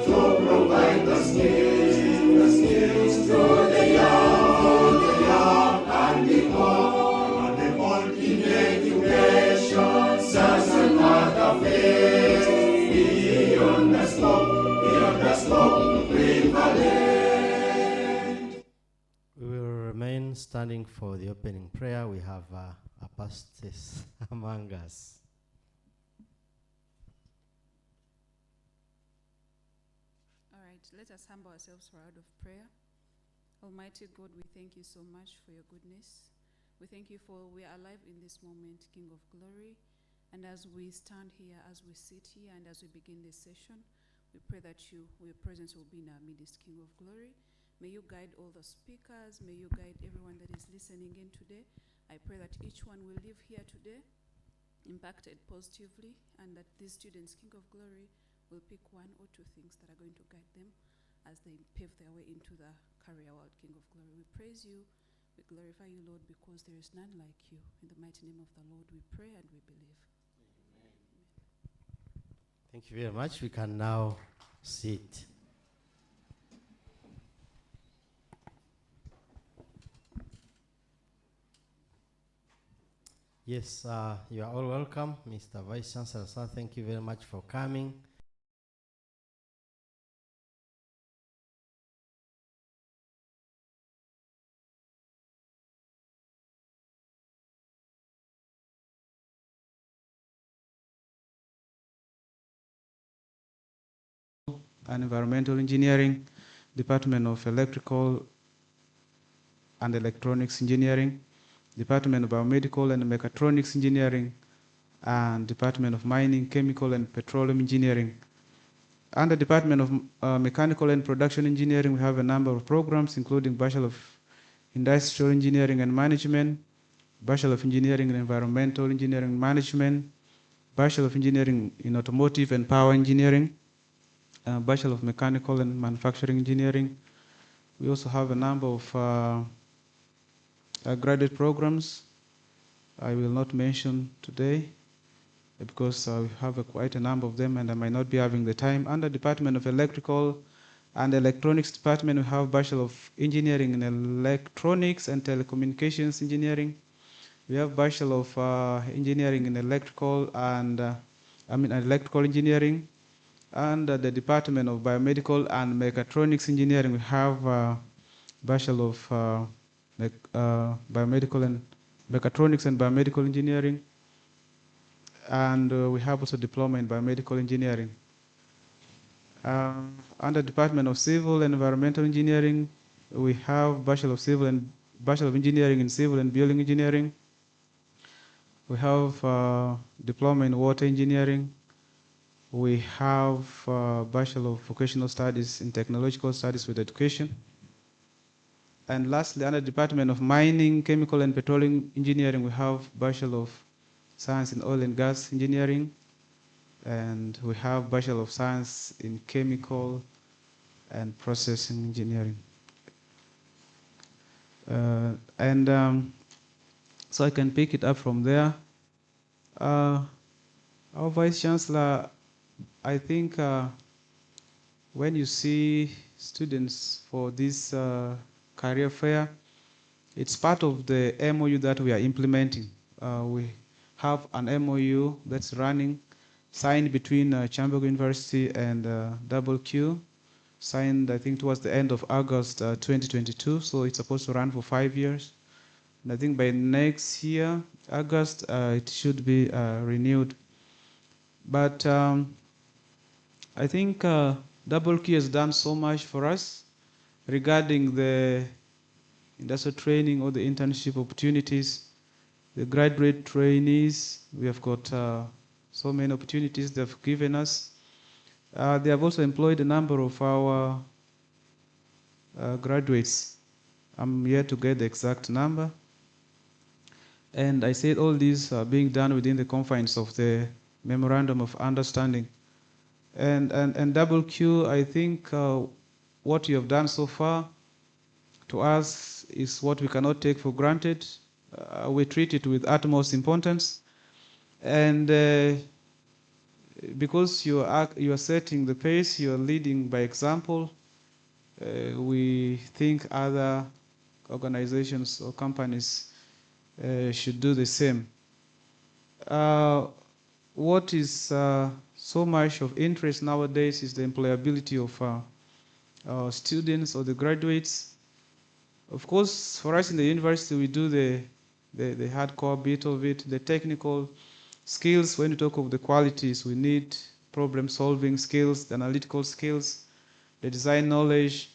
to provide the skills to the young and the old in education, such another phase beyond the slope, prevalent. We will remain standing for the opening prayer. We have a pastors among us. Let us humble ourselves for a word of prayer. Almighty God, we thank you so much for your goodness. We thank you for we are alive in this moment, King of Glory. And as we stand here, as we sit here, and as we begin this session, we pray that your presence will be in our midst, King of Glory. May you guide all the speakers. May you guide everyone that is listening in today. I pray that each one will leave here today impacted positively, and that these students, King of Glory, will pick one or two things that are going to guide them as they pave their way into the career world, King of Glory. We praise you, we glorify you, Lord, because there is none like you. In the mighty name of the Lord, we pray and we believe. Amen. Thank you very much. We can now sit. Yes, you are all welcome, Mr. Vice Chancellor. Sir, thank you very much for coming. And Environmental Engineering, Department of Electrical and Electronics Engineering, Department of Biomedical and Mechatronics Engineering, and Department of Mining, Chemical and Petroleum Engineering. Under Department of Mechanical and Production Engineering, we have a number of programs, including Bachelor of Industrial Engineering and Management, Bachelor of Engineering in Environmental Engineering and Management, Bachelor of Engineering in Automotive and Power Engineering, Bachelor of Mechanical and Manufacturing Engineering. We also have a number of graduate programs I will not mention today because we have quite a number of them and I might not be having the time. Under Department of Electrical and Electronics Department, we have Bachelor of Engineering in Electronics and Telecommunications Engineering. We have Bachelor of Engineering in Electrical and Electrical Engineering. Under the Department of Biomedical and Mechatronics Engineering, we have Bachelor of Biomedical and Mechatronics and Biomedical Engineering. And we have also Diploma in Biomedical Engineering. Under Department of Civil and Environmental Engineering, we have Bachelor of Engineering in Civil and Building Engineering. We have Diploma in Water Engineering. We have Bachelor of Vocational Studies in Technological Studies with Education. And lastly, under Department of Mining, Chemical and Petroleum Engineering, we have Bachelor of Science in Oil and Gas Engineering. And we have Bachelor of Science in Chemical and Processing Engineering. So I can pick it up from there. Our Vice Chancellor, I think when you see students for this career fair, it's part of the MOU that we are implementing. We have an MOU that's running, signed between Kyambogo University and KyU, signed I think towards the end of August 2022, so it's supposed to run for 5 years. And I think by next year, August, it should be renewed. But I think KyU has done so much for us regarding the industrial training or the internship opportunities, the graduate trainees. We have got so many opportunities they've given us. They have also employed a number of our graduates. I'm yet to get the exact number. And I said all these are being done within the confines of the Memorandum of Understanding. And KyU, I think what you have done so far to us is what we cannot take for granted. We treat it with utmost importance. And because you are setting the pace, you are leading by example. We think other organizations or companies should do the same. What is so much of interest nowadays is the employability of students or the graduates. Of course, for us in the university, we do the hardcore bit of it, the technical skills. When you talk of the qualities, we need problem-solving skills, the analytical skills, the design knowledge,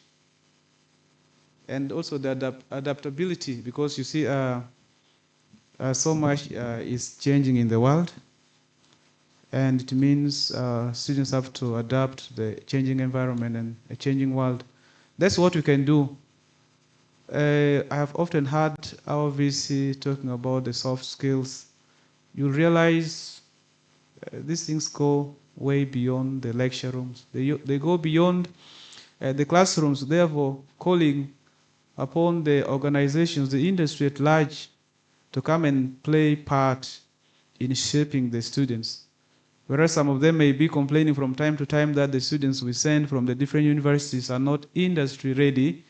and also the adaptability, because you see so much is changing in the world, and it means students have to adapt to the changing environment and a changing world. That's what we can do. I have often heard our VC talking about the soft skills. You realize these things go way beyond the lecture rooms. They go beyond the classrooms, therefore calling upon the organizations, the industry at large, to come and play part in shaping the students. Whereas some of them may be complaining from time to time that the students we send from the different universities are not industry ready,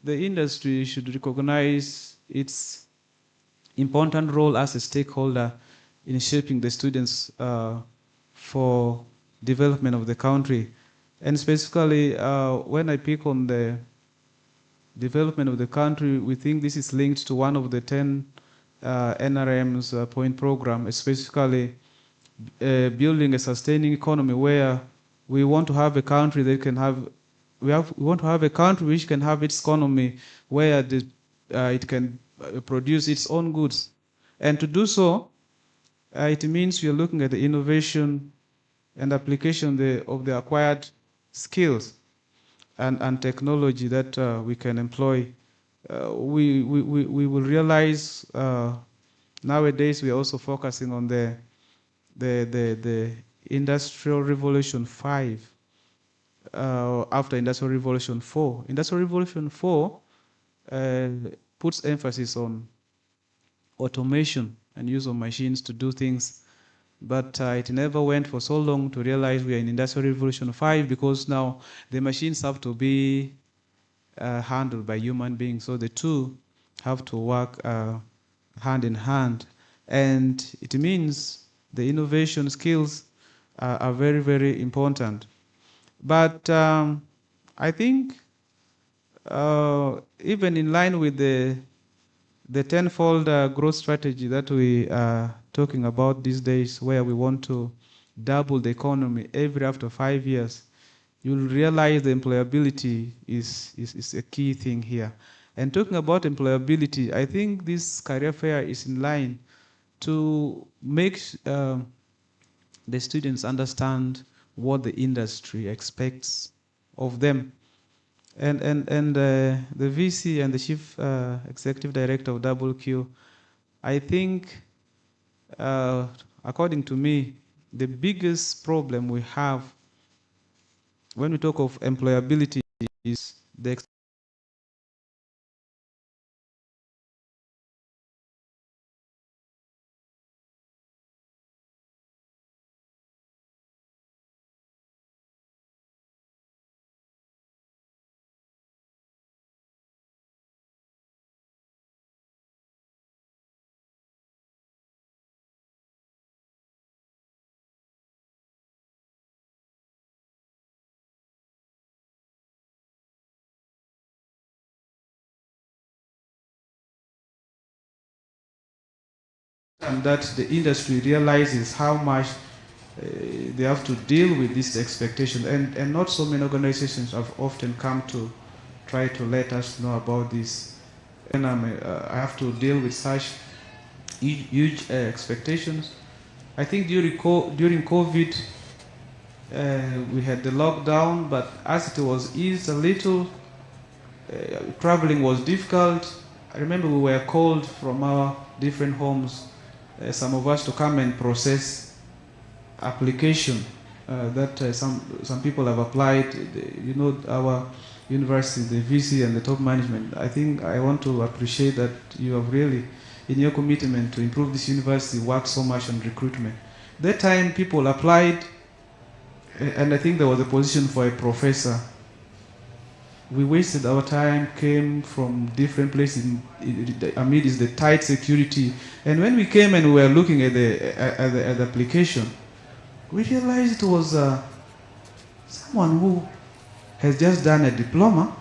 the industry should recognize its important role as a stakeholder in shaping the students for development of the country. And specifically, when I pick on the development of the country, we think this is linked to one of the 10 NRM's point program, specifically building a sustaining economy, where we want to have a country that can have, we want to have a country which can have its economy where it can produce its own goods. And to do so, it means we are looking at the innovation and application of the acquired skills and technology that we can employ. We will realize nowadays we are also focusing on the Industrial Revolution 5 after Industrial Revolution 4. Industrial Revolution 4 puts emphasis on automation and use of machines to do things, but it never went for so long to realize we are in Industrial Revolution 5, because now the machines have to be handled by human beings, so the two have to work hand in hand, and it means the innovation skills are very, very important. But I think even in line with the tenfold growth strategy that we are talking about these days, where we want to double the economy after 5 years, you'll realize the employability is a key thing here. And talking about employability, I think this career fair is in line to make the students understand what the industry expects of them. And the VC and the Chief Executive Director of KyU, I think, according to me, the biggest problem we have when we talk of employability is the and that the industry realizes how much they have to deal with this expectation, and not so many organizations have often come to try to let us know about this. And I have to deal with such huge expectations. I think during COVID, we had the lockdown, but as it was eased a little, traveling was difficult. I remember we were called from our different homes, some of us, to come and process application that some people have applied. You know, our university, the VC and the top management, I think I want to appreciate that you have really, in your commitment to improve this university, worked so much on recruitment. That time people applied, and I think there was a position for a professor. We wasted our time, came from different places amidst the tight security. And when we came and we were looking at the application, we realized it was someone who has just done a diploma,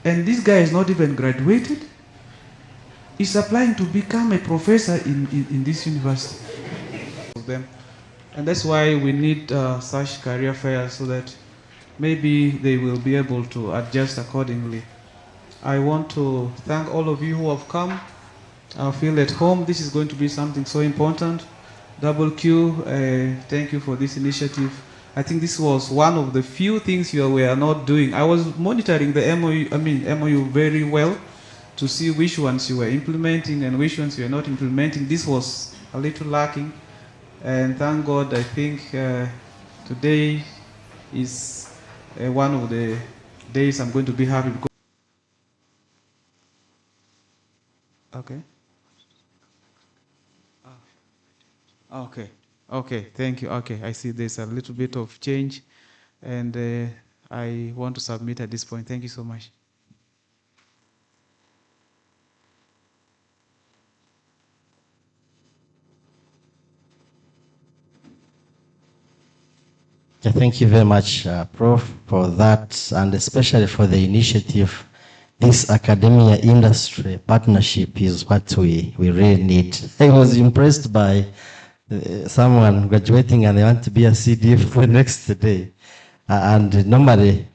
and this guy is not even graduated. He's applying to become a professor in this university. And that's why we need such career fairs, so that maybe they will be able to adjust accordingly. I want to thank all of you who have come. I feel at home. This is going to be something so important. Q, thank you for this initiative. I think this was one of the few things you were not doing. I was monitoring the MOU very well to see which ones you were implementing and which ones you were not implementing. This was a little lacking. And thank God, I think today is one of the days I'm going to be happy because. Okay. Okay, thank you. Okay, I see there's a little bit of change, and I want to submit at this point. Thank you so much. Thank you very much, Prof, for that, and especially for the initiative. This academia industry partnership is what we really need. I was impressed by someone graduating and they want to be a CDF for next day. And normally,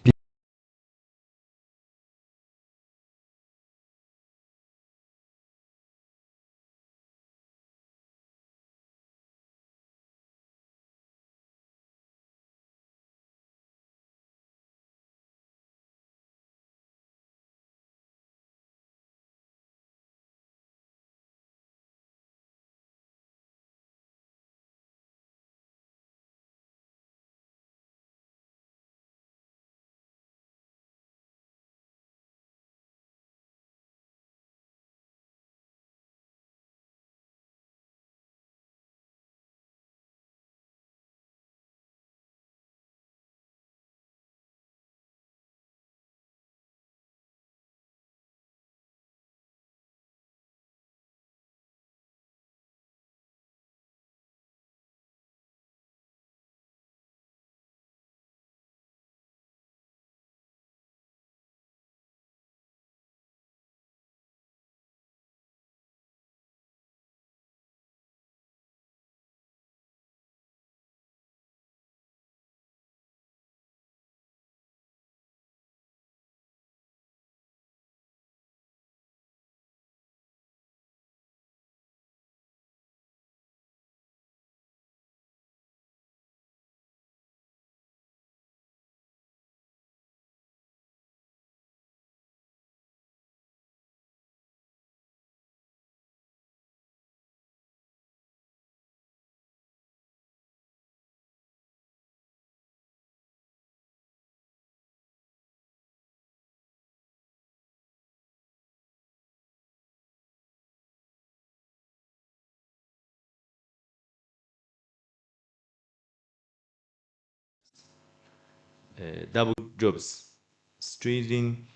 double jobs, strengthening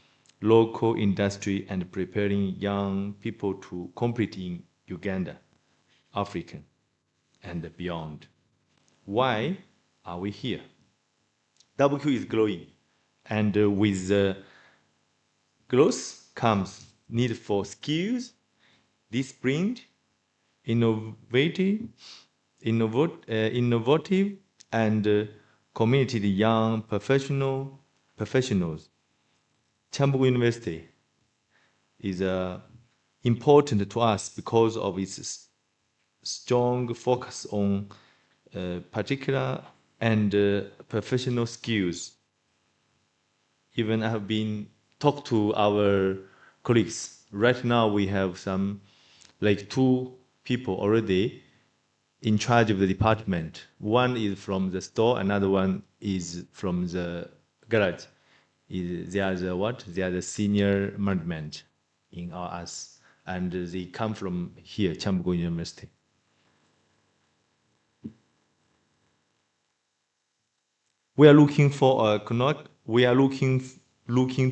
local industry and preparing young people to compete in Uganda, Africa, and beyond. Why are we here? WQ is growing, and with growth comes need for skills, discipline, innovative, innovative and committed young professionals. Kyambogo University is important to us because of its strong focus on particular and professional skills. Even I have been talked to our colleagues. Right now we have some, like 2 people already in charge of the department. One is from the store, another one is from the garage. They are the what? They are the senior management in us, and they come from here, Kyambogo University. We are looking for a connect. We are looking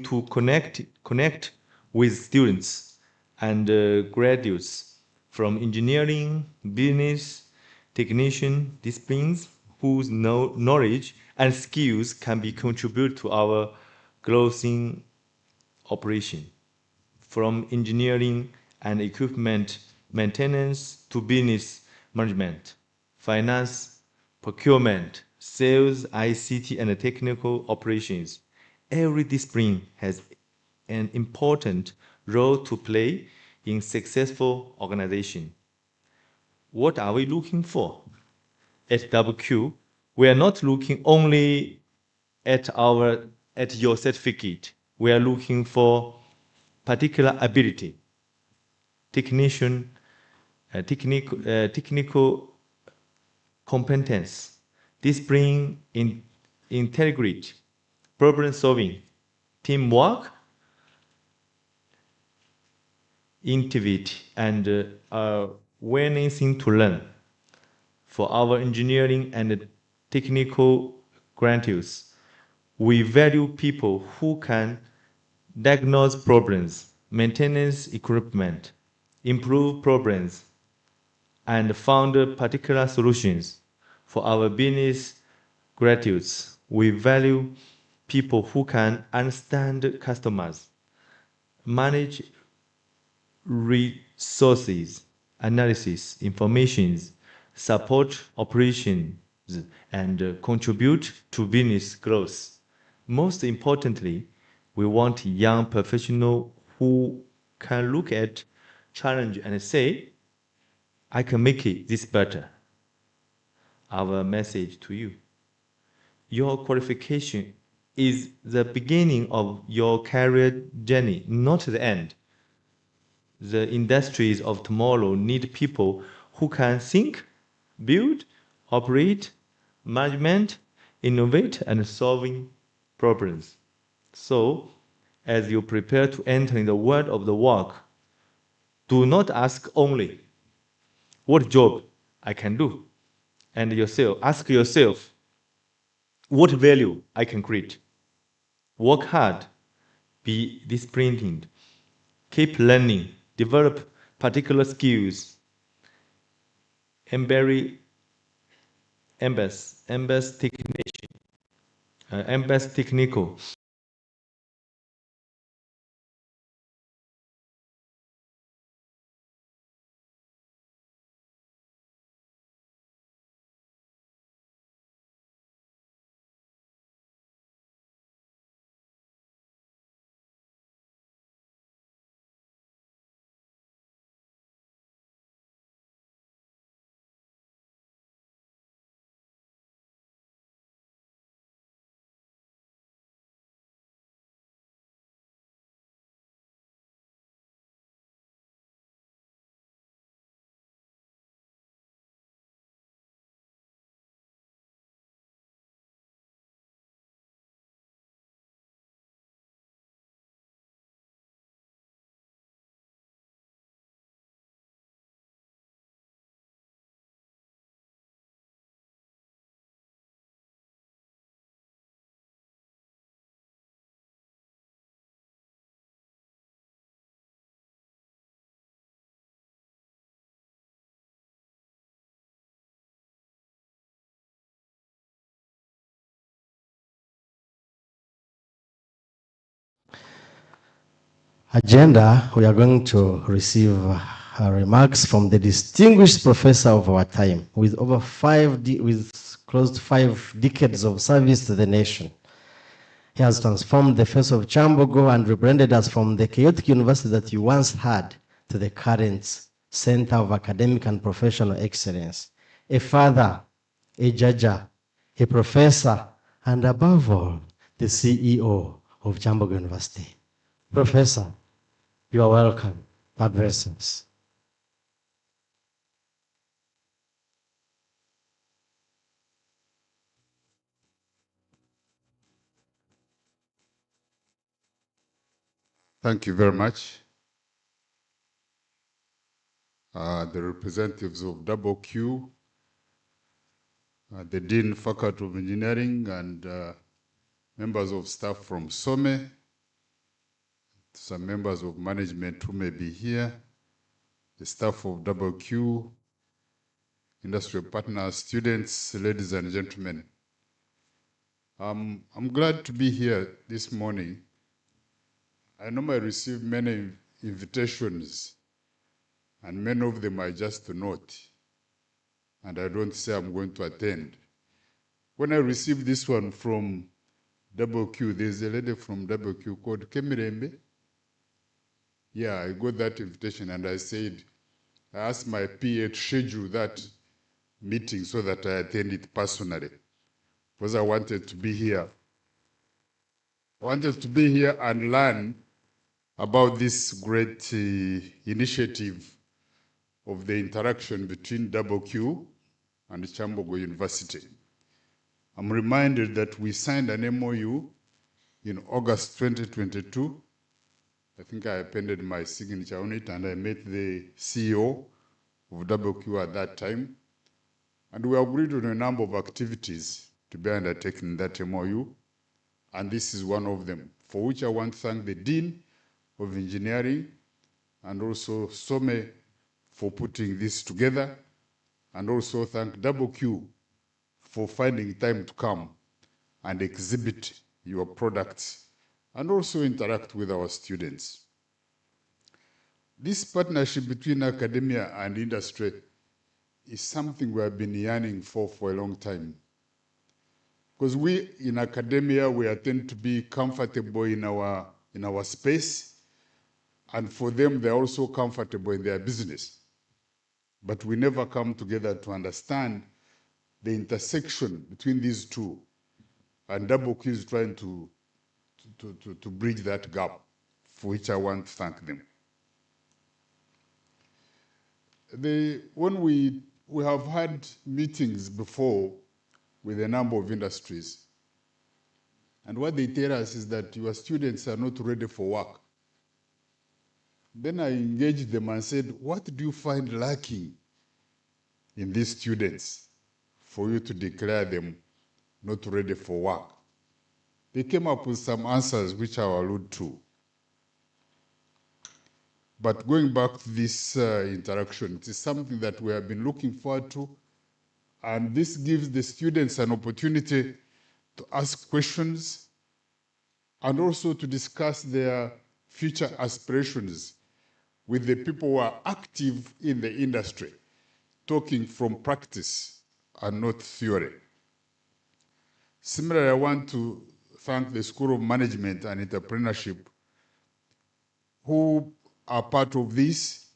to connect with students and graduates from engineering, business, technician disciplines whose knowledge and skills can be contributed to our closing operation, from engineering and equipment maintenance to business management, finance, procurement, sales, ICT, and technical operations. Every discipline has an important role to play in successful organization. What are we looking for? At WQ, we are not looking only at your certificate. We are looking for particular ability, technical competence, discipline, integrity, problem solving, teamwork, intuitivity, and willingness to learn. For our engineering and technical graduates, we value people who can diagnose problems, maintenance equipment, improve problems, and found particular solutions. For our business graduates, we value people who can understand customers, manage resources, analysis, informations, support operations, and contribute to business growth. Most importantly, we want young professionals who can look at challenge and say, I can make this better. Our message to you. Your qualification is the beginning of your career journey, not the end. The industries of tomorrow need people who can think, build, operate, management, innovate, and solving problems. So, as you prepare to enter in the world of the work, do not ask only what job I can do, and ask yourself what value I can create. Work hard, be disciplined, keep learning, develop particular skills, embrace technical. Agenda, we are going to receive remarks from the distinguished professor of our time with with close to 5 decades of service to the nation. He has transformed the face of Kyambogo and rebranded us from the chaotic university that you once had to the current center of academic and professional excellence. A father, a judge, a professor, and above all, the CEO of Kyambogo University. Professor, you are welcome to address us. Thank you very much. The representatives of WQ, the Dean Faculty of Engineering, and members of staff from SOME, some members of management who may be here, the staff of KyU, industry partners, students, ladies and gentlemen. I'm glad to be here this morning. I normally receive many invitations, and many of them I just note, and I don't say I'm going to attend. When I received this one from KyU, there's a lady from KyU called Kemirembe. Yeah, I got that invitation, and I asked my PA to schedule that meeting so that I attend it personally, because I wanted to be here. I wanted to be here and learn about this great initiative of the interaction between KyU and Kyambogo University. I'm reminded that we signed an MOU in August 2022. I think I appended my signature on it, and I met the CEO of KyU at that time. And we agreed on a number of activities to be undertaken in that MOU, and this is one of them, for which I want to thank the Dean of Engineering and also SOME for putting this together, and also thank KyU for finding time to come and exhibit your products and also interact with our students. This partnership between academia and industry is something we have been yearning for a long time. Because we in academia, we tend to be comfortable in our space, and for them, they're also comfortable in their business. But we never come together to understand the intersection between these two, and KyU is trying to bridge that gap, for which I want to thank them. When we have had meetings before with a number of industries, and what they tell us is that your students are not ready for work. Then I engaged them and said, what do you find lacking in these students for you to declare them not ready for work? They came up with some answers which I will allude to. But going back to this interaction, it is something that we have been looking forward to, and this gives the students an opportunity to ask questions and also to discuss their future aspirations with the people who are active in the industry, talking from practice and not theory. Similarly, I want to thank the School of Management and Entrepreneurship, who are part of this,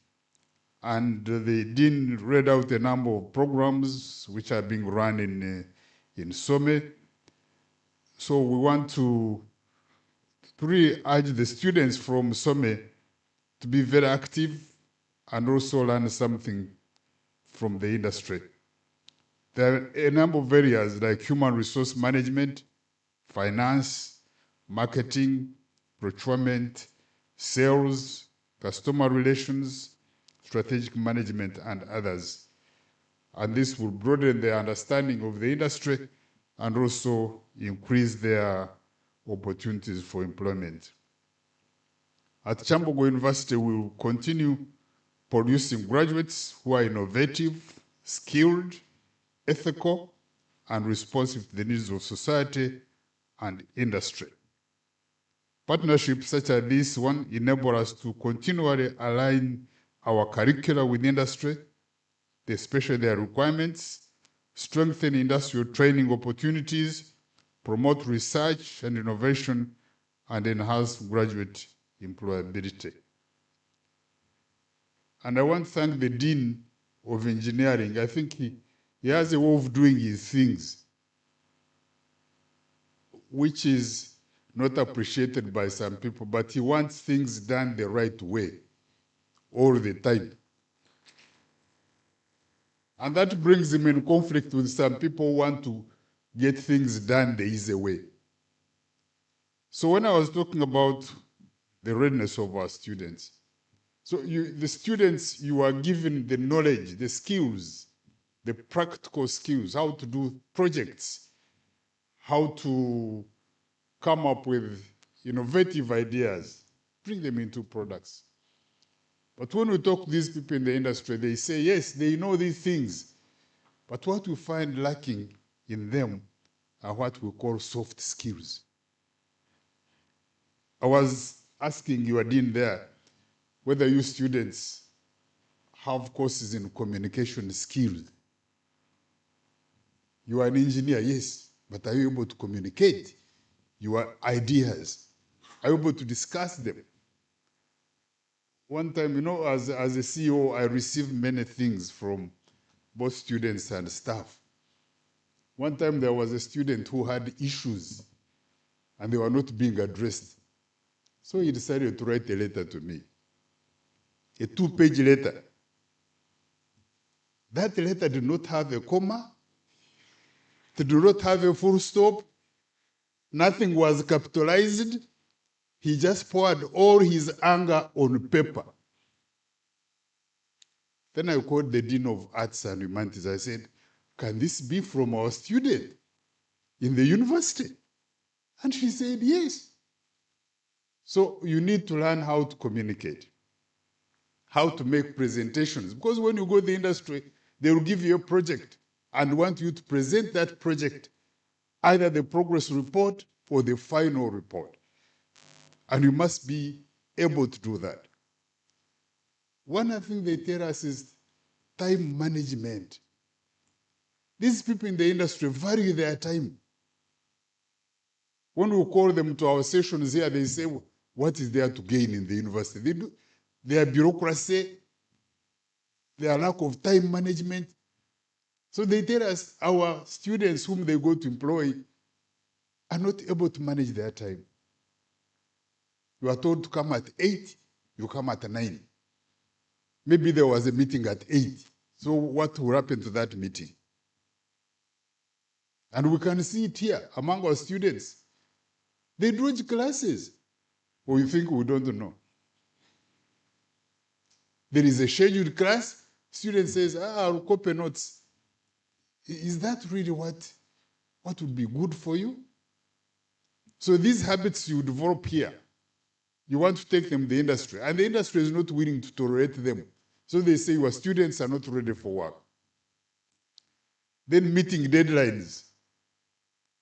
and the Dean read out a number of programs which are being run in SOME. So we want to really urge the students from SOME to be very active and also learn something from the industry. There are a number of areas like human resource management, finance, marketing, procurement, sales, customer relations, strategic management, and others. And this will broaden their understanding of the industry and also increase their opportunities for employment. At Kyambogo University, we will continue producing graduates who are innovative, skilled, ethical, and responsive to the needs of society and industry. Partnerships such as this one enable us to continually align our curricula with industry, especially their requirements, strengthen industrial training opportunities, promote research and innovation, and enhance graduate employability. And I want to thank the Dean of Engineering. I think he has a way of doing his things, which is not appreciated by some people, but he wants things done the right way all the time. And that brings him in conflict with some people who want to get things done the easy way. So when I was talking about the readiness of our students, so the students, you are given the knowledge, the skills the practical skills, how to do projects, how to come up with innovative ideas, bring them into products. But when we talk to these people in the industry, they say, yes, they know these things, but what we find lacking in them are what we call soft skills. I was asking your dean there whether you students have courses in communication skills. You are an engineer, yes, but are you able to communicate your ideas? Are you able to discuss them? One time, as a CEO, I received many things from both students and staff. One time there was a student who had issues and they were not being addressed. So he decided to write a letter to me, a 2-page letter. That letter did not have a comma, it did not have a full stop, nothing was capitalized. He just poured all his anger on paper. Then I called the Dean of Arts and Humanities. I said, can this be from our student in the university? And she said, yes. So you need to learn how to communicate, how to make presentations. Because when you go to the industry, they will give you a project and want you to present that project, either the progress report or the final report. And you must be able to do that. One other thing they tell us is time management. These people in the industry value their time. When we call them to our sessions here, they say, what is there to gain in the university? Their bureaucracy, their lack of time management. So they tell us our students whom they go to employ are not able to manage their time. You are told to come at 8, you come at 9. Maybe there was a meeting at 8. So what will happen to that meeting? And we can see it here among our students. They dodge classes. Or you think we don't know? There is a scheduled class. Student says, I'll copy notes. Is that really what would be good for you? So these habits you develop here, you want to take them to the industry, and the industry is not willing to tolerate them. So they say your students are not ready for work. Then meeting deadlines.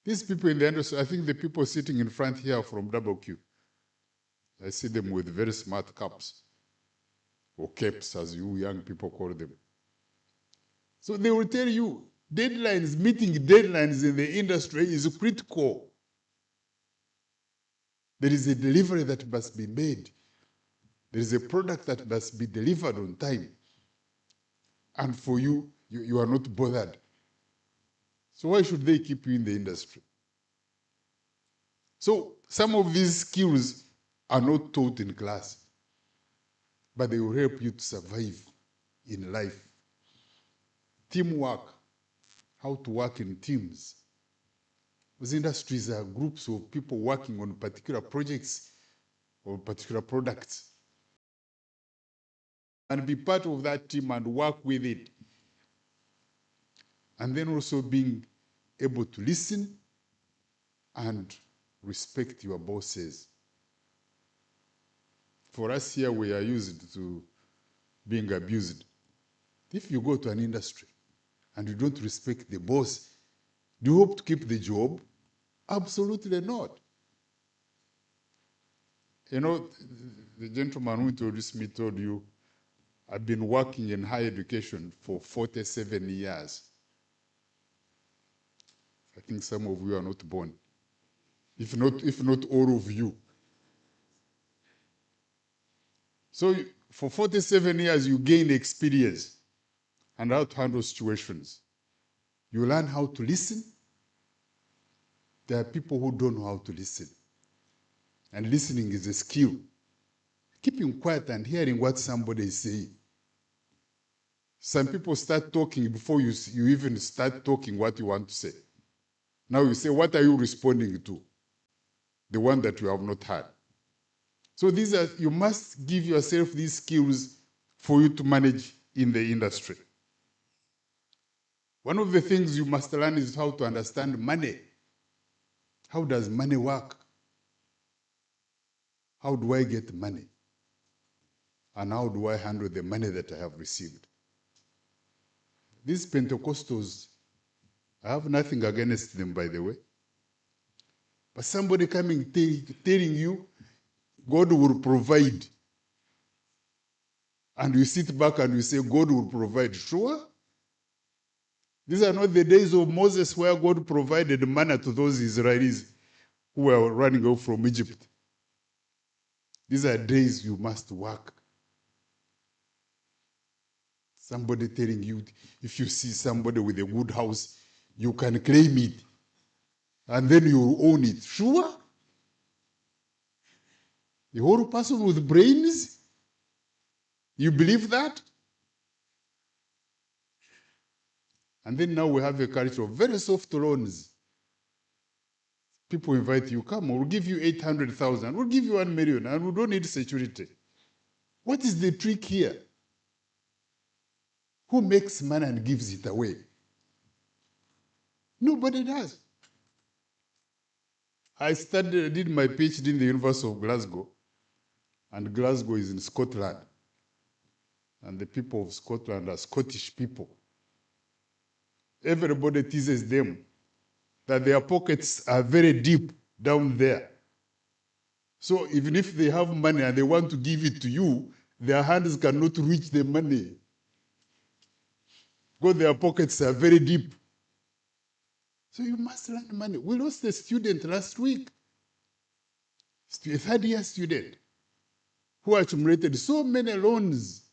These people in the industry, I think the people sitting in front here are from WQ. I see them with very smart caps, or capes as you young people call them. So they will tell you, deadlines, meeting deadlines in the industry is critical. There is a delivery that must be made. There is a product that must be delivered on time. And for you, you are not bothered. So why should they keep you in the industry? So some of these skills are not taught in class, but they will help you to survive in life. Teamwork, how to work in teams. Those industries are groups of people working on particular projects or particular products. And be part of that team and work with it. And then also being able to listen and respect your bosses. For us here, we are used to being abused. If you go to an industry and you don't respect the boss, do you hope to keep the job? Absolutely not. You know, the gentleman who introduced me told you, I've been working in higher education for 47 years. I think some of you are not born. If not all of you. So for 47 years, you gain experience and how to handle situations. You learn how to listen. There are people who don't know how to listen. And listening is a skill. Keeping quiet and hearing what somebody is saying. Some people start talking before you even start talking what you want to say. Now you say, what are you responding to? The one that you have not heard. So you must give yourself these skills for you to manage in the industry. One of the things you must learn is how to understand money. How does money work? How do I get money? And how do I handle the money that I have received? These Pentecostals, I have nothing against them, by the way. But somebody coming telling you God will provide, and you sit back and you say God will provide. Sure? These are not the days of Moses where God provided manna to those Israelis who were running off from Egypt. These are days you must work. Somebody telling you, if you see somebody with a good house, you can claim it, and then you own it. Sure? The whole person with brains? You believe that? And then now we have a culture of very soft loans. People invite you, come, we'll give you 800,000, we'll give you 1 million, and we don't need security. What is the trick here? Who makes money and gives it away? Nobody does. I did my PhD in the University of Glasgow, and Glasgow is in Scotland. And the people of Scotland are Scottish people. Everybody teases them that their pockets are very deep down there. So even if they have money and they want to give it to you, their hands cannot reach the money, because their pockets are very deep. So you must learn money. We lost a student last week, a third-year student, who accumulated so many loans,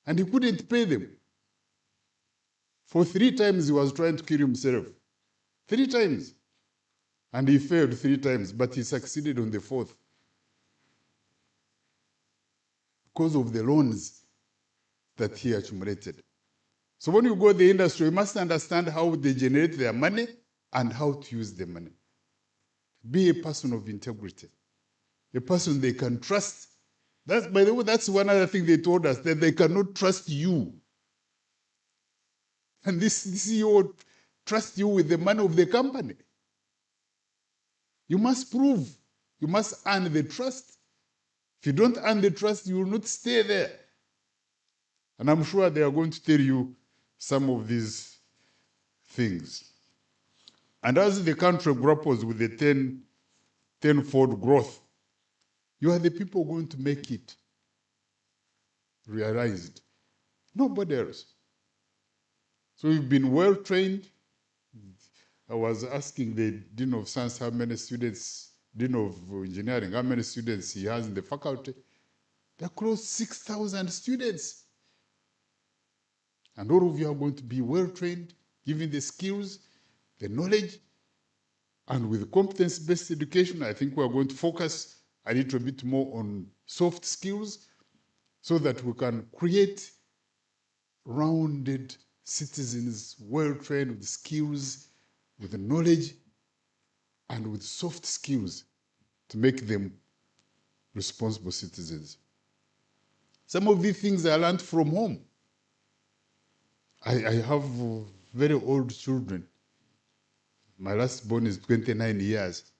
and he couldn't pay them. For 3 times he was trying to kill himself. 3 times. And he failed 3 times, but he succeeded on the 4th. Because of the loans that he accumulated. So when you go to the industry, you must understand how they generate their money and how to use the money. Be a person of integrity, a person they can trust. That's, by the way, that's one other thing they told us, that they cannot trust you. And this CEO trusts you with the money of the company. You must prove, you must earn the trust. If you don't earn the trust, you will not stay there. And I'm sure they are going to tell you some of these things. And as the country grapples with the tenfold growth, you are the people going to make it realized. Nobody else. So you've been well trained. I was asking the Dean of Science how many students, Dean of Engineering, how many students he has in the faculty. They're close to 6,000 students. And all of you are going to be well trained, given the skills, the knowledge, and with competence-based education, I think we're going to focus a little bit more on soft skills so that we can create rounded citizens, well-trained with skills, with knowledge, and with soft skills to make them responsible citizens. Some of these things I learned from home. I have very old children. My last born is 29 years.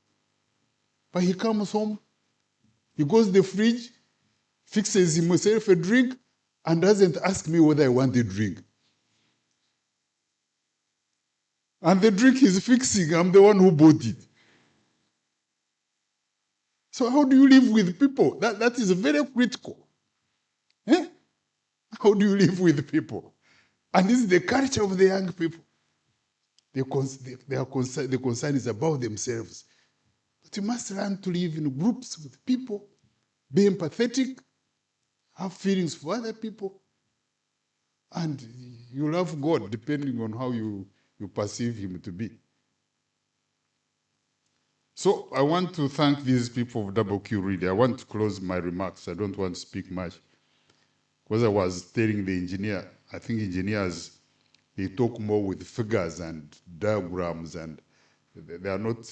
But he comes home, he goes to the fridge, fixes himself a drink, and doesn't ask me whether I want a drink. And the drink he's fixing, I'm the one who bought it. So how do you live with people? That is very critical. Eh? How do you live with people? And this is the culture of the young people. The concern is about themselves. But you must learn to live in groups with people, be empathetic, have feelings for other people, and you love God depending on how you perceive him to be. So I want to thank these people of KyU really. I want to close my remarks. I don't want to speak much. Because I was telling the engineer, I think engineers, they talk more with figures and diagrams, and they are not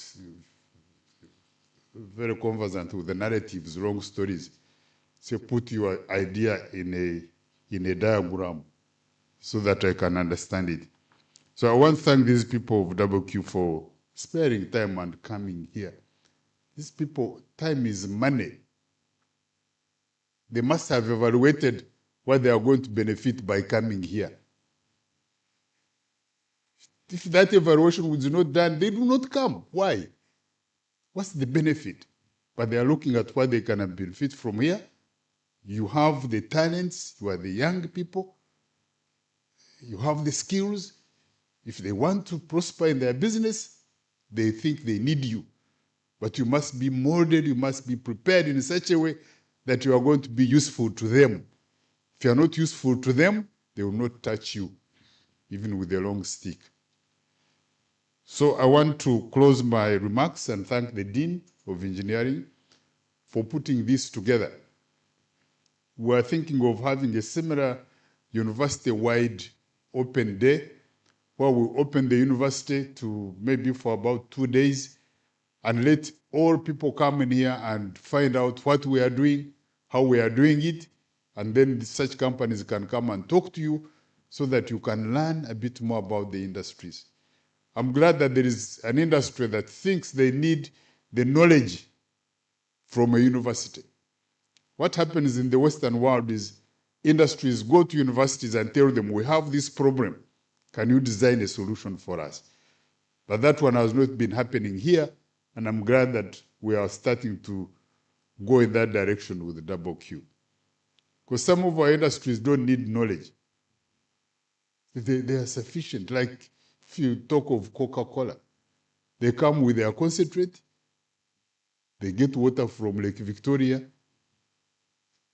very conversant with the narratives, long stories. So put your idea in a diagram so that I can understand it. So I want to thank these people of KyU for sparing time and coming here. These people, time is money. They must have evaluated what they are going to benefit by coming here. If that evaluation was not done, they do not come. Why? What's the benefit? But they are looking at what they can benefit from here. You have the talents, you are the young people, you have the skills. If they want to prosper in their business, they think they need you. But you must be molded, you must be prepared in such a way that you are going to be useful to them. If you are not useful to them, they will not touch you, even with a long stick. So I want to close my remarks and thank the Dean of Engineering for putting this together. We are thinking of having a similar university-wide open day where we open the university to maybe for about 2 days and let all people come in here and find out what we are doing, how we are doing it, and then such companies can come and talk to you so that you can learn a bit more about the industries. I'm glad that there is an industry that thinks they need the knowledge from a university. What happens in the Western world is industries go to universities and tell them, we have this problem. Can you design a solution for us? But that one has not been happening here, and I'm glad that we are starting to go in that direction with KyU. Because some of our industries don't need knowledge. They are sufficient. Like if you talk of Coca-Cola, they come with their concentrate, they get water from Lake Victoria,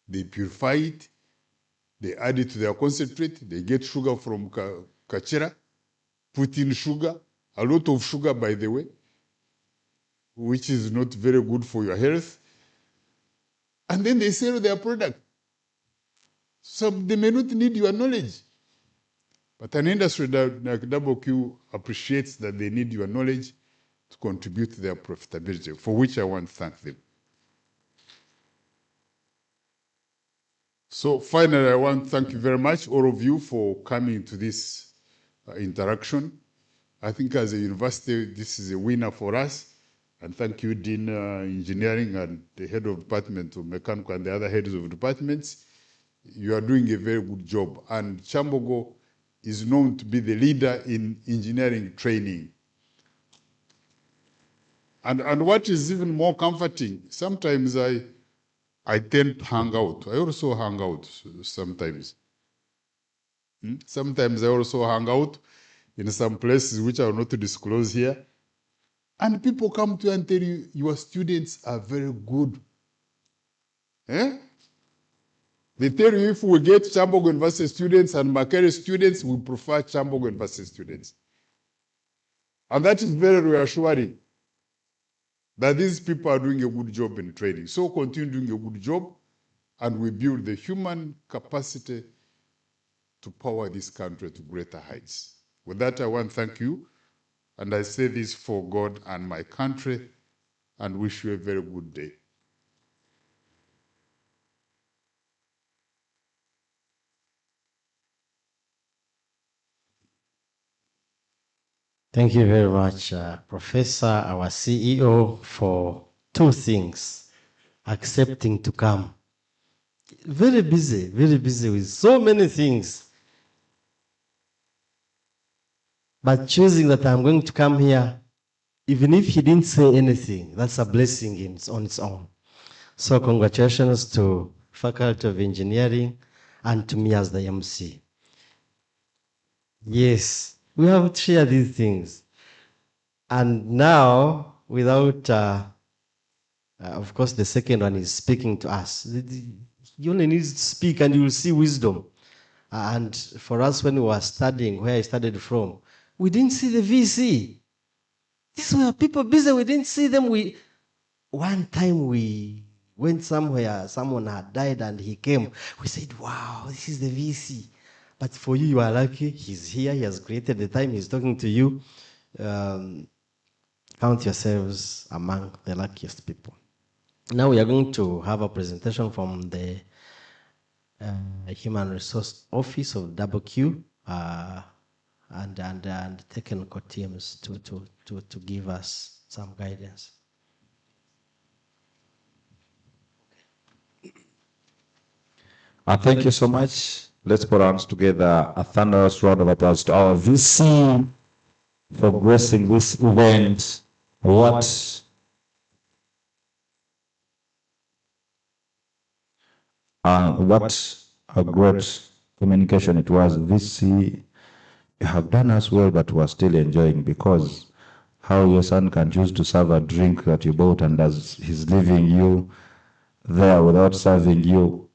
they purify it, they add it to their concentrate, they get sugar from Kachera, put in sugar, a lot of sugar, by the way, which is not very good for your health. And then they sell their product. So they may not need your knowledge. But an industry like KyU appreciates that they need your knowledge to contribute to their profitability, for which I want to thank them. So finally, I want to thank you very much, all of you, for coming to this interaction. I think as a university, this is a winner for us. And thank you, Dean Engineering and the head of department of mechanical and the other heads of departments. You are doing a very good job. And Kyambogo is known to be the leader in engineering training. And what is even more comforting, sometimes I tend to hang out. I also hang out sometimes. Sometimes I also hang out in some places which I will not disclose here. And people come to you and tell you, your students are very good. Eh? They tell you if we get Kyambogo University students and Makerere students, we prefer Kyambogo University students. And that is very reassuring that these people are doing a good job in training. So continue doing a good job, and we build the human capacity to power this country to greater heights. With that, I want to thank you, and I say this for God and my country, and wish you a very good day. Thank you very much, Professor, our CEO, for two things. Accepting to come. Very busy with so many things. But choosing that I'm going to come here, even if he didn't say anything, that's a blessing on its own. So congratulations to Faculty of Engineering and to me as the MC. Yes, we have to share these things. And now, without, of course, the second one is speaking to us. You only need to speak and you will see wisdom. And for us, when we were studying, where I studied from, we didn't see the VC. These were people busy, we didn't see them. One time we went somewhere, someone had died and he came. We said, wow, this is the VC. But for you, you are lucky. He's here, he has created the time, he's talking to you. Count yourselves among the luckiest people. Now we are going to have a presentation from the Human Resource Office of KyU. and technical teams to give us some guidance. Thank you so much. Let's put our hands together. A thunderous round of applause to our VC for gracing this event. What a great communication it was. VC, you have done us well, but we're still enjoying, because how your son can choose to serve a drink that you bought, and as he's leaving you there without serving you,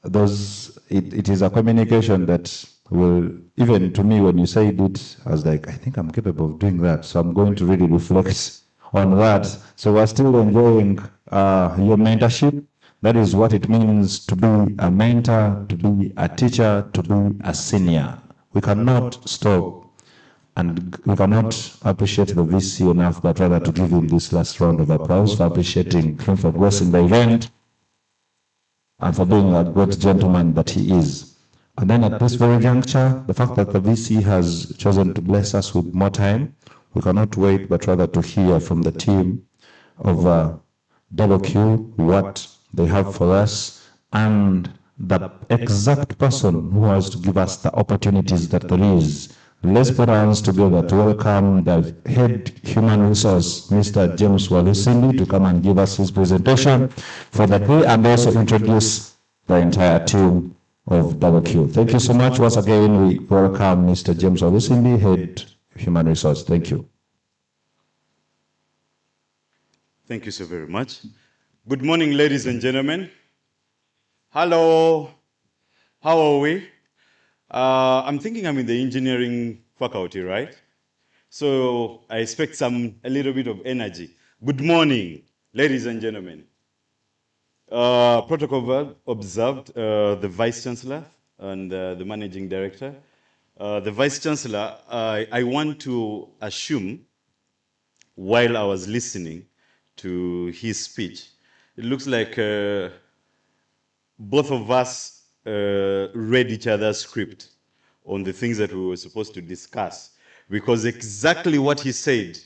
it is a communication that will, even to me, when you said it, I was like, I think I'm capable of doing that. So I'm going to really reflect on that. So we're still enjoying your mentorship. That is what it means to be a mentor, to be a teacher, to be a senior. We cannot stop, and we cannot appreciate the VC enough, but rather to give him this last round of applause for appreciating him for gracing the event and for being a great gentleman that he is. And then at this very juncture, the fact that the VC has chosen to bless us with more time, we cannot wait, but rather to hear from the team of KyU what they have for us, and the exact person who has to give us the opportunities that there is. Let's put our hands together to welcome the head human resource, Mr. James Walusindi, to come and give us his presentation for the day, and also introduce the entire team of KyU. Thank you so much. Once again, we welcome Mr. James Walusindi, head human resource. Thank you. Thank you so very much. Good morning, ladies and gentlemen. Hello. How are we? I'm thinking I'm in the engineering faculty, right? So I expect a little bit of energy. Good morning, ladies and gentlemen. Protocol observed, the Vice Chancellor and the Managing Director. The Vice Chancellor, I want to assume, while I was listening to his speech, it looks like both of us read each other's script on the things that we were supposed to discuss, because exactly what he said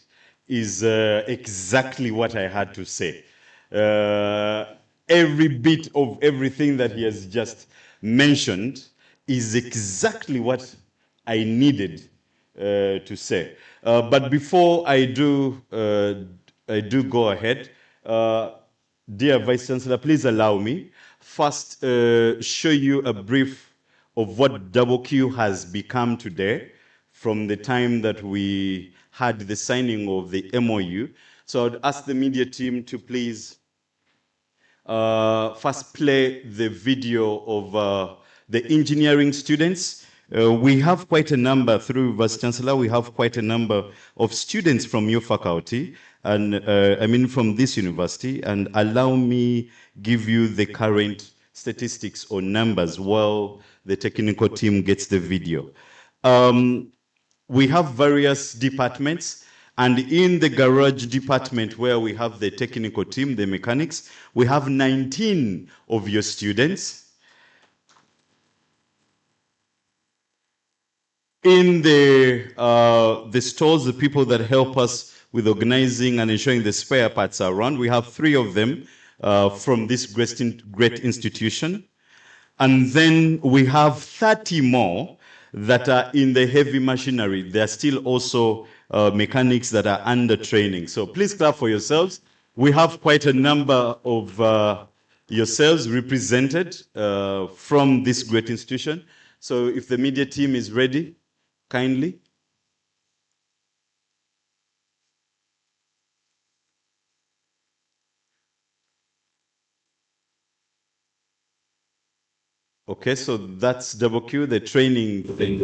is exactly what I had to say. Every bit of everything that he has just mentioned is exactly what I needed to say. But before I do go ahead, dear Vice Chancellor, please allow me first show you a brief of what KyU has become today from the time that we had the signing of the MOU. So I'd ask the media team to please first play the video of the engineering students. We have quite a number, through Vice Chancellor, we have quite a number of students from your faculty, and I mean from this university, and allow me give you the current statistics or numbers while the technical team gets the video. We have various departments, and in the garage department where we have the technical team, the mechanics, we have 19 of your students. In the stores, the people that help us with organizing and ensuring the spare parts are around, we have 3 of them from this great institution. And then we have 30 more that are in the heavy machinery. There are still also mechanics that are under training. So please clap for yourselves. We have quite a number of yourselves represented from this great institution. So if the media team is ready, kindly. Okay, so that's KyU, the training thing.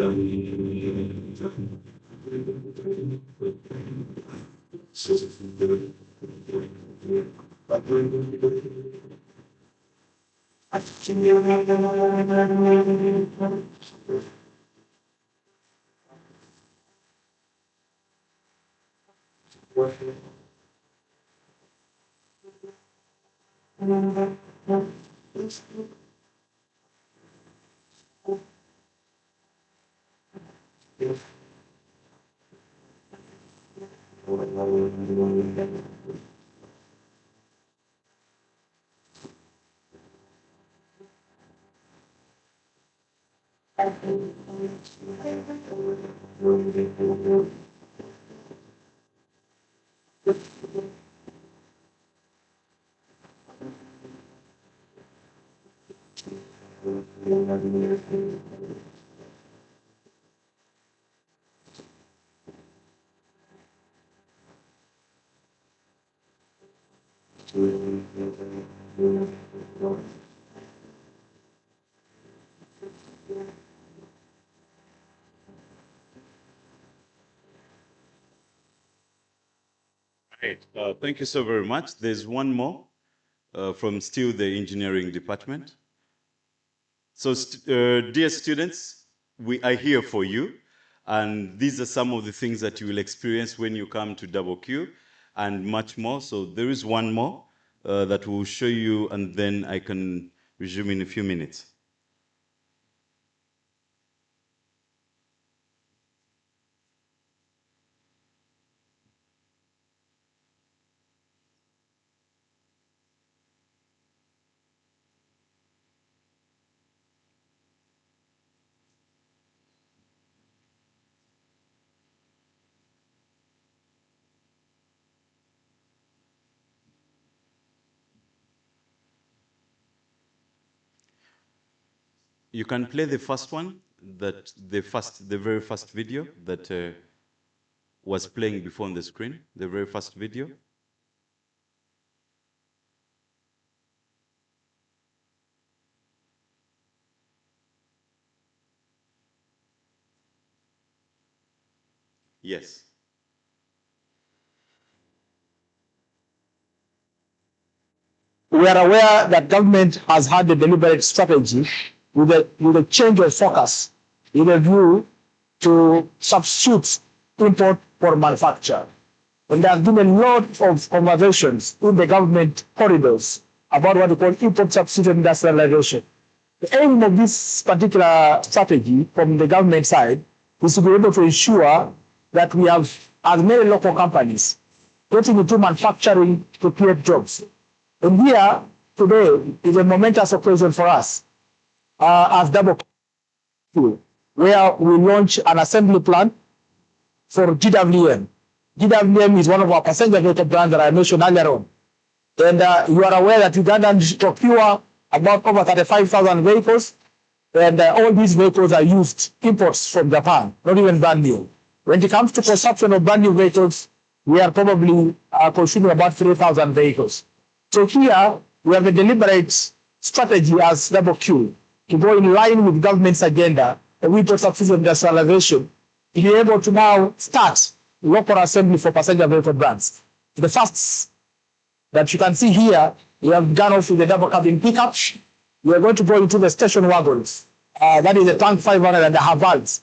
Right. Thank you so very much. There's one more from still the engineering department. So, dear students, we are here for you. And these are some of the things that you will experience when you come to Double Q and much more. So there is one more that we'll show you, and then I can resume in a few minutes. You can play the first one, the very first video that was playing before on the screen, the very first video. Yes. We are aware that government has had a deliberate strategy with a change of focus in a view to substitute import for manufacture. And there has been a lot of conversations in the government corridors about what we call import substitute industrialization. The aim of this particular strategy from the government side is to be able to ensure that we have as many local companies getting into manufacturing to create jobs. And here, today, is a momentous occasion for us as Double Q, where we launch an assembly plant for GWM. GWM is one of our passenger-related brands that I mentioned earlier on. And you are aware that Ugandans procure about over 35,000 vehicles, and all these vehicles are used imports from Japan, not even brand new. When it comes to consumption of brand new vehicles, we are probably consuming about 3,000 vehicles. So here, we have a deliberate strategy as Double Q to go in line with government's agenda, and we put substitute industrialization, to be able to now start local assembly for passenger vehicle brands. The first that you can see here, we have gone off with the double cabin pickup. We are going to go into the station wagons. That is the tank 500 and the Havals.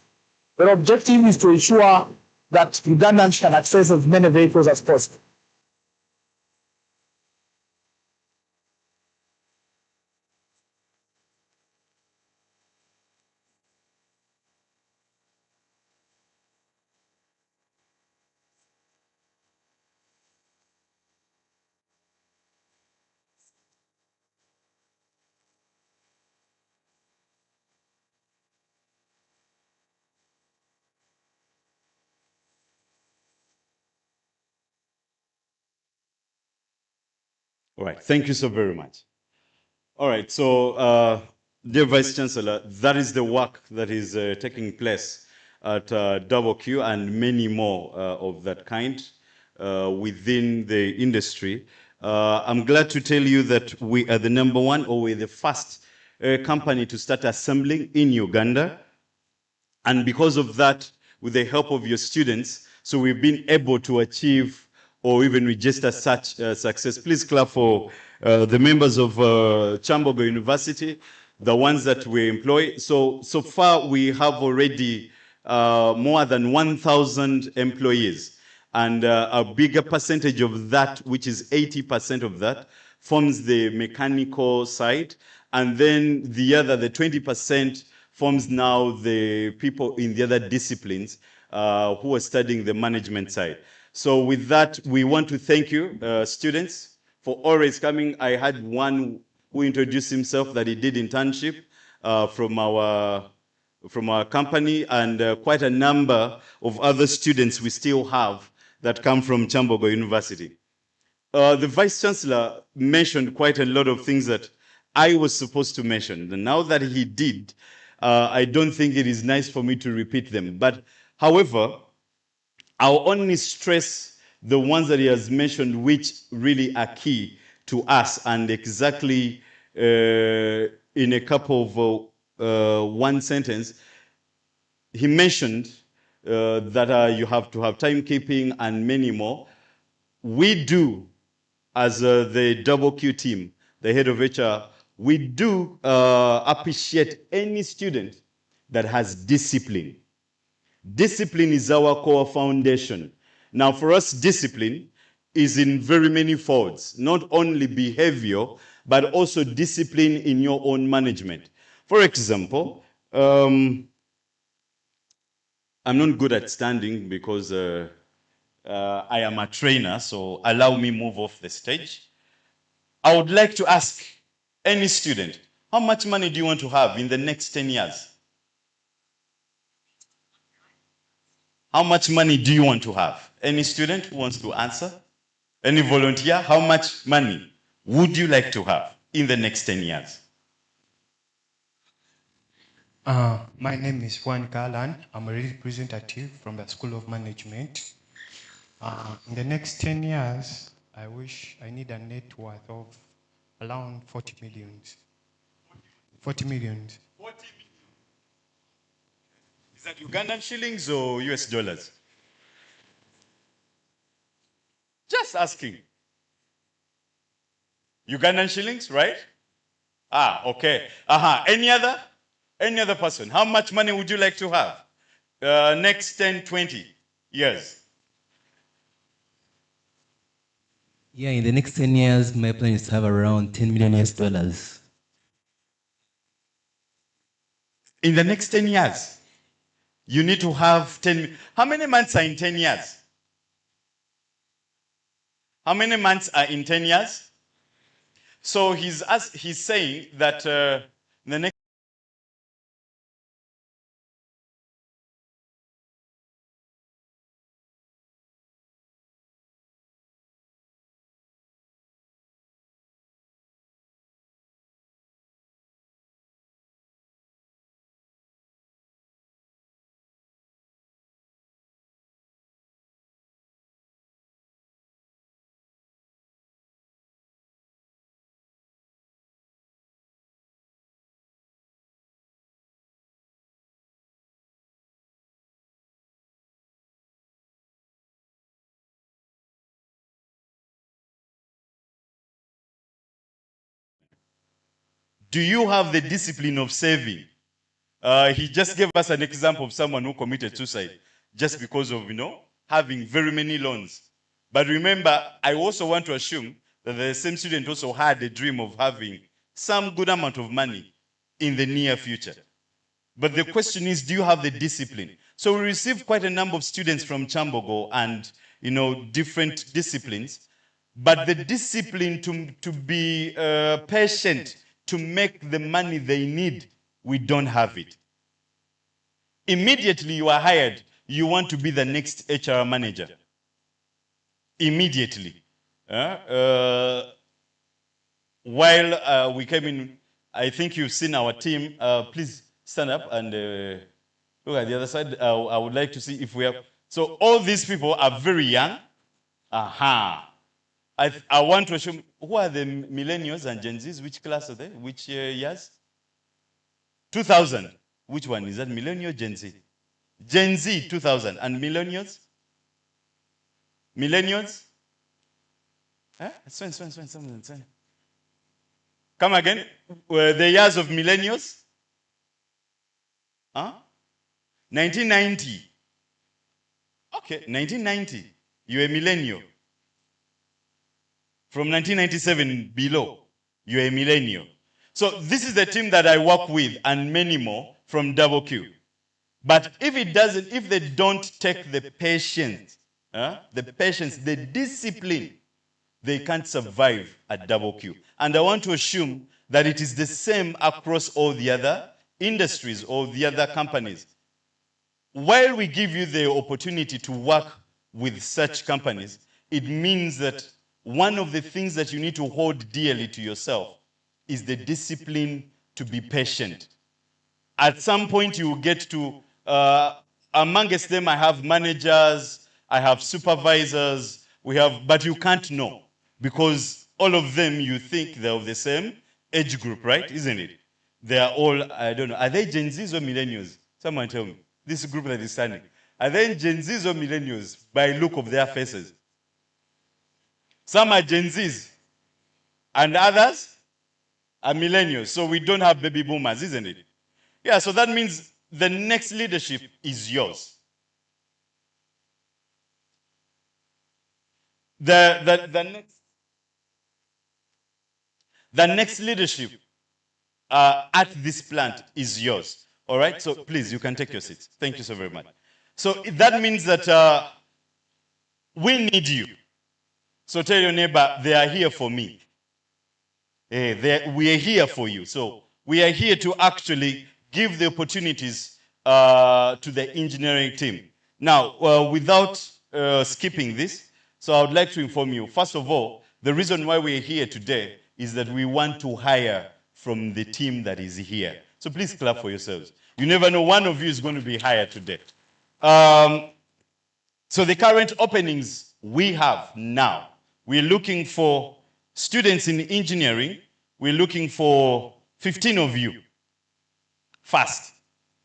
The objective is to ensure that Ugandans can access as many vehicles as possible. All right, thank you so very much. All right, so dear Vice Chancellor, that is the work that is taking place at Double Q and many more of that kind within the industry. I'm glad to tell you that we are the #1, or we're the first company to start assembling in Uganda. And because of that, with the help of your students, so we've been able to achieve or even register such success. Please clap for the members of Kyambogo University, the ones that we employ. So far, we have already more than 1,000 employees. And a bigger percentage of that, which is 80% of that, forms the mechanical side. And then the 20% forms now the people in the other disciplines who are studying the management side. So with that, we want to thank you, students, for always coming. I had one who introduced himself that he did internship from our company, and quite a number of other students we still have that come from Kyambogo University. The Vice Chancellor mentioned quite a lot of things that I was supposed to mention. And now that he did, I don't think it is nice for me to repeat them. But however, I'll only stress the ones that he has mentioned, which really are key to us, and exactly in a couple of one sentence, he mentioned that you have to have timekeeping and many more. We do, as the double Q team, the head of HR, we do appreciate any student that has discipline. Discipline is our core foundation. Now, for us, discipline is in very many folds, not only behavior, but also discipline in your own management. For example, I'm not good at standing because I am a trainer, so allow me move off the stage. I would like to ask any student, how much money do you want to have in the next 10 years? How much money do you want to have? Any student who wants to answer? Any volunteer? How much money would you like to have in the next 10 years? My name is Juan Galan. I'm a representative from the School of Management. In the next 10 years, I need a net worth of around 40 millions. 40 millions. 40 million. Is that Ugandan shillings or US dollars? Just asking. Ugandan shillings, right? Ah, okay. Any other person? How much money would you like to have? Next 10, 20 years. Yeah, in the next 10 years, my plan is to have around 10 million US dollars. In the next 10 years, you need to have 10. How many months are in 10 years? How many months are in 10 years? So he's saying that the next. Do you have the discipline of saving? He just gave us an example of someone who committed suicide just because of, having very many loans. But remember, I also want to assume that the same student also had a dream of having some good amount of money in the near future. But the question is, do you have the discipline? So we received quite a number of students from Kyambogo and, different disciplines. But the discipline to be patient, to make the money they need, we don't have it. Immediately you are hired, you want to be the next HR manager. Immediately. While we came in, I think you've seen our team. Please stand up and look at the other side. I would like to see if we have. So all these people are very young. I want to assume, who are the millennials and Gen Zs? Which class are they? Which years? 2000. Which one? Is that millennial, Gen Z? Gen Z, 2000. And millennials? Millennials? Sven. Come again. Were the years of millennials? 1990. Okay, 1990. You're a millennial. From 1997 below, you're a millennial. So this is the team that I work with and many more. from double Q. But if it doesn't, if they don't take the patience, the discipline, they can't survive at double Q. And I want to assume that it is the same across all the other industries or the other companies. While we give you the opportunity to work with such companies, it means that one of the things that you need to hold dearly to yourself is the discipline to be patient. At some point you will get to, amongst them I have managers, I have supervisors, but you can't know because all of them you think they're of the same age group, right? Isn't it? They are all, I don't know, are they Gen Zs or millennials? Someone tell me. This group that is standing. Are they Gen Zs or millennials by look of their faces? Some are Gen Zs and others are millennials. So we don't have baby boomers, isn't it? Yeah, so that means the next leadership is yours. The next leadership at this plant is yours. All right? So please, you can take your seats. Thank you so very much. So that means that we need you. So tell your neighbor, they are here for me. We are here for you. So we are here to actually give the opportunities to the engineering team. Now, without skipping this, so I would like to inform you, first of all, the reason why we are here today is that we want to hire from the team that is here. So please clap for yourselves. You never know, one of you is going to be hired today. So the current openings we have now, we're looking for students in engineering. We're looking for 15 of you first.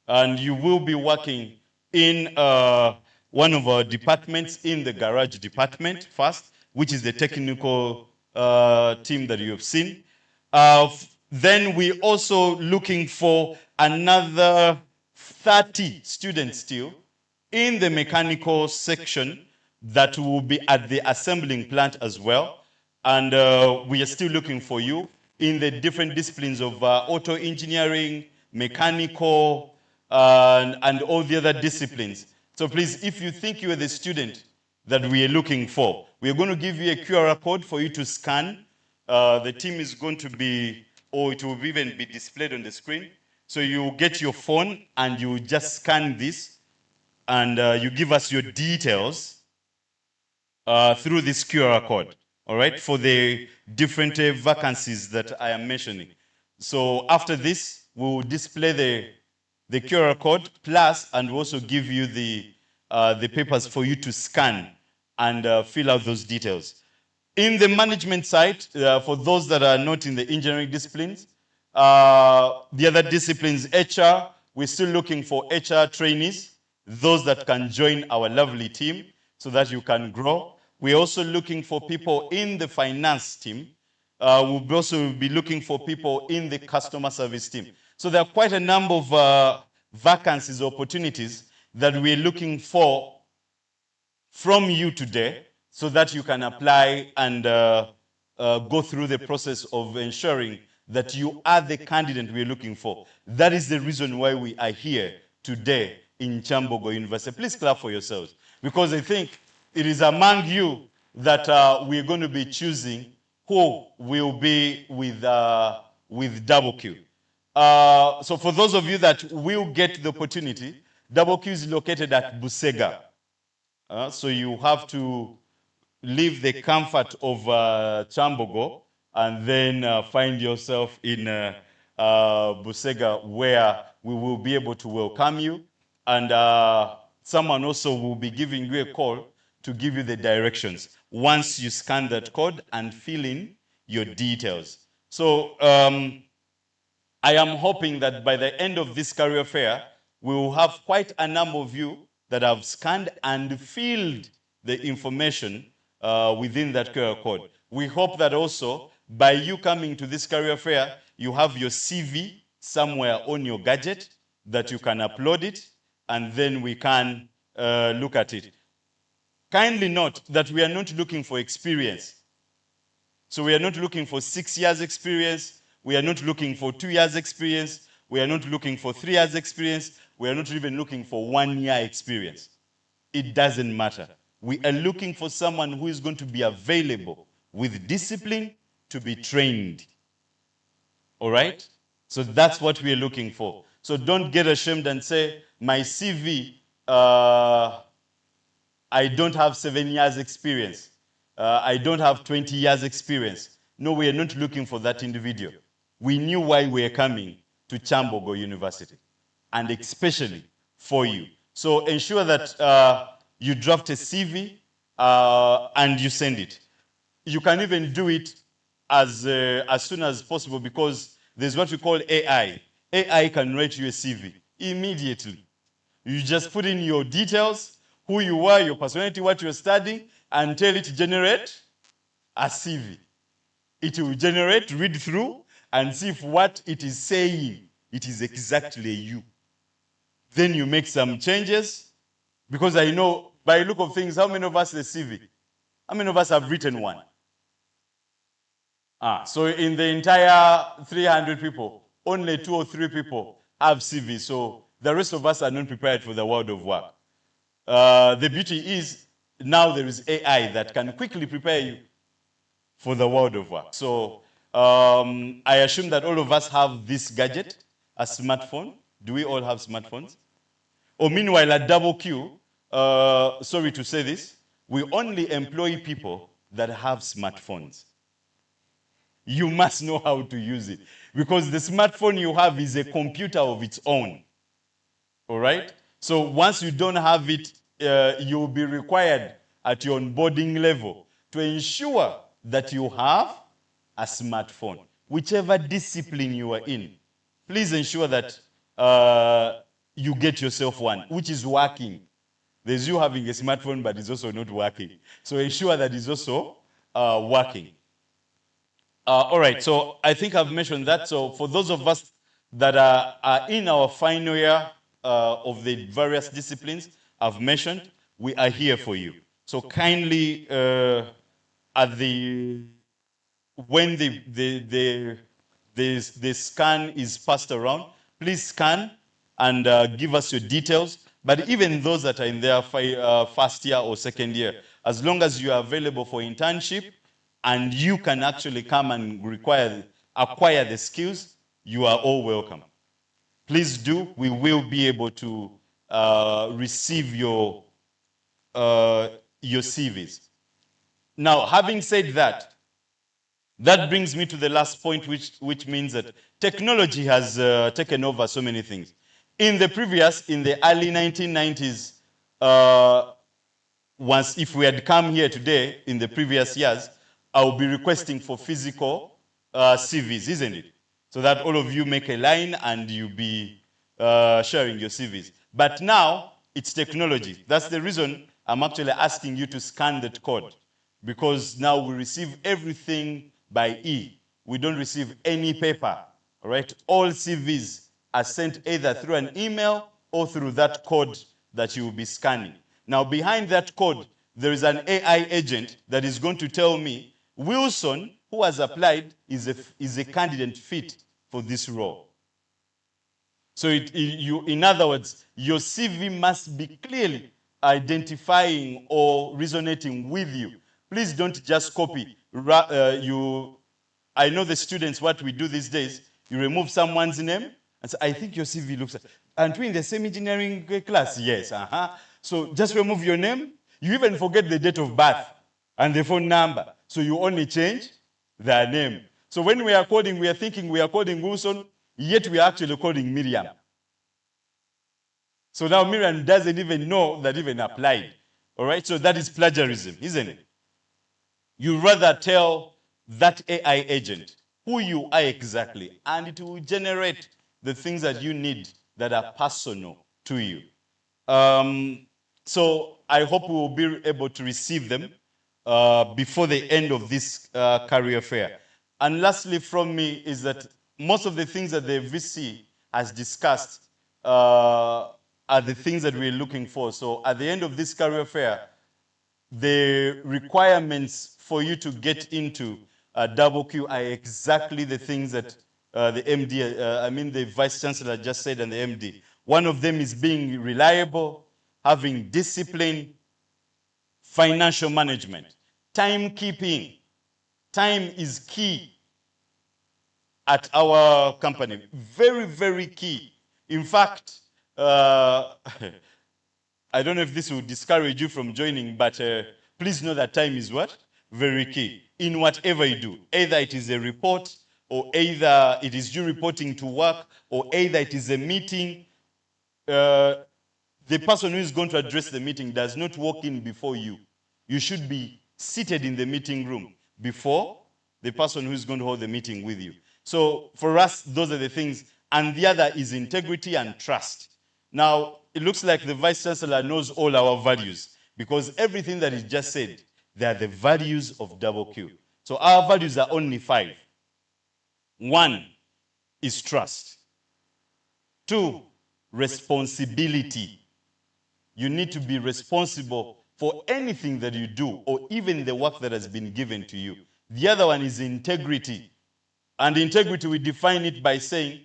And you will be working in one of our departments, in the garage department first, which is the technical team that you have seen. Then we're also looking for another 30 students still in the mechanical section that will be at the assembling plant as well. And we are still looking for you in the different disciplines of auto engineering, mechanical, and all the other disciplines. So please, if you think you are the student that we are looking for, we are going to give you a QR code for you to scan. The team is going to be, or it will even be displayed on the screen. So you get your phone and you just scan this and you give us your details through this QR code, all right, for the different vacancies that I am mentioning. So after this, we will display the QR code plus and also give you the papers for you to scan and fill out those details. In the management side, for those that are not in the engineering disciplines, the other disciplines, HR, we're still looking for HR trainees, those that can join our lovely team so that you can grow. We're also looking for people in the finance team. We'll also be looking for people in the customer service team. So there are quite a number of vacancies, opportunities that we're looking for from you today so that you can apply and go through the process of ensuring that you are the candidate we're looking for. That is the reason why we are here today in Kyambogo University. Please clap for yourselves, because I think it is among you that we're going to be choosing who will be with Double Q. So for those of you that will get the opportunity, Double Q is located at Busega. So you have to leave the comfort of Kyambogo and then find yourself in Busega, where we will be able to welcome you. And someone also will be giving you a call to give you the directions once you scan that code and fill in your details. So I am hoping that by the end of this career fair, we will have quite a number of you that have scanned and filled the information within that QR code. We hope that also by you coming to this career fair, you have your CV somewhere on your gadget that you can upload it, and then we can look at it. Kindly note that we are not looking for experience. So we are not looking for 6 years experience. We are not looking for 2 years experience. We are not looking for 3 years experience. We are not even looking for 1 year experience. It doesn't matter. We are looking for someone who is going to be available with discipline to be trained. All right? So that's what we are looking for. So don't get ashamed and say, my CV, I don't have 7 years experience. I don't have 20 years experience. No, we are not looking for that individual. We knew why we are coming to Kyambogo University, and especially for you. So ensure that you draft a CV and you send it. You can even do it as soon as possible, because there's what we call AI. AI can write you a CV immediately. You just put in your details, who you are, your personality, what you're studying, and tell it to generate a CV. It will generate, read through, and see if what it is saying, it is exactly you. Then you make some changes, because I know, by look of things, how many of us the CV? How many of us have written one? So in the entire 300 people, only 2 or 3 people have CV. So the rest of us are not prepared for the world of work. The beauty is now there is AI that can quickly prepare you for the world of work. So I assume that all of us have this gadget, a smartphone. Do we all have smartphones? Or meanwhile, at KyU, sorry to say this, we only employ people that have smartphones. You must know how to use it, because the smartphone you have is a computer of its own. All right? So once you don't have it, you'll be required at your onboarding level to ensure that you have a smartphone, whichever discipline you are in. Please ensure that you get yourself one, which is working. There's you having a smartphone, but it's also not working. So ensure that it's also working. All right, so I think I've mentioned that. So for those of us that are in our final year of the various disciplines I've mentioned, we are here for you. So kindly, when the scan is passed around, please scan and give us your details. But even those that are in their first year or second year, as long as you are available for internship, and you can actually come and acquire the skills, you are all welcome. Please do. We will be able to receive your CVs. Now, having said that, that brings me to the last point, which means that technology has taken over so many things. In the early 1990s, if we had come here today in the previous years, I will be requesting for physical CVs, isn't it? So that all of you make a line and you'll be sharing your CVs. But now, it's technology. That's the reason I'm actually asking you to scan that code. Because now we receive everything by E. We don't receive any paper, all right? All CVs are sent either through an email or through that code that you will be scanning. Now, behind that code, there is an AI agent that is going to tell me, Wilson, who has applied, is a candidate fit for this role. So in other words, your CV must be clearly identifying or resonating with you. Please don't just copy. I know the students, what we do these days, you remove someone's name and say, I think your CV looks like, aren't we in the same engineering class? Yes, So just remove your name. You even forget the date of birth and the phone number. So you only change their name. So when we are coding, we are thinking we are coding Wilson, yet we are actually coding Miriam. So now Miriam doesn't even know that even applied. All right, so that is plagiarism, isn't it? You rather tell that AI agent who you are exactly, and it will generate the things that you need that are personal to you. So I hope we will be able to receive them before the end of this career fair. And lastly from me is that most of the things that the VC has discussed are the things that we're looking for. So at the end of this career fair, the requirements for you to get into KyU are exactly the things that the MD, I mean the Vice Chancellor just said and the MD. One of them is being reliable, having discipline, financial management, timekeeping. Time is key at our company. Very, very key. In fact, I don't know if this will discourage you from joining, but please know that time is what? Very key in whatever you do. Either it is a report, or either it is you reporting to work, or either it is a meeting. The person who is going to address the meeting does not walk in before you. You should be seated in the meeting room before the person who is going to hold the meeting with you. So for us, those are the things. And the other is integrity and trust. Now, it looks like the Vice Chancellor knows all our values, because everything that is just said, they are the values of Q. So our values are only 5. 1 is trust. 2, responsibility. You need to be responsible for anything that you do, or even the work that has been given to you. The other one is integrity. And integrity, we define it by saying,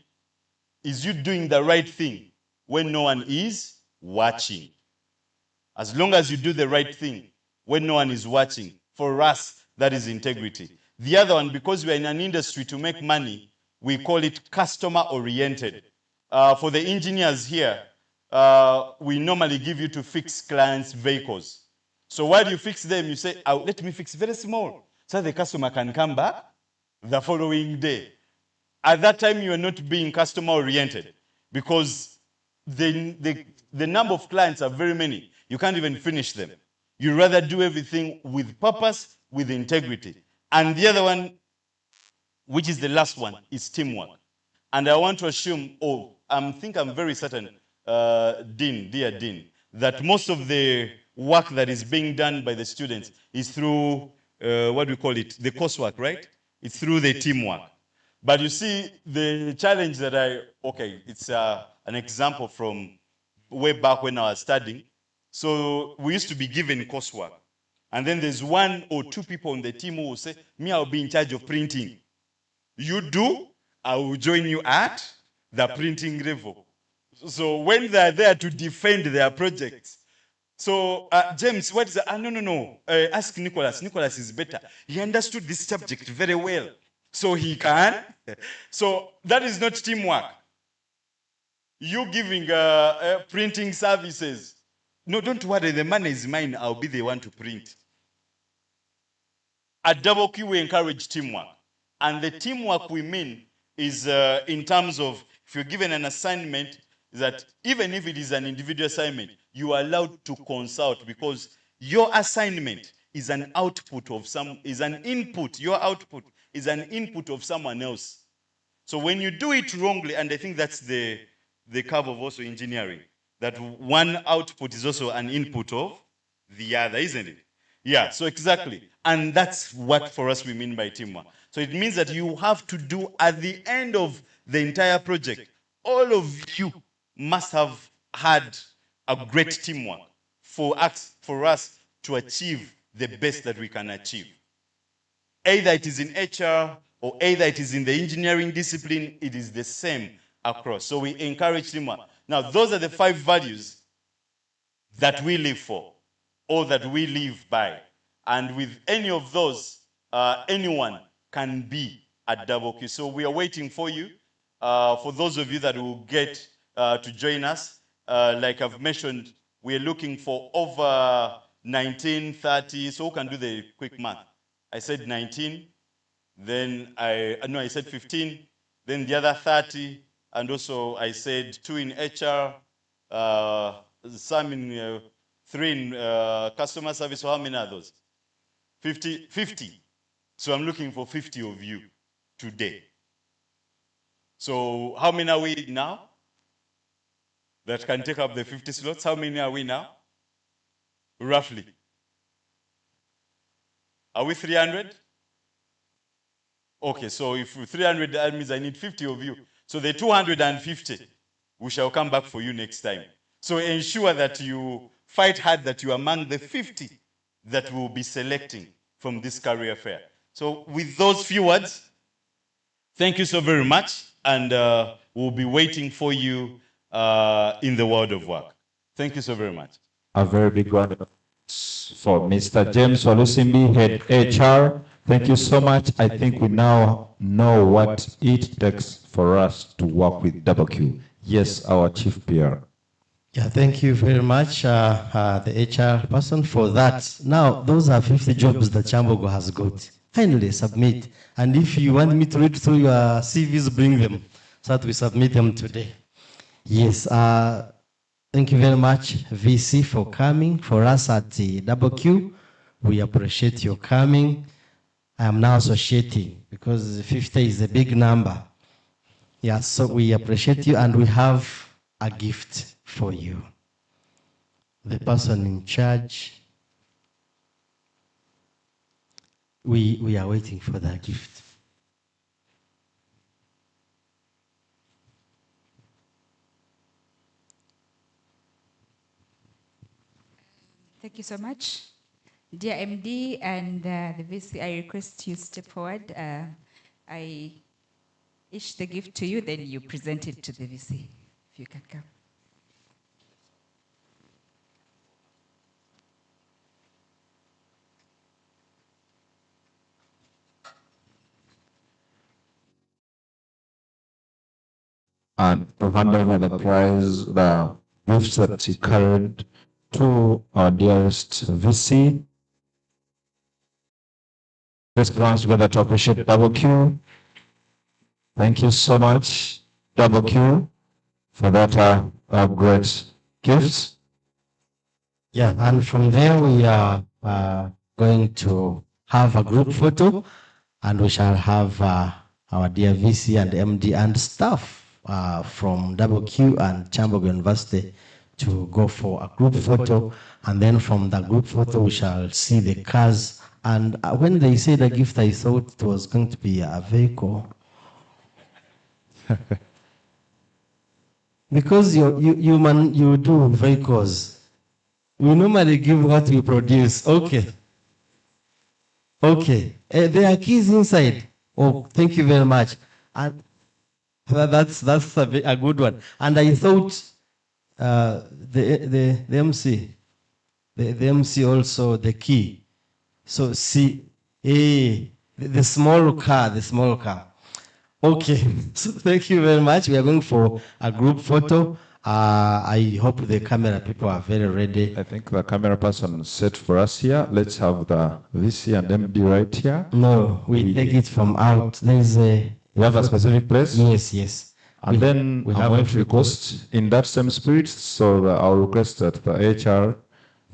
is you doing the right thing when no one is watching? As long as you do the right thing when no one is watching, for us, that is integrity. The other one, because we are in an industry to make money, we call it customer-oriented. For the engineers here, we normally give you to fix clients' vehicles. So while you fix them, you say, oh, let me fix very small, so the customer can come back the following day. At that time, you are not being customer-oriented, because the number of clients are very many. You can't even finish them. You rather do everything with purpose, with integrity. And the other one, which is the last one, is teamwork. And I want to assume, I think I'm very certain, dear Dean, that most of the work that is being done by the students is through, what do we call it, the coursework, right? It's through the teamwork. But you see, the challenge that it's an example from way back when I was studying. So we used to be given coursework. And then there's 1 or 2 people on the team who will say, me, I'll be in charge of printing. You do, I will join you at the printing level. So when they're there to defend their projects, so James, what is that? No. Ask Nicholas. Nicholas is better. He understood this subject very well, so he can. So that is not teamwork. You giving printing services. No, don't worry, the money is mine. I'll be the one to print. At Q, we encourage teamwork. And the teamwork we mean is in terms of, if you're given an assignment, that even if it is an individual assignment, you are allowed to consult, because your assignment is an output of your output is an input of someone else. So when you do it wrongly, and I think that's the curve of also engineering, that one output is also an input of the other, isn't it? Yeah, so exactly. And that's what for us we mean by teamwork. So it means that you have to do at the end of the entire project, all of you must have had a great teamwork for us to achieve the best that we can achieve. Either it is in HR or either it is in the engineering discipline, it is the same across. So we encourage teamwork. Now, those are the 5 values that we live for, or that we live by. And with any of those, anyone can be at Q. So we are waiting for you. For those of you that will get to join us, like I've mentioned, we're looking for over 19, 30. So who can do the quick math? I said 19, then I said 15, then the other 30, and also I said 2 in HR, some in 3 in customer service. So how many are those? 50. So I'm looking for 50 of you today. So how many are we now that can take up the 50 slots? How many are we now? Roughly. Are we 300? Okay, so if 300, that means I need 50 of you. So the 250, we shall come back for you next time. So ensure that you fight hard, that you are among the 50 that we'll be selecting from this career fair. So with those few words, thank Thank you so very much, and we'll be waiting for you in the world of work. Thank you so very much. A very big round of applause for Mr. James Walusimbi, Head HR. Thank you so much. I think we now know what it takes for us to work with WQ. Yes, our Chief PR. Yeah, thank you very much, the HR person, for that. Now, those are 50 jobs that Kyambogo has got. Kindly submit. And if you want me to read through your CVs, bring them so that we submit them today. Yes, thank you very much, VC, for coming. For us at the WQ, we appreciate your coming. I am now associating because 50 is a big number. Yeah, so we appreciate you, and we have a gift for you. The person in charge, we are waiting for that gift. Thank you so much. Dear MD and the VC, I request you step forward. I issue the gift to you, then you present it to the VC, if you can come. And to hand over the prize, the gifts that he carried to our dearest VC. Let's glance together to appreciate WQ. Thank you so much, WQ, for that great gift. Yeah, and from there we are going to have a group photo, and we shall have our dear VC and MD and staff from WQ and Kyambogo University to go for a group photo, and then from the group photo we shall see the cars. And when they said the gift, I thought it was going to be a vehicle. Because you do vehicles. We normally give what we produce. Okay. Okay. There are keys inside. Oh, thank you very much. And that's a good one. And I thought the MC, the MC also the key. So see, the small car. Okay. So thank you very much. We are going for a group photo. I hope the camera people are very ready. I think the camera person set for us here. Let's have the VC and MD right here. No, we take it from out. There's a... You have a specific place? Yes, yes. And then we have going to request in that same spirit. So I'll request that the HR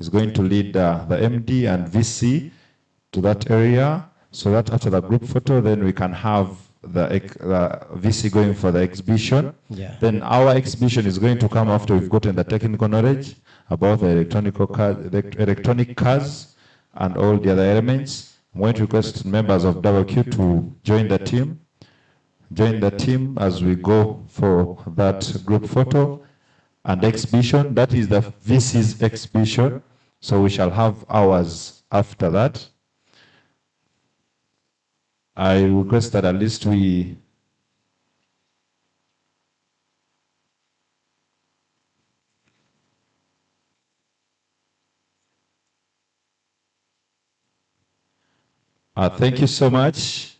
is going to lead the MD and VC to that area, so that after the group photo, then we can have the VC going for the exhibition. Yeah. Then our exhibition is going to come after we've gotten the technical knowledge about the electronic cars and all the other elements. I'm going to request members of WQ to join the team. Join the team as we go for that group photo and exhibition. That is the VC's exhibition. So we shall have ours after that. I request that at least we thank you so much,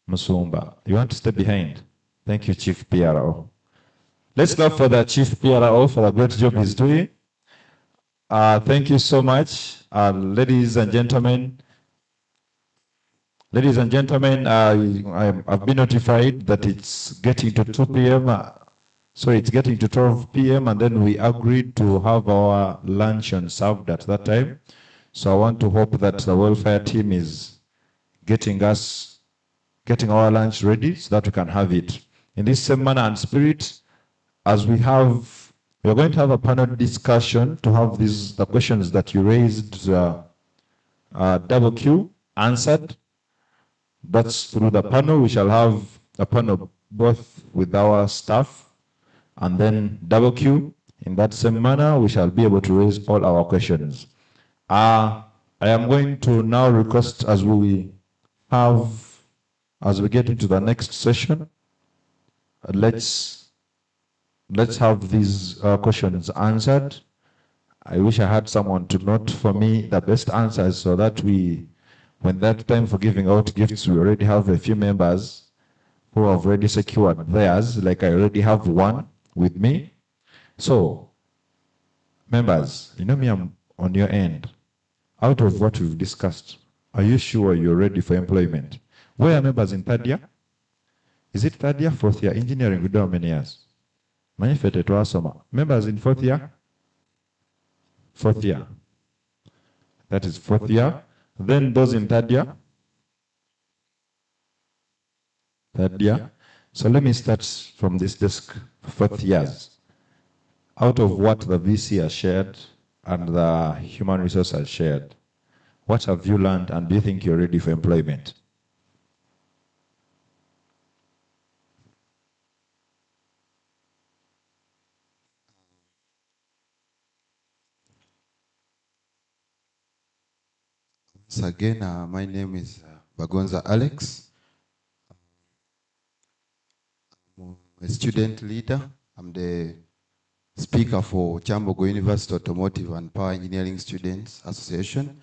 Musumba. You want to stay behind? Thank you, Chief PRO. Let's go for the Chief PRO for the great job he's doing. Thank you so much, ladies and gentlemen. Ladies and gentlemen, I've been notified that it's getting to 2 p.m. So it's getting to 12 p.m. and then we agreed to have our luncheon served at that time. So I want to hope that the welfare team is getting our lunch ready so that we can have it. In this same manner and spirit, as we're going to have a panel discussion to have the questions that you raised, WQ answered. That's through the panel. We shall have a panel both with our staff and then WQ. In that same manner, we shall be able to raise all our questions. I am going to now request, as we have as we get into the next session, let's have these questions answered. I wish I had someone to note for me the best answers so that when that time for giving out gifts, we already have a few members who have already secured theirs, like I already have one with me. So, members, you know me, I'm on your end. Out of what we've discussed, are you sure you're ready for employment? Where are members in third year? Is it third year, fourth year? Engineering, we do how many years? Members in fourth year? Fourth year. That is fourth year. Then those in third year? Third year. So let me start from this desk, fourth years. Out of what the VC has shared and the human resource has shared, what have you learned and do you think you're ready for employment? Once again, my name is Bagonza Alex. I'm a student leader. I'm the speaker for Kyambogo University Automotive and Power Engineering Students Association.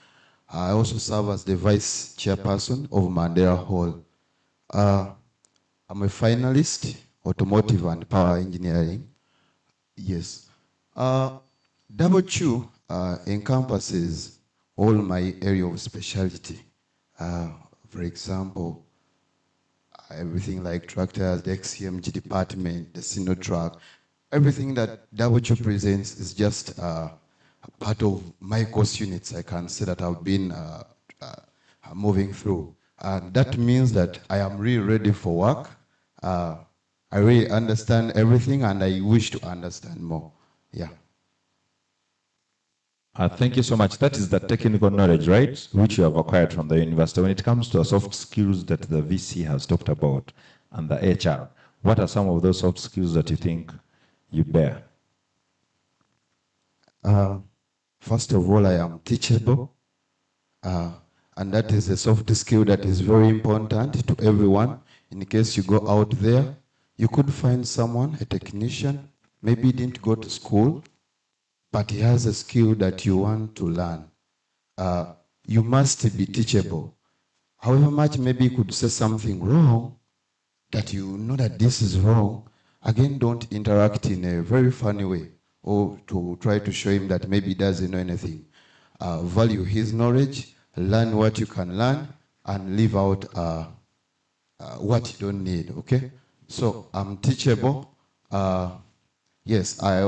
I also serve as the vice chairperson of Mandela Hall. I'm a finalist, automotive and power engineering. Yes. Double Q encompasses all my area of specialty. For example, everything like tractors, the XCMG department, the Sinotrack, everything that WQ presents is just a part of my course units. I can say that I've been moving through. And that means that I am really ready for work. I really understand everything and I wish to understand more. Yeah. Thank you so much. That is the technical knowledge, right, which you have acquired from the university. When it comes to the soft skills that the VC has talked about and the HR, what are some of those soft skills that you think you bear? First of all, I am teachable. And that is a soft skill that is very important to everyone. In case you go out there, you could find someone, a technician, maybe didn't go to school, but he has a skill that you want to learn. You must be teachable. However much maybe you could say something wrong, that you know that this is wrong, again, don't interact in a very funny way or to try to show him that maybe he doesn't know anything. Value his knowledge, learn what you can learn, and leave out what you don't need, okay? So I'm teachable. Yes, I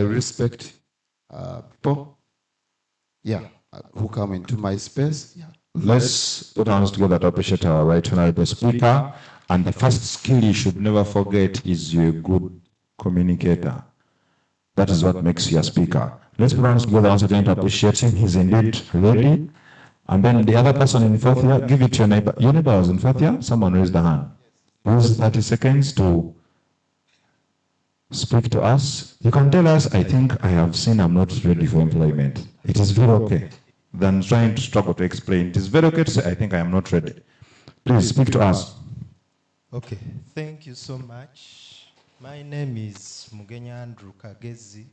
respect people, yeah, who come into my space. Yeah. Let's put hands together to appreciate our right honorable speaker. And the first skill you should never forget is you're a good communicator. That is what makes you a speaker. Let's put hands together once again to appreciate him. He's indeed ready. And then the other person in fourth year, give it to your neighbor. Your neighbor was in fourth year? Someone raised the hand. Use 30 seconds to speak to us. You can tell us, I think I have seen I'm not ready for employment. It is very okay than trying to struggle to explain. It is very okay to say, I think I am not ready. Please speak to us. Okay, thank you so much. My name is Mugenya Andrew Kagezi.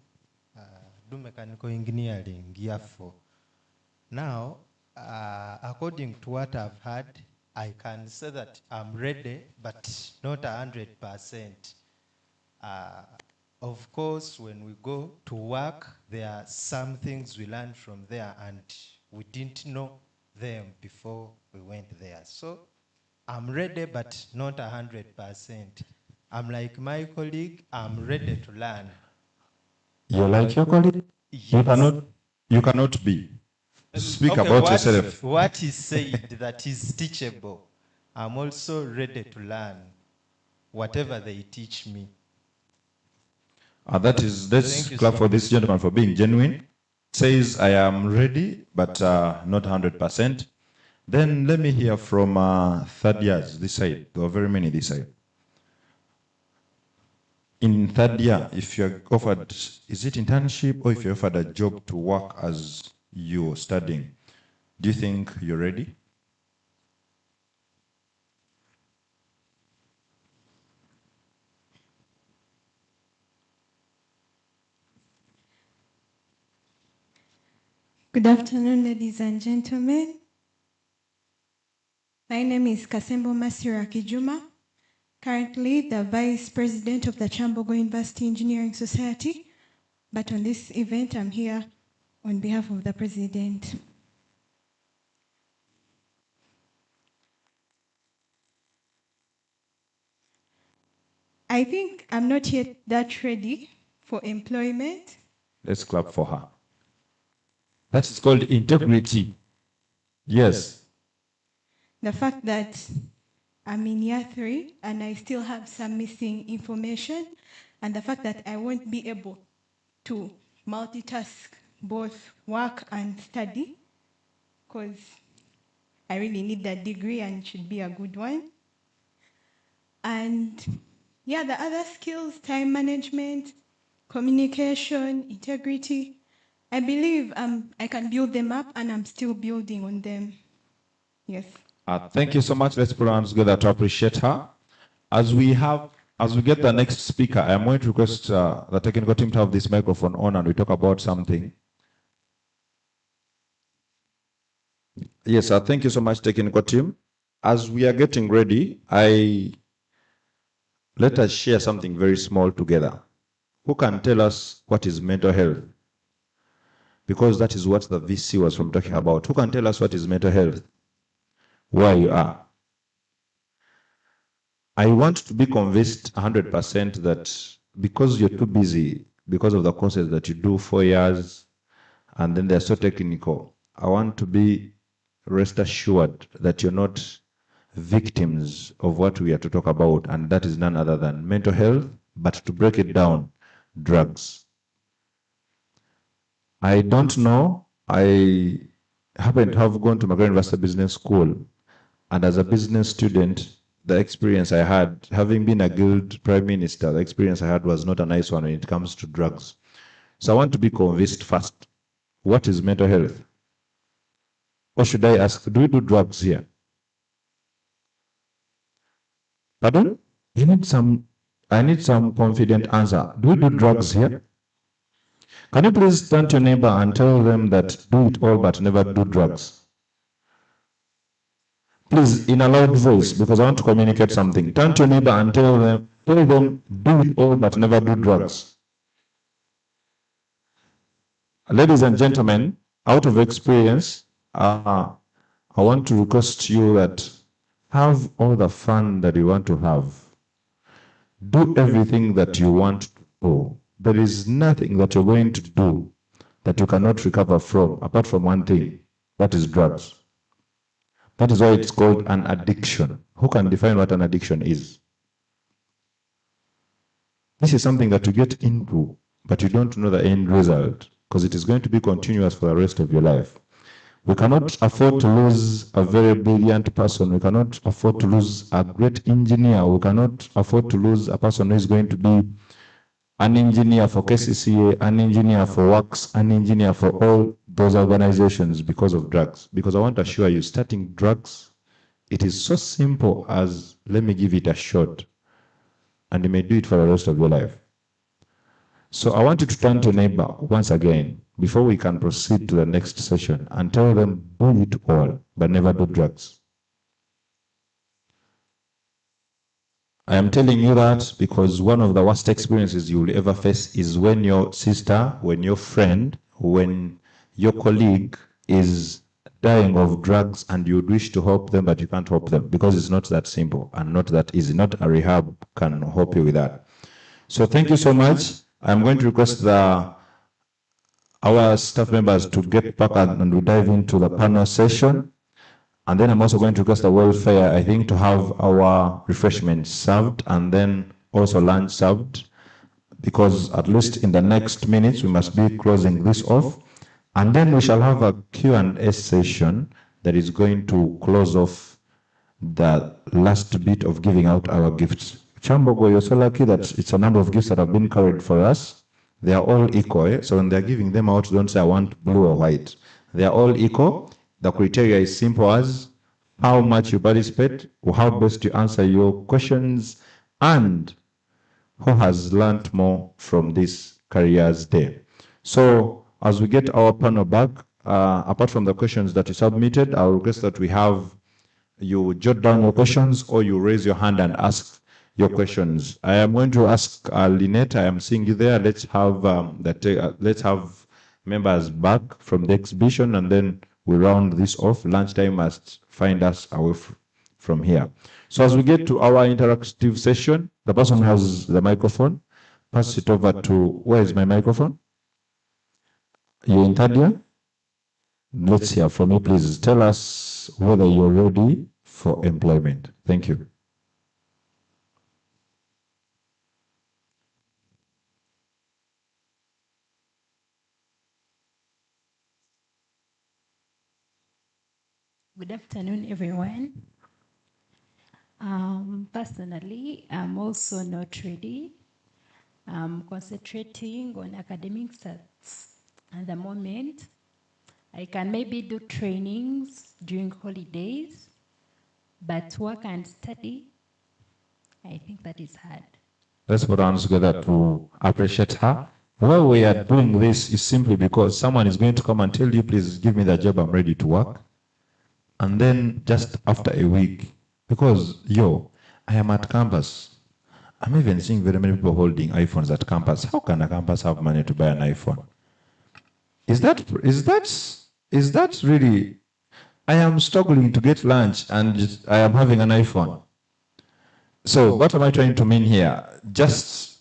Do mechanical engineering year 4. Now, according to what I've heard, I can say that I'm ready, but not 100%. Of course, when we go to work, there are some things we learn from there and we didn't know them before we went there. So I'm ready, but not 100%. I'm like my colleague, I'm ready to learn. You're like your colleague? Yes. You cannot be. Speak Okay, about yourself. What he said that is teachable. I'm also ready to learn whatever they teach me. That is, let's clap for this gentleman for being genuine. Says, I am ready, but not 100%. Then let me hear from third years this side. There are very many this side. In third year, if you're offered, is it internship or if you're offered a job to work as you're studying, do you think you're ready? Good afternoon, ladies and gentlemen. My name is Kasembo Masira Kijuma, currently the Vice President of the Kyambogo University Engineering Society, but on this event I'm here on behalf of the President. I think I'm not yet that ready for employment. Let's clap for her. That is called integrity. Yes. The fact that I'm in year 3 and I still have some missing information, and the fact that I won't be able to multitask both work and study, because I really need that degree and it should be a good one. And yeah, the other skills, time management, communication, integrity, I believe I can build them up and I'm still building on them. Yes. Thank you so much. Let's put our hands together to appreciate her. As we get the next speaker, I'm going to request the technical team to have this microphone on and we talk about something. Yes, thank you so much, technical team. As we are getting ready, let us share something very small together. Who can tell us what is mental health? Because that is what the VC was from talking about. Who can tell us what is mental health? Where you are. I want to be convinced 100% that because you're too busy, because of the courses that you do 4 years, and then they're so technical, I want to be rest assured that you're not victims of what we are to talk about, and that is none other than mental health, but to break it down, drugs. I don't know, I happen to have gone to McGraw University Business School, and as a business student, the experience I had, having been a guild prime minister, the experience I had was not a nice one when it comes to drugs. So I want to be convinced first. What is mental health? Or should I ask, do we do drugs here? Pardon? I need some confident answer. Do we do drugs here? Can you please turn to your neighbor and tell them that do it all but never do drugs? Please, in a loud voice, because I want to communicate something. Turn to your neighbor and tell them do it all but never do drugs. Ladies and gentlemen, out of experience, I want to request you that have all the fun that you want to have. Do everything that you want to do. There is nothing that you're going to do that you cannot recover from, apart from one thing, that is drugs. That is why it's called an addiction. Who can define what an addiction is? This is something that you get into, but you don't know the end result, because it is going to be continuous for the rest of your life. We cannot afford to lose a very brilliant person. We cannot afford to lose a great engineer. We cannot afford to lose a person who is going to be an engineer for KCCA, an engineer for works, an engineer for all those organizations because of drugs. Because I want to assure you, starting drugs, it is so simple as, let me give it a shot, and you may do it for the rest of your life. So I want you to turn to neighbor once again, before we can proceed to the next session, and tell them, do it all, but never do drugs. I am telling you that because one of the worst experiences you will ever face is when your sister, when your friend, when your colleague is dying of drugs and you wish to help them, but you can't help them because it's not that simple and not that easy. Not a rehab can help you with that. So thank you so much. I'm going to request our staff members to get back and we'll dive into the panel session. And then I'm also going to request the welfare, I think, to have our refreshments served and then also lunch served, because at least in the next minutes we must be closing this off. And then we shall have a Q&A session that is going to close off the last bit of giving out our gifts. Kyambogo, you're so lucky that it's a number of gifts that have been carried for us. They are all equal, so when they're giving them out, don't say I want blue or white. They are all equal. The criteria is simple as how much you participate, or how best you answer your questions, and who has learned more from this Careers Day. So as we get our panel back, apart from the questions that you submitted, I'll request that we have you jot down your questions or you raise your hand and ask your questions. I am going to ask Lynette, I am seeing you there. Let's have let's have members back from the exhibition, and then we round this off. Lunchtime must find us away from here. So as we get to our interactive session, the person who has the microphone, pass it over to, where is my microphone? You in third year? Let's hear from you, please. Tell us whether you're ready for employment. Thank you. Good afternoon, everyone. Personally, I'm also not ready. I'm concentrating on academics at the moment. I can maybe do trainings during holidays, but work and study, I think that is hard. Let's put our hands together to appreciate her. Why we are doing this is simply because someone is going to come and tell you, please give me the job, I'm ready to work. And then just after a week, because I am at campus. I'm even seeing very many people holding iPhones at campus. How can a campus have money to buy an iPhone? Is that really? I am struggling to get lunch and I am having an iPhone. So what am I trying to mean here? Just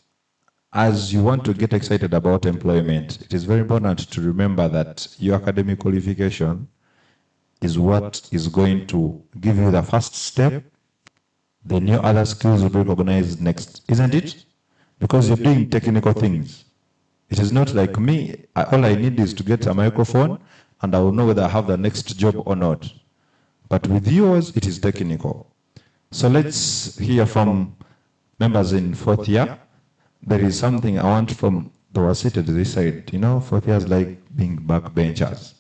as you want to get excited about employment, it is very important to remember that your academic qualification is what is going to give you the first step. Then your other skills will be recognized next, isn't it? Because you're doing technical things. It is not like me, all I need is to get a microphone and I will know whether I have the next job or not. But with yours, it is technical. So let's hear from members in fourth year. There is something I want from the who are seated this side. Fourth years like being backbenchers.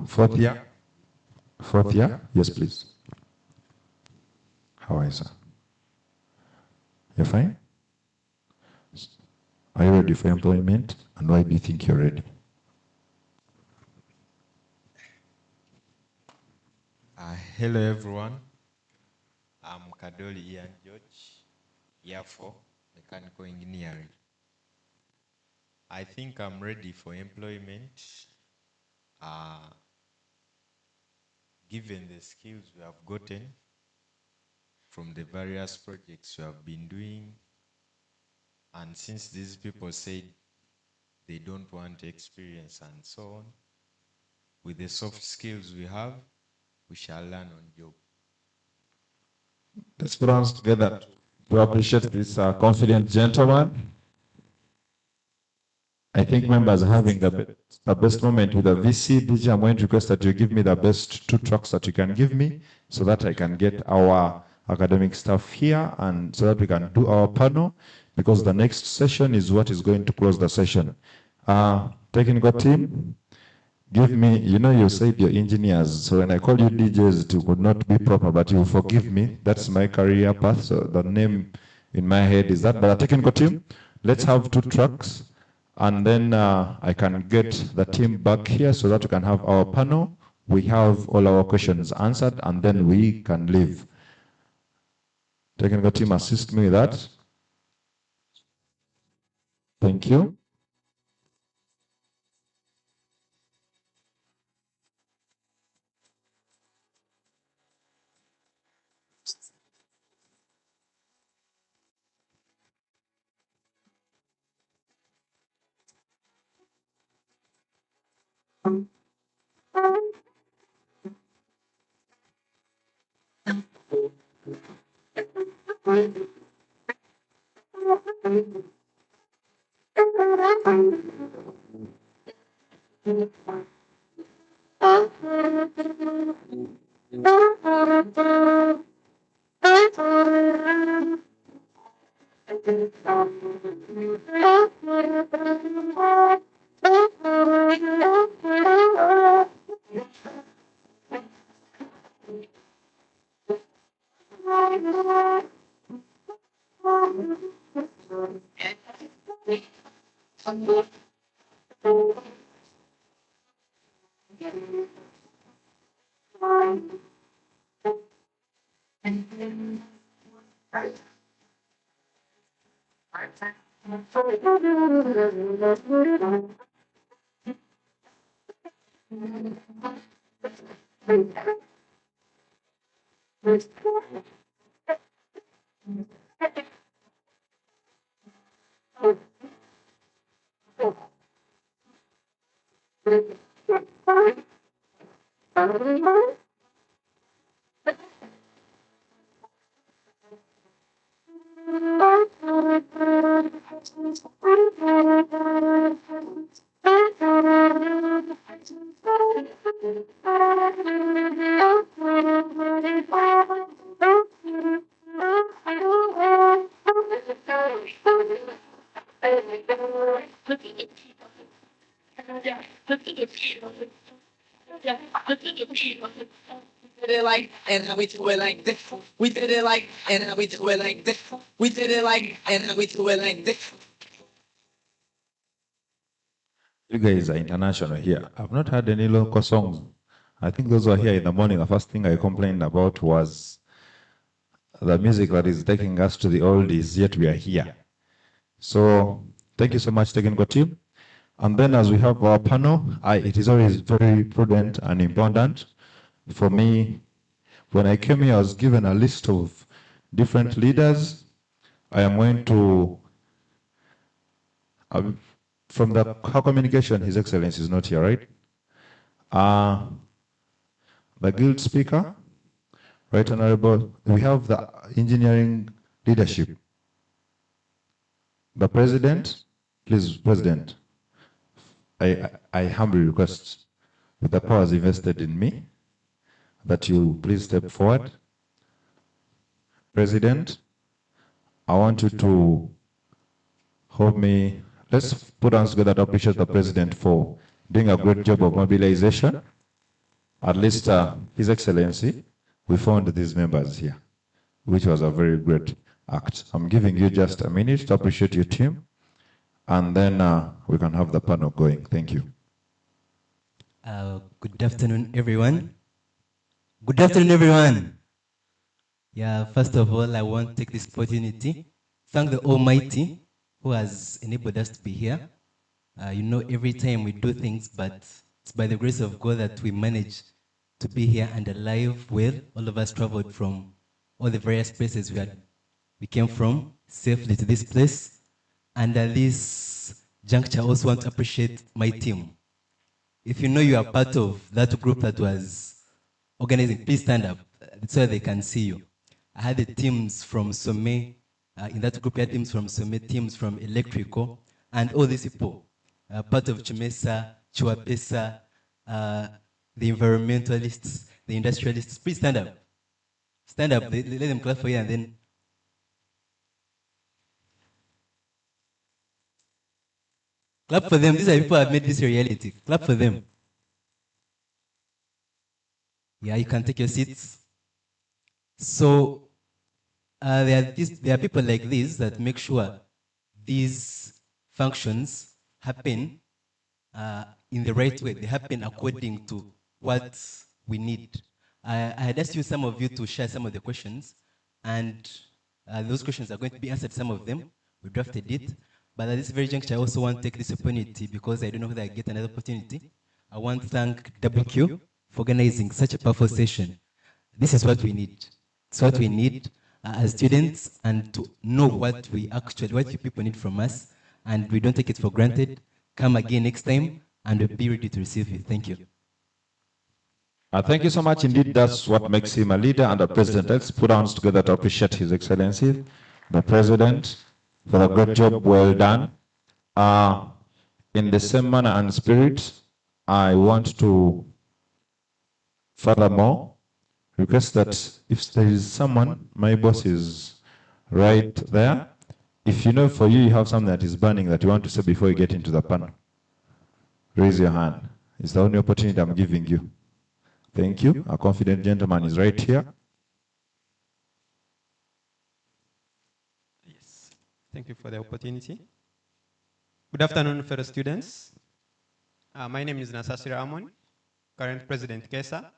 Fourth year? Fourth year? Yes, please. How are you, sir? You're fine? Are you ready for employment? And why do you think you're ready? Hello, everyone. I'm Kadoli Ian George, year 4, mechanical engineering. I think I'm ready for employment, given the skills we have gotten from the various projects we have been doing. And since these people said they don't want experience and so on, with the soft skills we have, we shall learn on job. Let's put hands together to appreciate this confident gentleman. I think members are having the best moment with the VC. DJ, I'm going to request that you give me the best 2 tracks that you can give me so that I can get our academic staff here and so that we can do our panel, because the next session is what is going to close the session. Technical team, give me, you said you're engineers, so when I call you DJs, it would not be proper, but you forgive me. That's my career path, so the name in my head is that. But the technical team, let's have 2 tracks, and then I can get the team back here so that we can have our panel. We have all our questions answered, and then we can leave. Technical team, assist me with that. Thank you. did it like, and how we do it like this. We did it like, and how we do it like this. We did it like, and how we do it like this. You guys are international here. I've not heard any local songs. I think those who are here in the morning, the first thing I complained about was the music that is taking us to the oldies, yet we are here. So thank you so much, technical team. And then as we have our panel, it is always very prudent and important for me. When I came here, I was given a list of different leaders. I am going to, from the communication, His Excellency is not here, right? The guild speaker, right honorable. We have the engineering leadership. The president, please, president. I humbly request, with the powers invested in me, that you please step forward. President, I want you to hold me. Let's put hands together to appreciate the president for doing a great job of mobilization. At least, His Excellency, we found these members here, which was a very great act. I'm giving you just a minute to appreciate your team, and then we can have the panel going. Thank you. Good afternoon, everyone. Good afternoon, everyone. Yeah, first of all, I want to take this opportunity, thank the Almighty who has enabled us to be here. You know, every time we do things, but it's by the grace of God that we manage to be here and alive well. All of us traveled from all the various places we came from safely to this place. And at this juncture, I also want to appreciate my team. If you know you are part of that group that was organizing, please stand up so they can see you. I had the teams from Some. In that group, I had teams from Some, teams from Electrical, and all these people. Part of Chumesa, Chuapesa, the environmentalists, the industrialists. Please stand up. Stand up. Let them clap for you, and then clap for them. These are people who have made this a reality. Clap for them. Yeah, you can take your seats. So there are people like this that make sure these functions happen in the right way. They happen according to what we need. I had asked some of you to share some of the questions, and those questions are going to be answered, some of them. We drafted it. But at this very juncture, I also want to take this opportunity, because I don't know whether I get another opportunity. I want to thank WQ for organizing such a powerful session. This is what we need. It's what we need as students, and to know what you people need from us, and we don't take it for granted. Come again next time, and we'll be ready to receive you. Thank you. Thank you so much indeed. That's what makes him a leader and a president. Let's put our hands together to appreciate His Excellency, the President, for the great job well done. In the same manner and spirit, I want to furthermore request that if there is someone, my boss is right there. If you know for you have something that is burning that you want to say before you get into the panel, raise your hand. It's the only opportunity I'm giving you. Thank you. A confident gentleman is right here. Yes. Thank you for the opportunity. Good afternoon, fellow students. My name is Nasasir Amon, current president KESA.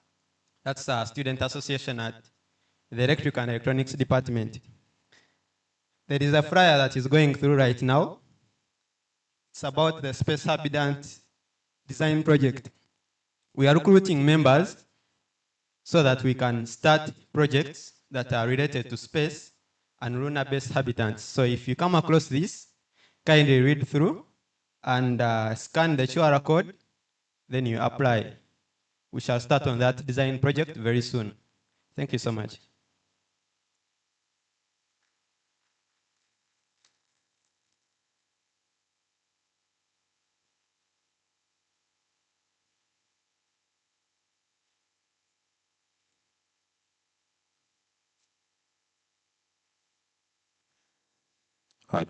That's a student association at the Electrical and Electronics Department. There is a flyer that is going through right now. It's about the Space Habitat Design Project. We are recruiting members so that we can start projects that are related to space and lunar-based habitats. So if you come across this, kindly read through and scan the QR code, then you apply. We shall start on that design project very soon. Thank you so much.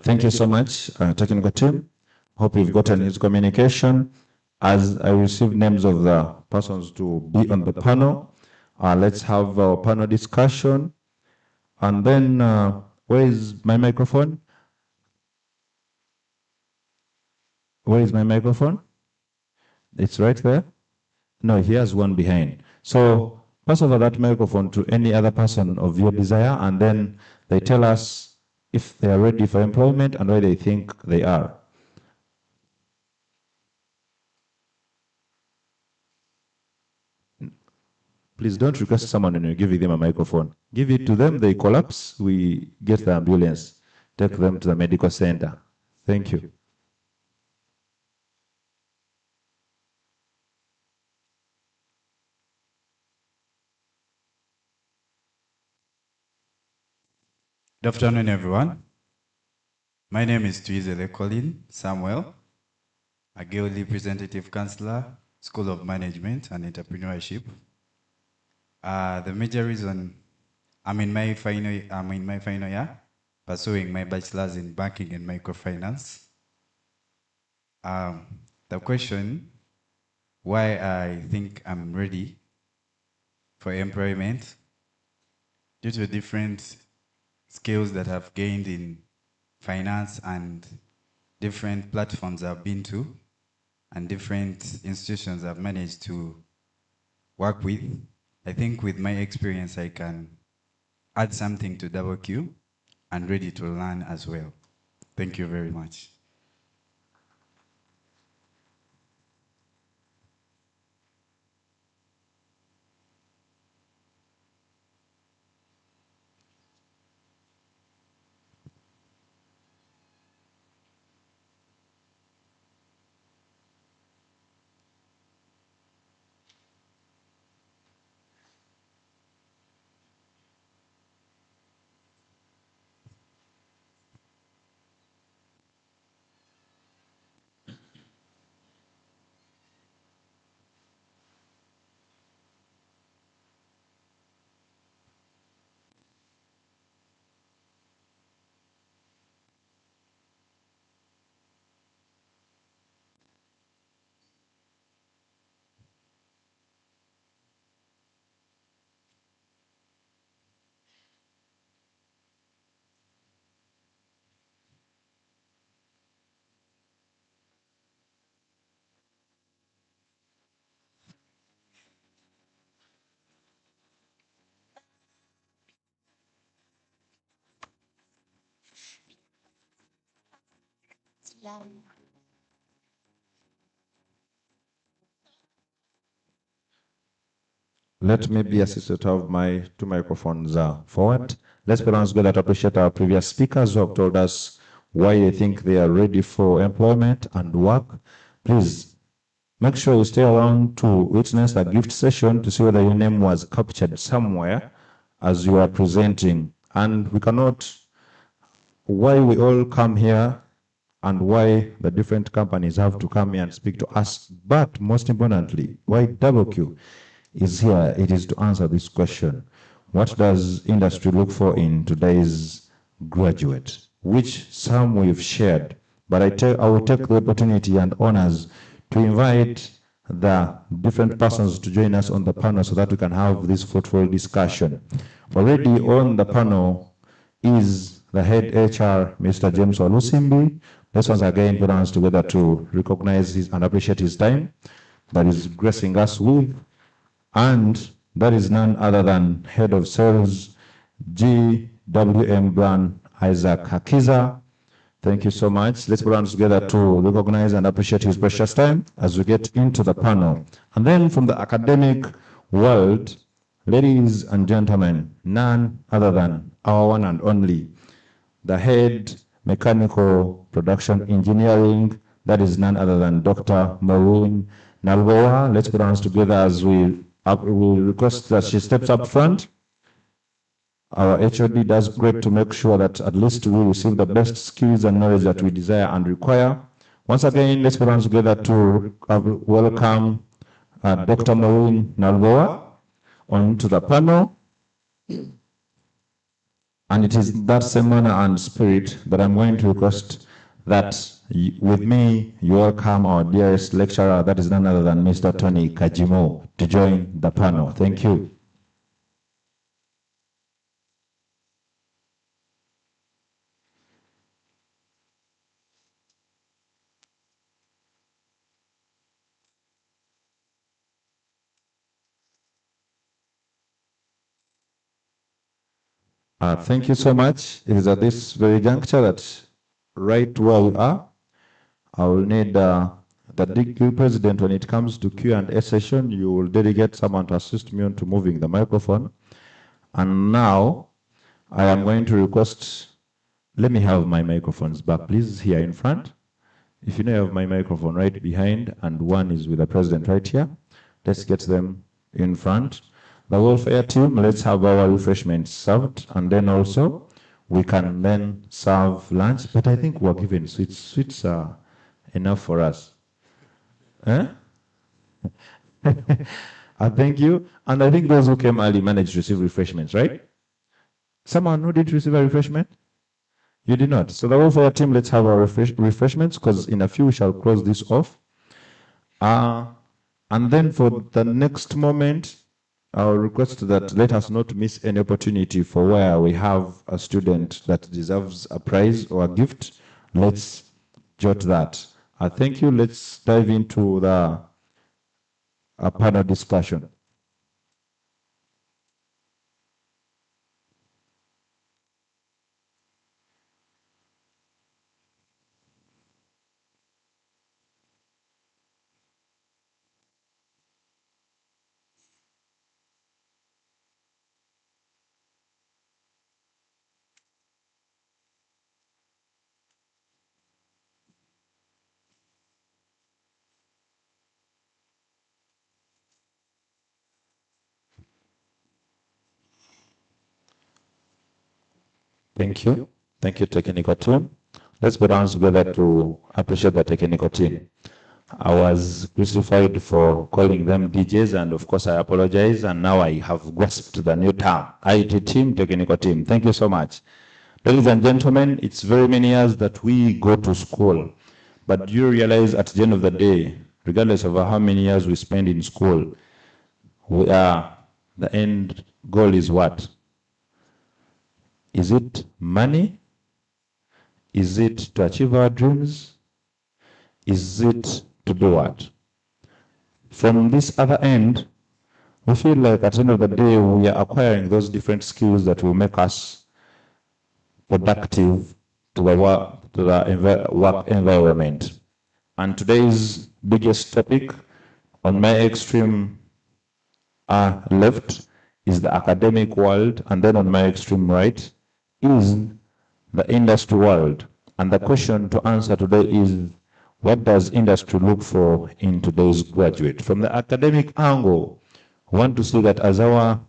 Thank you so much, technical team. Hope you've gotten his communication. As I receive names of the persons to be on the panel, let's have our panel discussion. And then, where is my microphone? Where is my microphone? It's right there? No, he has one behind. So pass over that microphone to any other person of your desire, and then they tell us if they are ready for employment and why they think they are. Please don't request someone when you give them a microphone. Give it to them, they collapse, we get the ambulance, take them to the medical center. Thank you. Good afternoon, everyone. My name is Tuizele Colin Samuel, a Girl Representative Counselor, School of Management and Entrepreneurship. The major reason I'm in my final year, pursuing my bachelor's in banking and microfinance. The question, why I think I'm ready for employment, due to different skills that I've gained in finance and different platforms I've been to and different institutions I've managed to work with. I think with my experience, I can add something to KyU and ready to learn as well. Thank you very much. Let me be assisted to have my two microphones forward. Let's be honest, that appreciate our previous speakers who have told us why they think they are ready for employment and work. Please make sure you stay around to witness a gift session to see whether your name was captured somewhere as you are presenting. And we cannot, why we all come here and why the different companies have to come here and speak to us, but most importantly, why KyU is here, it is to answer this question. What does industry look for in today's graduate? Which some we've shared, but I will take the opportunity and honors to invite the different persons to join us on the panel so that we can have this fruitful discussion. Already on the panel is the head HR, Mr. James Walusimbi. Let's once again put hands together to recognize his and appreciate his time that is gracing us with. And that is none other than Head of Sales, GWM Brand Isaac Hakiza. Thank you so much. Let's put our hands together to recognize and appreciate his precious time as we get into the panel. And then from the academic world, ladies and gentlemen, none other than our one and only, the head mechanical production engineering, that is none other than Dr. Maureen Nalboa. Let's put our hands together as we request that she steps up front. Our HOD does great to make sure that at least we receive the best skills and knowledge that we desire and require. Once again, let's put our hands together to welcome Dr. Maureen Nalboa onto the panel. And it is that same manner and spirit that I'm going to request that with me, you welcome our dearest lecturer, that is none other than Mr. Tony Kajimo, to join the panel. Thank you. Thank you so much. It is at this very juncture that right where we are, I will need the DQ president when it comes to Q&A session. You will delegate someone to assist me on to moving the microphone. And now I am going to request, let me have my microphones back, please, here in front. If you know you have my microphone right behind and one is with the president right here, let's get them in front. The welfare team, let's have our refreshments served, and then also we can then serve lunch. But I think we're given sweets. Sweets are enough for us. I thank you. And I think those who came early managed to receive refreshments, right? Someone who did receive a refreshment? You did not. So the welfare team, let's have our refreshments, because in a few we shall close this off. And then for the next moment, I'll request that let us not miss any opportunity for where we have a student that deserves a prize or a gift. Let's jot that. Thank you. Let's dive into the panel discussion. Thank you. Thank you, technical team. Let's put hands together to appreciate the technical team. I was crucified for calling them DJs, and of course I apologize, and now I have grasped the new term. IT team, technical team. Thank you so much. Ladies and gentlemen, it's very many years that we go to school, but do you realize at the end of the day, regardless of how many years we spend in school, the end goal is what? Is it money? Is it to achieve our dreams? Is it to do what? From this other end, we feel like at the end of the day, we are acquiring those different skills that will make us productive to the work environment. And today's biggest topic on my extreme left is the academic world, and then on my extreme right is the industry world. And the question to answer today is, what does industry look for in today's graduate? From the academic angle, we want to see that as our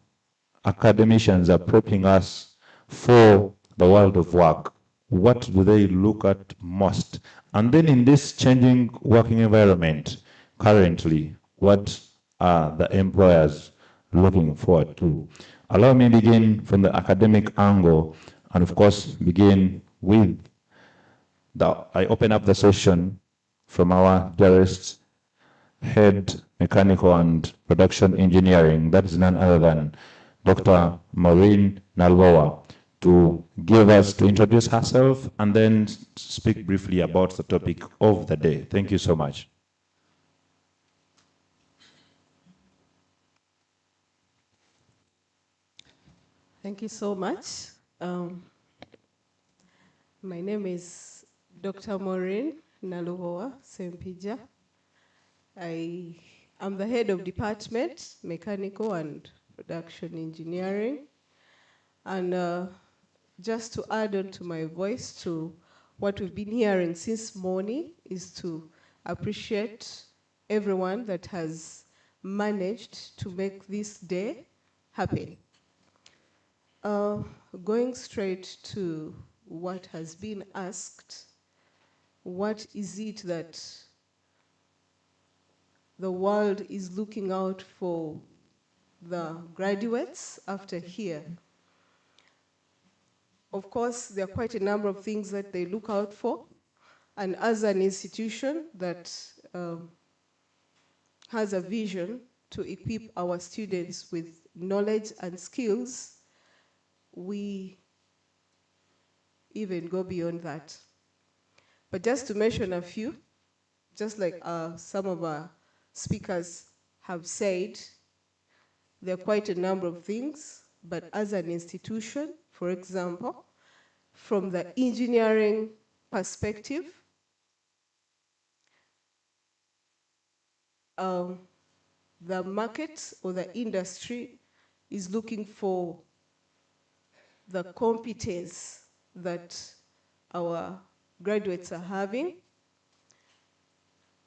academicians are prepping us for the world of work, what do they look at most? And then in this changing working environment, currently, what are the employers looking forward to? Allow me to begin from the academic angle, and of course begin with I open up the session from our dearest head mechanical and production engineering, that is none other than Dr. Maureen Nalboa, to introduce herself and then speak briefly about the topic of the day. Thank you so much. Thank you so much. My name is Dr. Maureen Naluhoa Sempija. I am the head of department, Mechanical and Production Engineering. And just to add on to my voice to what we've been hearing since morning is to appreciate everyone that has managed to make this day happen. Going straight to what has been asked, what is it that the world is looking out for the graduates after here? Of course, there are quite a number of things that they look out for. And as an institution that has a vision to equip our students with knowledge and skills, we even go beyond that. But just to mention a few, just like some of our speakers have said, there are quite a number of things, but as an institution, for example, from the engineering perspective, the market or the industry is looking for the competence that our graduates are having.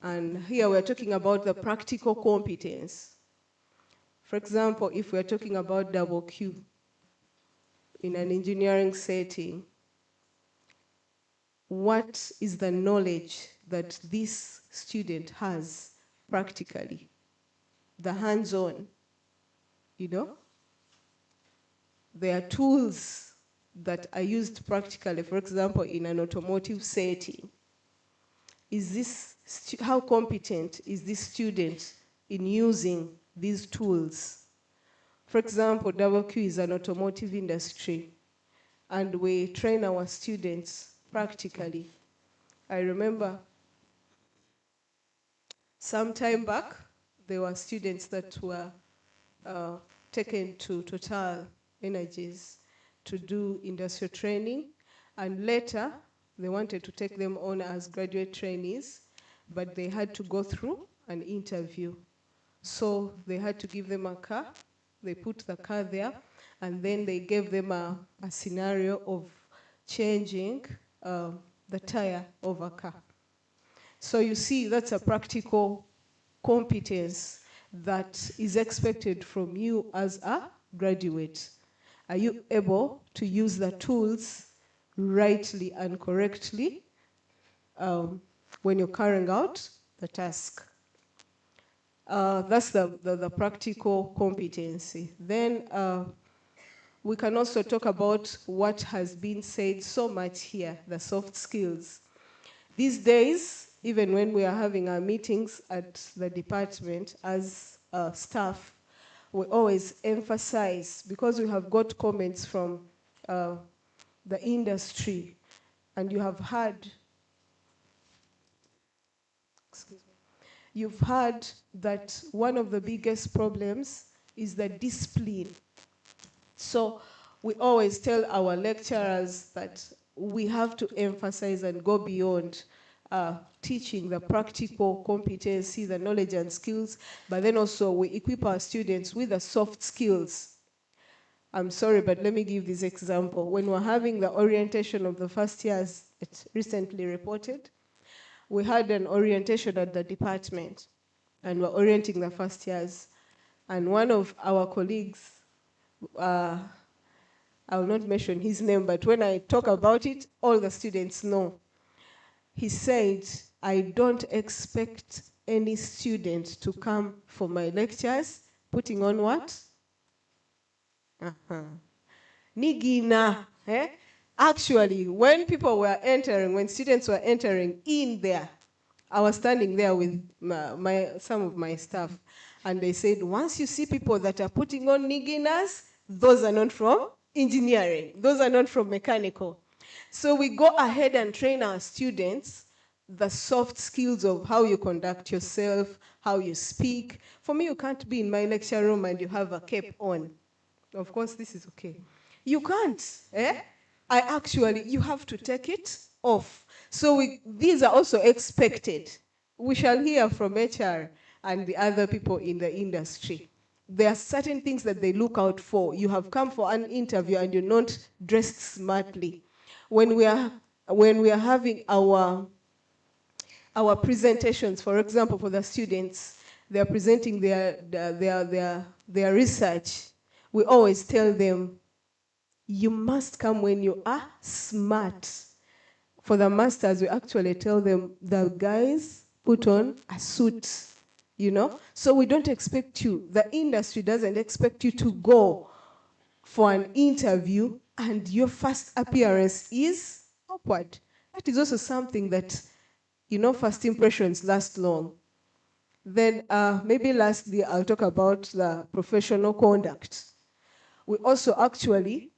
And here we're talking about the practical competence. For example, if we're talking about double Q in an engineering setting, what is the knowledge that this student has practically? The hands-on, you know? There are tools that are used practically, for example, in an automotive setting. Is this, how competent is this student in using these tools? For example, WQ is an automotive industry, and we train our students practically. I remember some time back, there were students that were taken to Total Energies to do industrial training, and later they wanted to take them on as graduate trainees, but they had to go through an interview. So they had to give them a car, they put the car there, and then they gave them a scenario of changing the tire of a car. So you see, that's a practical competence that is expected from you as a graduate. Are you able to use the tools rightly and correctly when you're carrying out the task? That's the practical competency. Then we can also talk about what has been said so much here, the soft skills. These days, even when we are having our meetings at the department as staff, we always emphasize, because we have got comments from the industry, and you have heard, you've heard that one of the biggest problems is the discipline. So we always tell our lecturers that we have to emphasize and go beyond teaching the practical competency, the knowledge and skills, but then also we equip our students with the soft skills. I'm sorry, but let me give this example. When we're having the orientation of the first years, it recently reported, we had an orientation at the department, and we're orienting the first years. And one of our colleagues, I will not mention his name, but when I talk about it, all the students know. He said, I don't expect any student to come for my lectures putting on what? Nigina. Actually, when people were entering, when students were entering in there, I was standing there with some of my staff, and they said, once you see people that are putting on niginas, those are not from engineering, those are not from mechanical. So we go ahead and train our students the soft skills of how you conduct yourself, how you speak. For me, you can't be in my lecture room and you have a cape on. Of course, this is okay. You can't. You have to take it off. So these are also expected. We shall hear from HR and the other people in the industry. There are certain things that they look out for. You have come for an interview and you're not dressed smartly. When we are having our presentations, for example, for the students, they are presenting their research. We always tell them, you must come when you are smart. For the masters, we actually tell them, the guys put on a suit, you know? So we don't expect you, the industry doesn't expect you to go for an interview and your first appearance is awkward. That is also something that, you know, first impressions last long. Then maybe lastly, I'll talk about the professional conduct. We also actually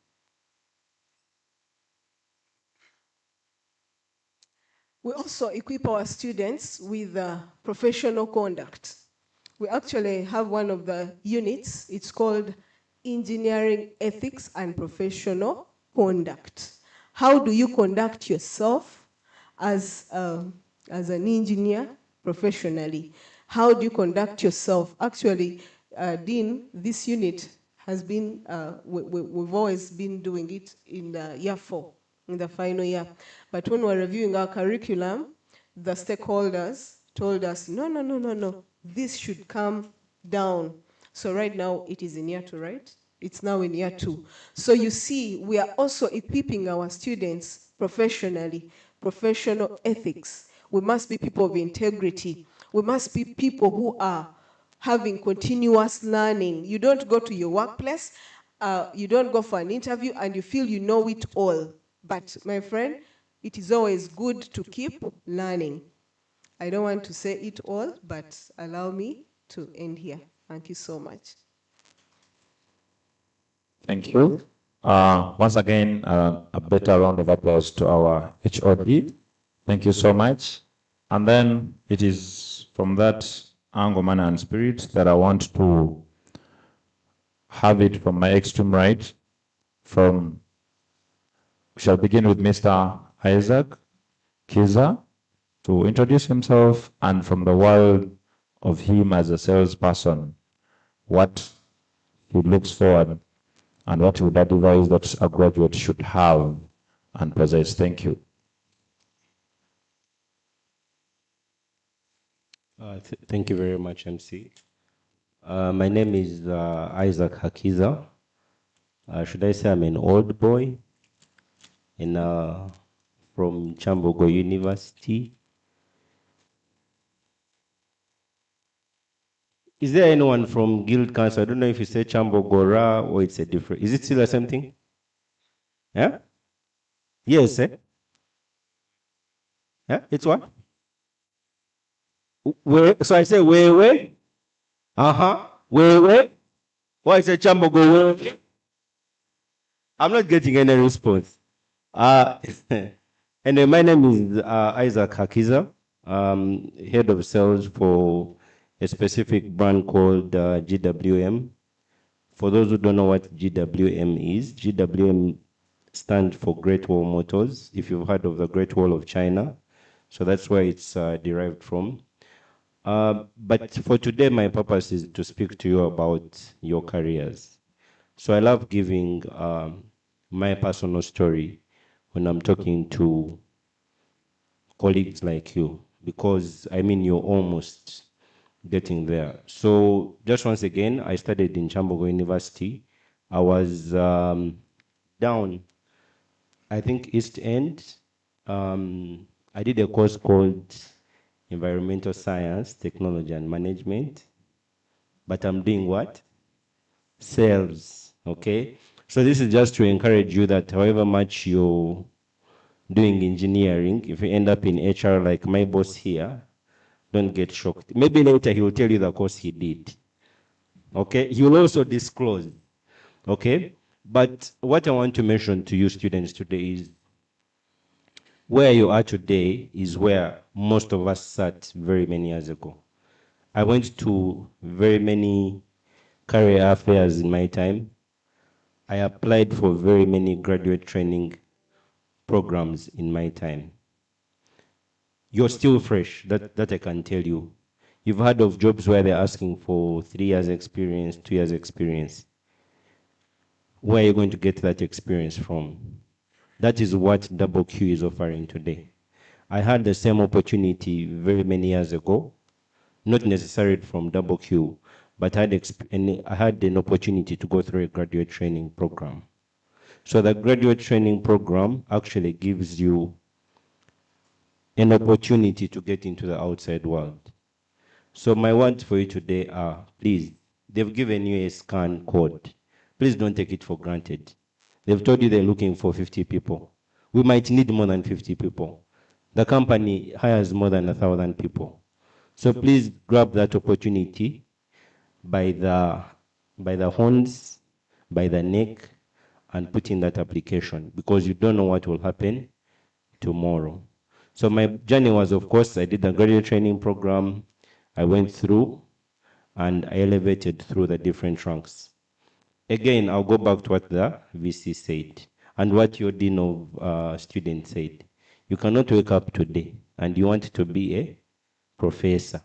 equip our students with professional conduct. We actually have one of the units, it's called Engineering Ethics and Professional Conduct. How do you conduct yourself as an engineer professionally? How do you conduct yourself? Actually, Dean, this unit has been, we've always been doing it in the year 4, in the final year. But when we're reviewing our curriculum, the stakeholders told us, no, this should come down. So right now it is in year 2, right? It's now in year 2. So you see, we are also equipping our students professionally, professional ethics. We must be people of integrity. We must be people who are having continuous learning. You don't go to your workplace, you don't go for an interview and you feel you know it all. But my friend, it is always good to keep learning. I don't want to say it all, but allow me to end here. Thank you so much. Thank you. Once again, a better round of applause to our HOD. Thank you so much. And then it is from that angle, manner, and spirit that I want to have it from my extreme right. We shall begin with Mr. Isaac Kiza to introduce himself, and from the world of him as a salesperson, what he looks forward and what he would advise that a graduate should have and possess. Thank you. Thank you very much, MC. My name is Isaac Hakiza. Should I say I'm an old boy from Kyambogo University. Is there anyone from Guild Council? I don't know if you say Kyambogo or it's a different. Is it still the same thing? Yeah? Yes, eh? Yeah, it's what? Where? So I say where? Uh-huh. Where? Why is it Kyambogo where? I'm not getting any response. Anyway, my name is Isaac Hakiza, head of sales for a specific brand called GWM. For those who don't know what GWM is, GWM stands for Great Wall Motors, if you've heard of the Great Wall of China. So that's where it's derived from. But for today, my purpose is to speak to you about your careers. So I love giving my personal story when I'm talking to colleagues like you, because I mean, you're almost getting there. So just once again, I studied in Kyambogo University. I was down, I think, East End. I did a course called Environmental Science, Technology and Management. But I'm doing what? Sales, okay? So this is just to encourage you that however much you're doing engineering, if you end up in HR like my boss here, don't get shocked. Maybe later he will tell you the course he did. Okay? He will also disclose. Okay? But what I want to mention to you students today is where you are today is where most of us sat very many years ago. I went to very many career fairs in my time. I applied for very many graduate training programs in my time. You're still fresh, that I can tell you. You've heard of jobs where they're asking for 3 years experience, 2 years experience. Where are you going to get that experience from? That is what Double Q is offering today. I had the same opportunity very many years ago, not necessarily from Double Q, but I had an opportunity to go through a graduate training program. So the graduate training program actually gives you an opportunity to get into the outside world. So my words for you today are, please, they've given you a scan code. Please don't take it for granted. They've told you they're looking for 50 people. We might need more than 50 people. The company hires more than 1,000 people. So please grab that opportunity by the horns, by the neck, and put in that application, because you don't know what will happen tomorrow. So my journey was, of course, I did the graduate training program. I went through and I elevated through the different ranks. Again, I'll go back to what the VC said and what your dean of students said. You cannot wake up today and you want to be a professor.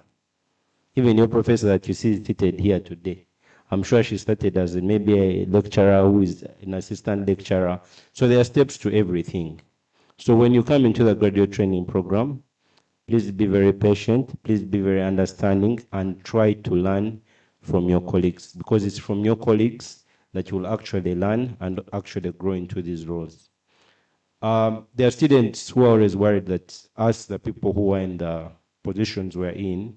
Even your professor that you see seated here today, I'm sure she started as maybe a lecturer who is an assistant lecturer. So there are steps to everything. So when you come into the graduate training program, please be very patient, please be very understanding, and try to learn from your colleagues, because it's from your colleagues that you will actually learn and actually grow into these roles. There are students who are always worried that us, the people who are in the positions we're in,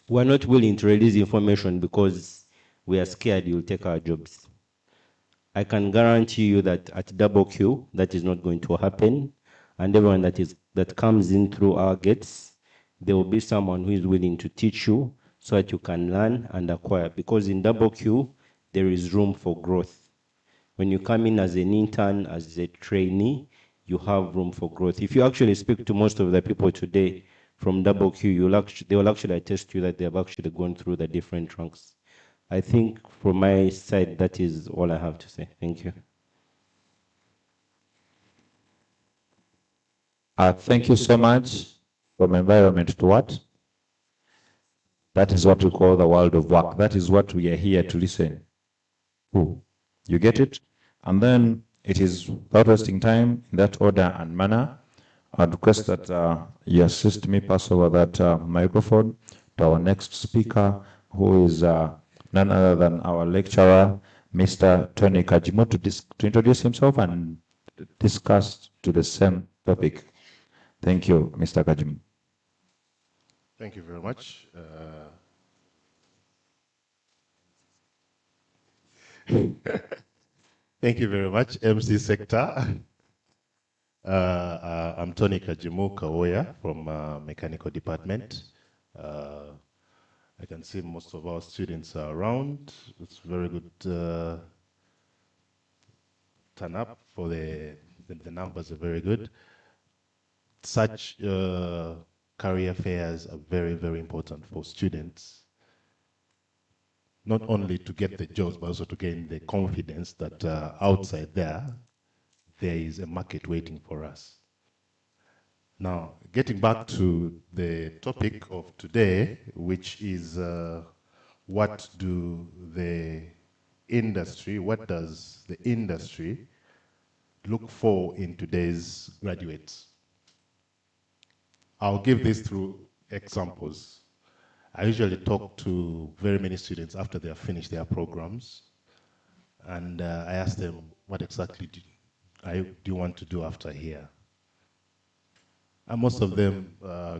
we're not willing to release information because we are scared you'll take our jobs. I can guarantee you that at Double Q, that is not going to happen. And everyone that comes in through our gates, there will be someone who is willing to teach you so that you can learn and acquire. Because in Double Q, there is room for growth. When you come in as an intern, as a trainee, you have room for growth. If you actually speak to most of the people today from Double Q, they will actually attest to you that they have actually gone through the different ranks. I think from my side, that is all I have to say. Thank you. Thank you so much. From environment to what? That is what we call the world of work. That is what we are here to listen to. You get it? And then it is, without wasting time, in that order and manner, I'd request that you assist me pass over that microphone to our next speaker, who is none other than our lecturer, Mr. Tony Kajimo, to introduce himself and discuss to the same topic. Thank you, Mr. Kajimo. Thank you very much. Thank you very much, MC Sector. I'm Tony Kajimo Kawoya from Mechanical Department. I can see most of our students are around. It's very good turn up for the numbers are very good. Such career fairs are very, very important for students, not only to get the jobs, but also to gain the confidence that outside there is a market waiting for us. Now, getting back to the topic of today, which is what does the industry look for in today's graduates? I'll give this through examples. I usually talk to very many students after they have finished their programs, and I ask them, what exactly do you want to do after here? And most of them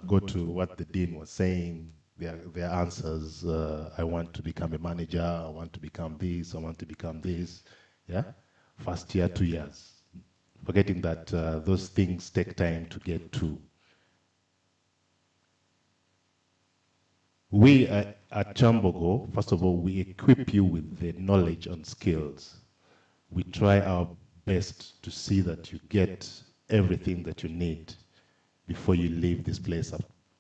go to what the dean was saying, their answers. I want to become a manager, I want to become this, I want to become this. Yeah? First year, 2 years. Forgetting that those things take time to get to. We at Kyambogo, first of all, we equip you with the knowledge and skills. We try our best to see that you get everything that you need before you leave this place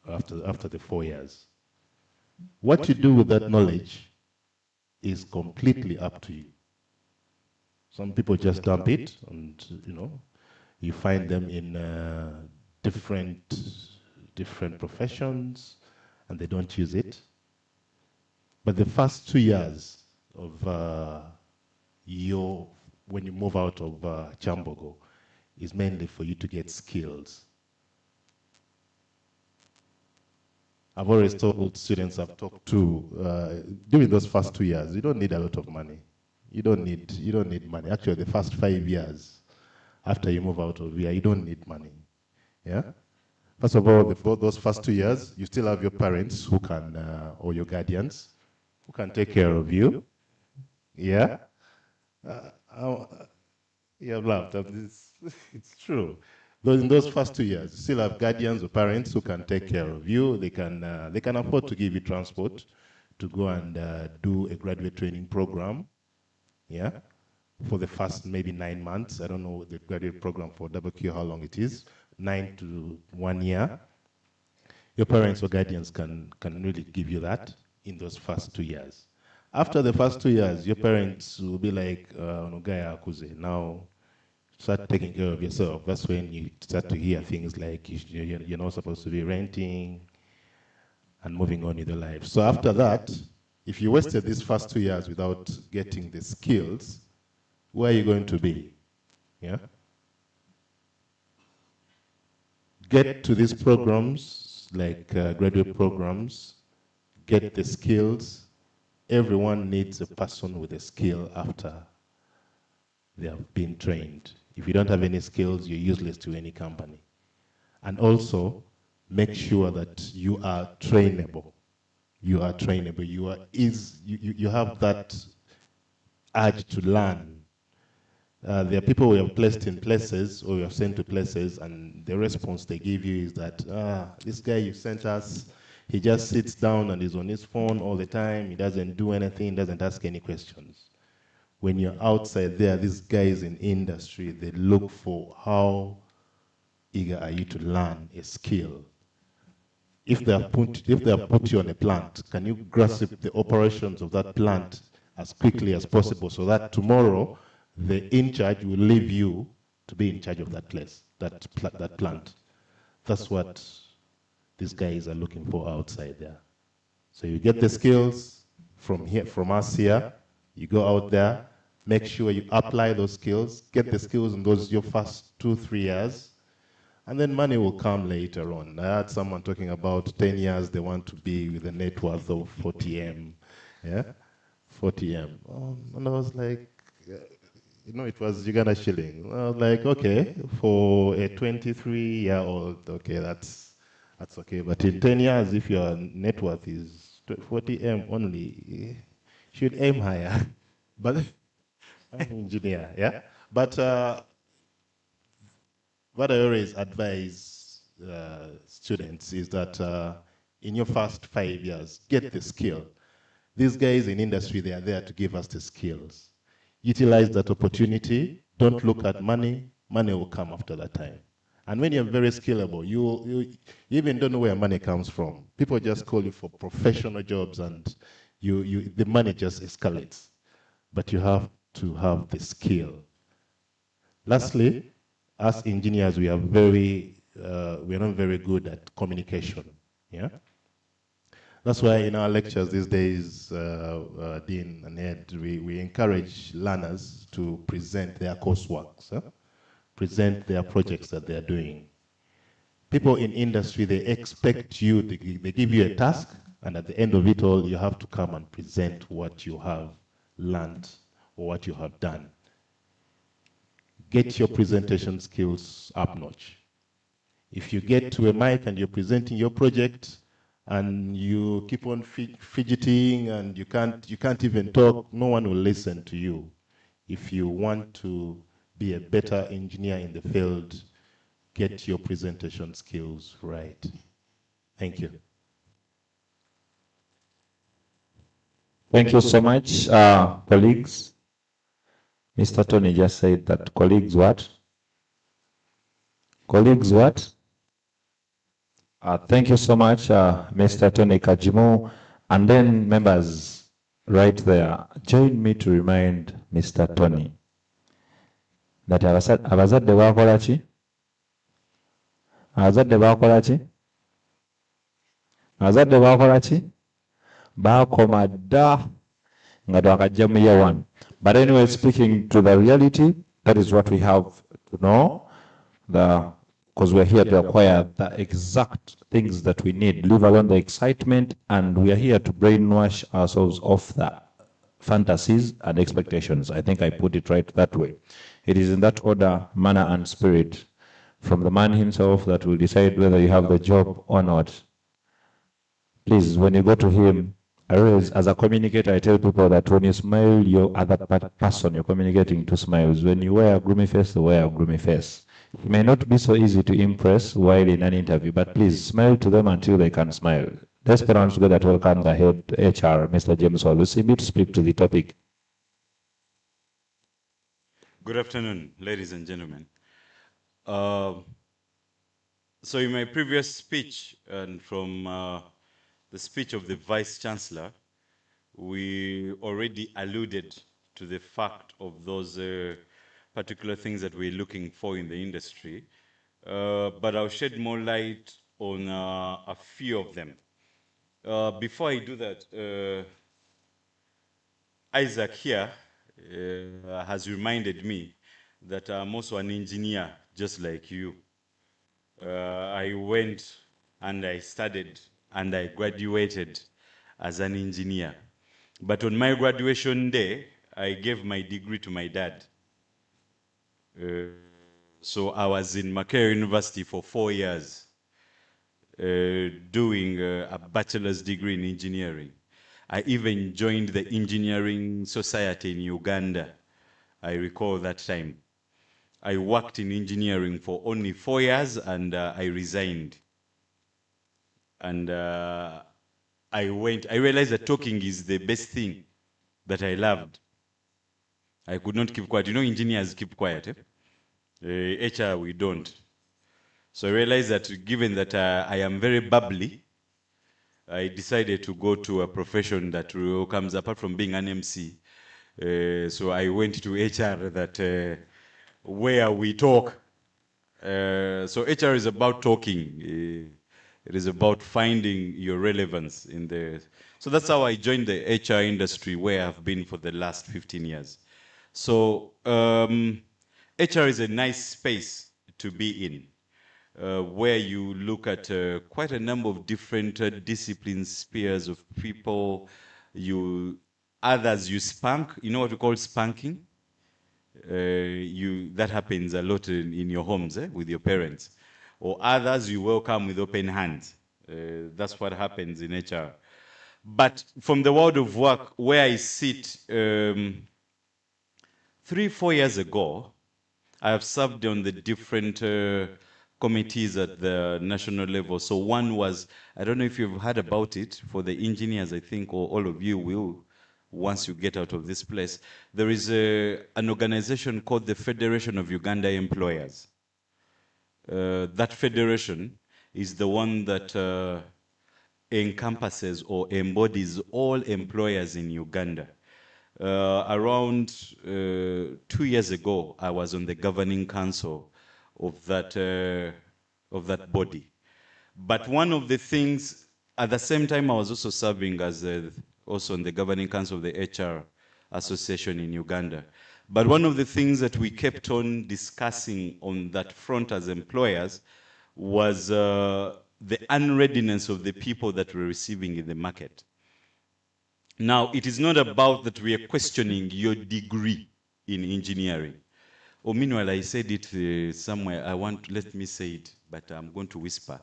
after the 4 years. What you do with that knowledge is completely up to you. Some people just dump it, and you find them in different professions, and they don't use it. But the first 2 years of when you move out of Kyambogo is mainly for you to get skills. I've always told students I've talked to, during those first 2 years, you don't need a lot of money. You don't need money. Actually, the first 5 years after you move out of here, you don't need money. Yeah. First of all, those first 2 years, you still have your parents who can, or your guardians, who can take care of you. Yeah. You have laughed. It's true. In those first 2 years, you still have guardians or parents who can take care of you. They can afford to give you transport to go and do a graduate training program. Yeah, for the first maybe 9 months. I don't know the graduate program for WQ how long it is, 9 to 1 year. Your parents or guardians can really give you that in those first 2 years. After the first 2 years, your parents will be like, now start taking care of yourself. That's when you start to hear things like you're not supposed to be renting and moving on with your life. So after that, if you wasted these first 2 years without getting the skills, where are you going to be? Yeah? Get to these programs, like graduate programs, get the skills. Everyone needs a person with a skill after they have been trained. If you don't have any skills, you're useless to any company. And also, make sure that you are trainable. You are trainable. You have that urge to learn. There are people we have placed in places or we have sent to places, and the response they give you is that, this guy you sent us, he just sits down and is on his phone all the time. He doesn't do anything, doesn't ask any questions. When you're outside there, these guys in industry, they look for how eager are you to learn a skill. If they have put you on a plant, can you grasp the operations of that plant as quickly as possible so that tomorrow the in charge will leave you to be in charge of that place, that plant. That's what these guys are looking for outside there. So you get the skills from us here, you go out there, make sure you apply those skills, get the skills in those your first 2-3 years, and then money will come later on. I had someone talking about 10 years, they want to be with a net worth of 40M. Yeah? 40M. And I was like, it was Uganda shilling. I was like, okay, for a 23-year-old, okay, that's okay. But in 10 years, if your net worth is 40M only, you should aim higher. But I'm an engineer, yeah? But what I always advise students is that in your first 5 years, get the skill. These guys in industry, they are there to give us the skills. Utilize that opportunity. Don't look at money. Money will come after that time. And when you're very skillable, you even don't know where money comes from. People just call you for professional jobs, and the money just escalates. But you have to have the skill. Lastly, as engineers, we are not very good at communication. Yeah. That's why in our lectures these days, Dean and Ed, we encourage learners to present their coursework, present their projects that they're doing. People in industry, they expect you, they give you a task, and at the end of it all, you have to come and present what you have learned or what you have done. Get your presentation skills up notch. If you get to a mic and you're presenting your project and you keep on fidgeting and you can't even talk, no one will listen to you. If you want to be a better engineer in the field, get your presentation skills right. Thank you. Thank you so much, colleagues. Mr. Tony just said that colleagues what? Colleagues what? Thank you so much, Mr. Tony Kajimo. And then members right there, join me to remind Mr. Tony that abazadde bakola ki? Abazadde bakola ki? Abazadde bakola ki? Bakoma dda nga twakajja mu year 1. But anyway, speaking to the reality, that is what we have to know, because we're here to acquire the exact things that we need, leave alone the excitement, and we are here to brainwash ourselves off the fantasies and expectations. I think I put it right that way. It is in that order, manner, and spirit from the man himself that will decide whether you have the job or not. Please, when you go to him, I always, as a communicator, I tell people that when you smile, your other person you're communicating to smiles. When you wear a gloomy face, you wear a gloomy face. It may not be so easy to impress while in an interview, but please smile to them until they can smile. Let's get on together to welcome the head HR, Mr. James Olusimbi, to speak to the topic. Good afternoon, ladies and gentlemen. So in my previous speech and from the speech of the Vice Chancellor, we already alluded to the fact of those particular things that we're looking for in the industry, but I'll shed more light on a few of them. Before I do that, Isaac here has reminded me that I'm also an engineer, just like you. I went and I studied and I graduated as an engineer. But on my graduation day, I gave my degree to my dad. So I was in Kyambogo University for 4 years, doing a bachelor's degree in engineering. I even joined the engineering society in Uganda. I recall that time. I worked in engineering for only 4 years and I resigned. And I realized that talking is the best thing that I loved. I could not keep quiet. You know, engineers keep quiet. HR, we don't. So I realized that given that I am very bubbly, I decided to go to a profession that comes apart from being an MC. So I went to HR, that where we talk. So HR is about talking. It is about finding your relevance in the... So that's how I joined the HR industry, where I've been for the last 15 years. So HR is a nice space to be in, where you look at quite a number of different disciplines, spheres of people. Others you spank. You know what we call spanking? That happens a lot in your homes, with your parents. Or others you welcome with open hands. That's what happens in HR. But from the world of work, where I sit, 3-4 years ago, I have served on the different committees at the national level. So one was, I don't know if you've heard about it, for the engineers, I think, or all of you will, once you get out of this place. There is an organization called the Federation of Uganda Employers. That federation is the one that encompasses or embodies all employers in Uganda. Around 2 years ago, I was on the governing council of that body. But one of the things, at the same time, I was also serving as also on the governing council of the HR Association in Uganda. But one of the things that we kept on discussing on that front as employers was the unreadiness of the people that we're receiving in the market. Now, it is not about that we are questioning your degree in engineering. Or meanwhile, I said it somewhere, let me say it, but I'm going to whisper.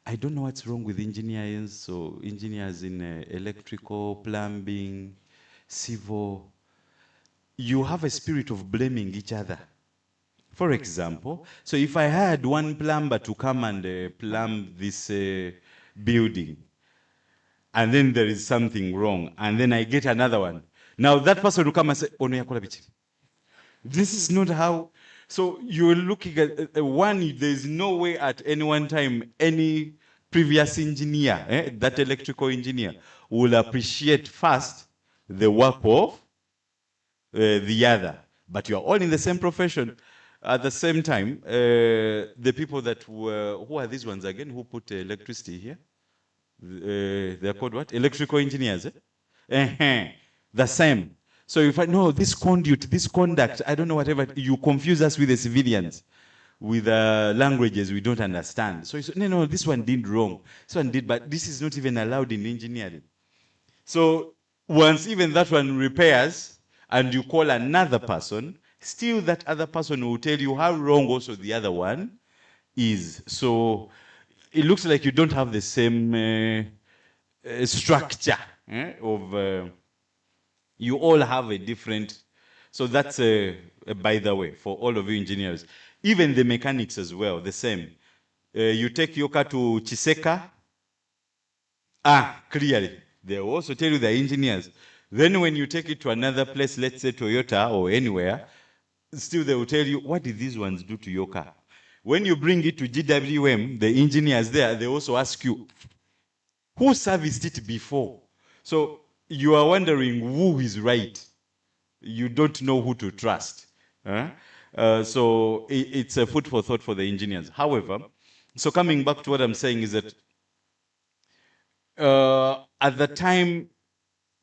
I don't know what's wrong with engineers, so engineers in electrical, plumbing, civil. You have a spirit of blaming each other. For example, so if I had one plumber to come and plumb this building, and then there is something wrong, and then I get another one. Now that person will come and say, "Oh no, this is not how." So you're looking at one. There's no way at any one time any previous engineer, that electrical engineer, will appreciate first the work of the other. but you are all in the same profession. At the same time, the people that were, who are these ones again, who put electricity here? They're called what? Electrical engineers. The same. So if I know this conduit, this conduct, I don't know whatever, you confuse us with the civilians, with languages we don't understand. So you say, no, this one did wrong. This one did, but this is not even allowed in engineering. So once even that one repairs, and you call another person, still that other person will tell you how wrong also the other one is. So it looks like you don't have the same structure of, you all have a different, so that's by the way, for all of you engineers. Even the mechanics as well, the same. You take your car to Chiseka, clearly, they will also tell you the engineers. Then when you take it to another place, let's say Toyota or anywhere, still they will tell you, what did these ones do to your car? When you bring it to GWM, the engineers there, they also ask you, who serviced it before? So you are wondering who is right. You don't know who to trust. So it's a food for thought for the engineers. However, so coming back to what I'm saying is that at the time,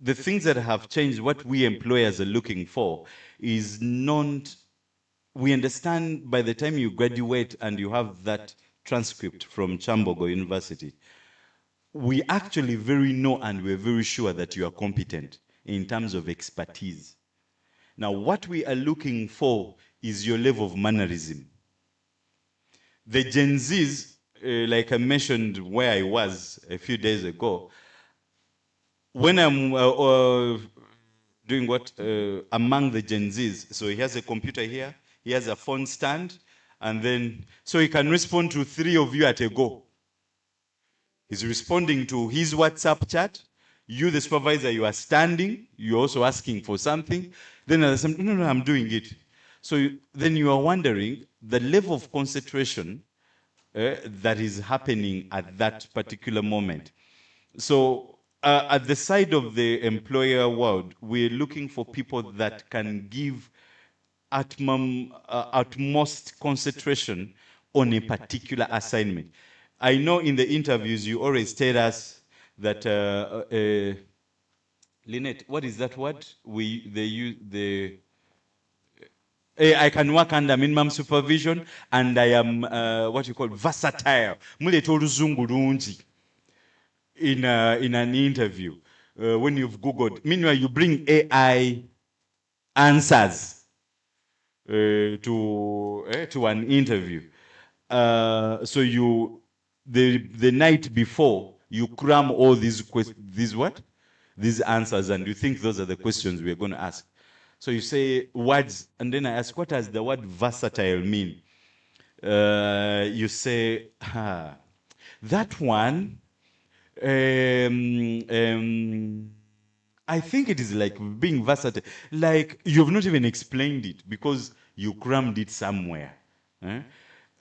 the things that have changed, what we employers are looking for is not, we understand by the time you graduate and you have that transcript from Kyambogo University, we actually very know and we're very sure that you are competent in terms of expertise. Now, what we are looking for is your level of mannerism. The Gen Zs, like I mentioned where I was a few days ago, when I'm doing what among the Gen Zs, so he has a computer here, he has a phone stand, and then, so he can respond to 3 of you at a go. He's responding to his WhatsApp chat. You, the supervisor, you are standing. You're also asking for something. Then there's some, no, I'm doing it. So then you are wondering the level of concentration that is happening at that particular moment. So at the side of the employer world, we're looking for people that can give utmost concentration on a particular assignment. I know in the interviews you always tell us that Lynette, what is that word? They use the I can work under minimum supervision and I am what you call versatile. Muleta oluzungu lungi in an interview when you've Googled. Meanwhile, you bring AI answers to an interview. So you the night before you cram all these answers and you think those are the questions we're going to ask. So you say words, and then I ask, what does the word versatile mean? You say, that one, I think it is like being versatile. Like you've not even explained it because you crammed it somewhere.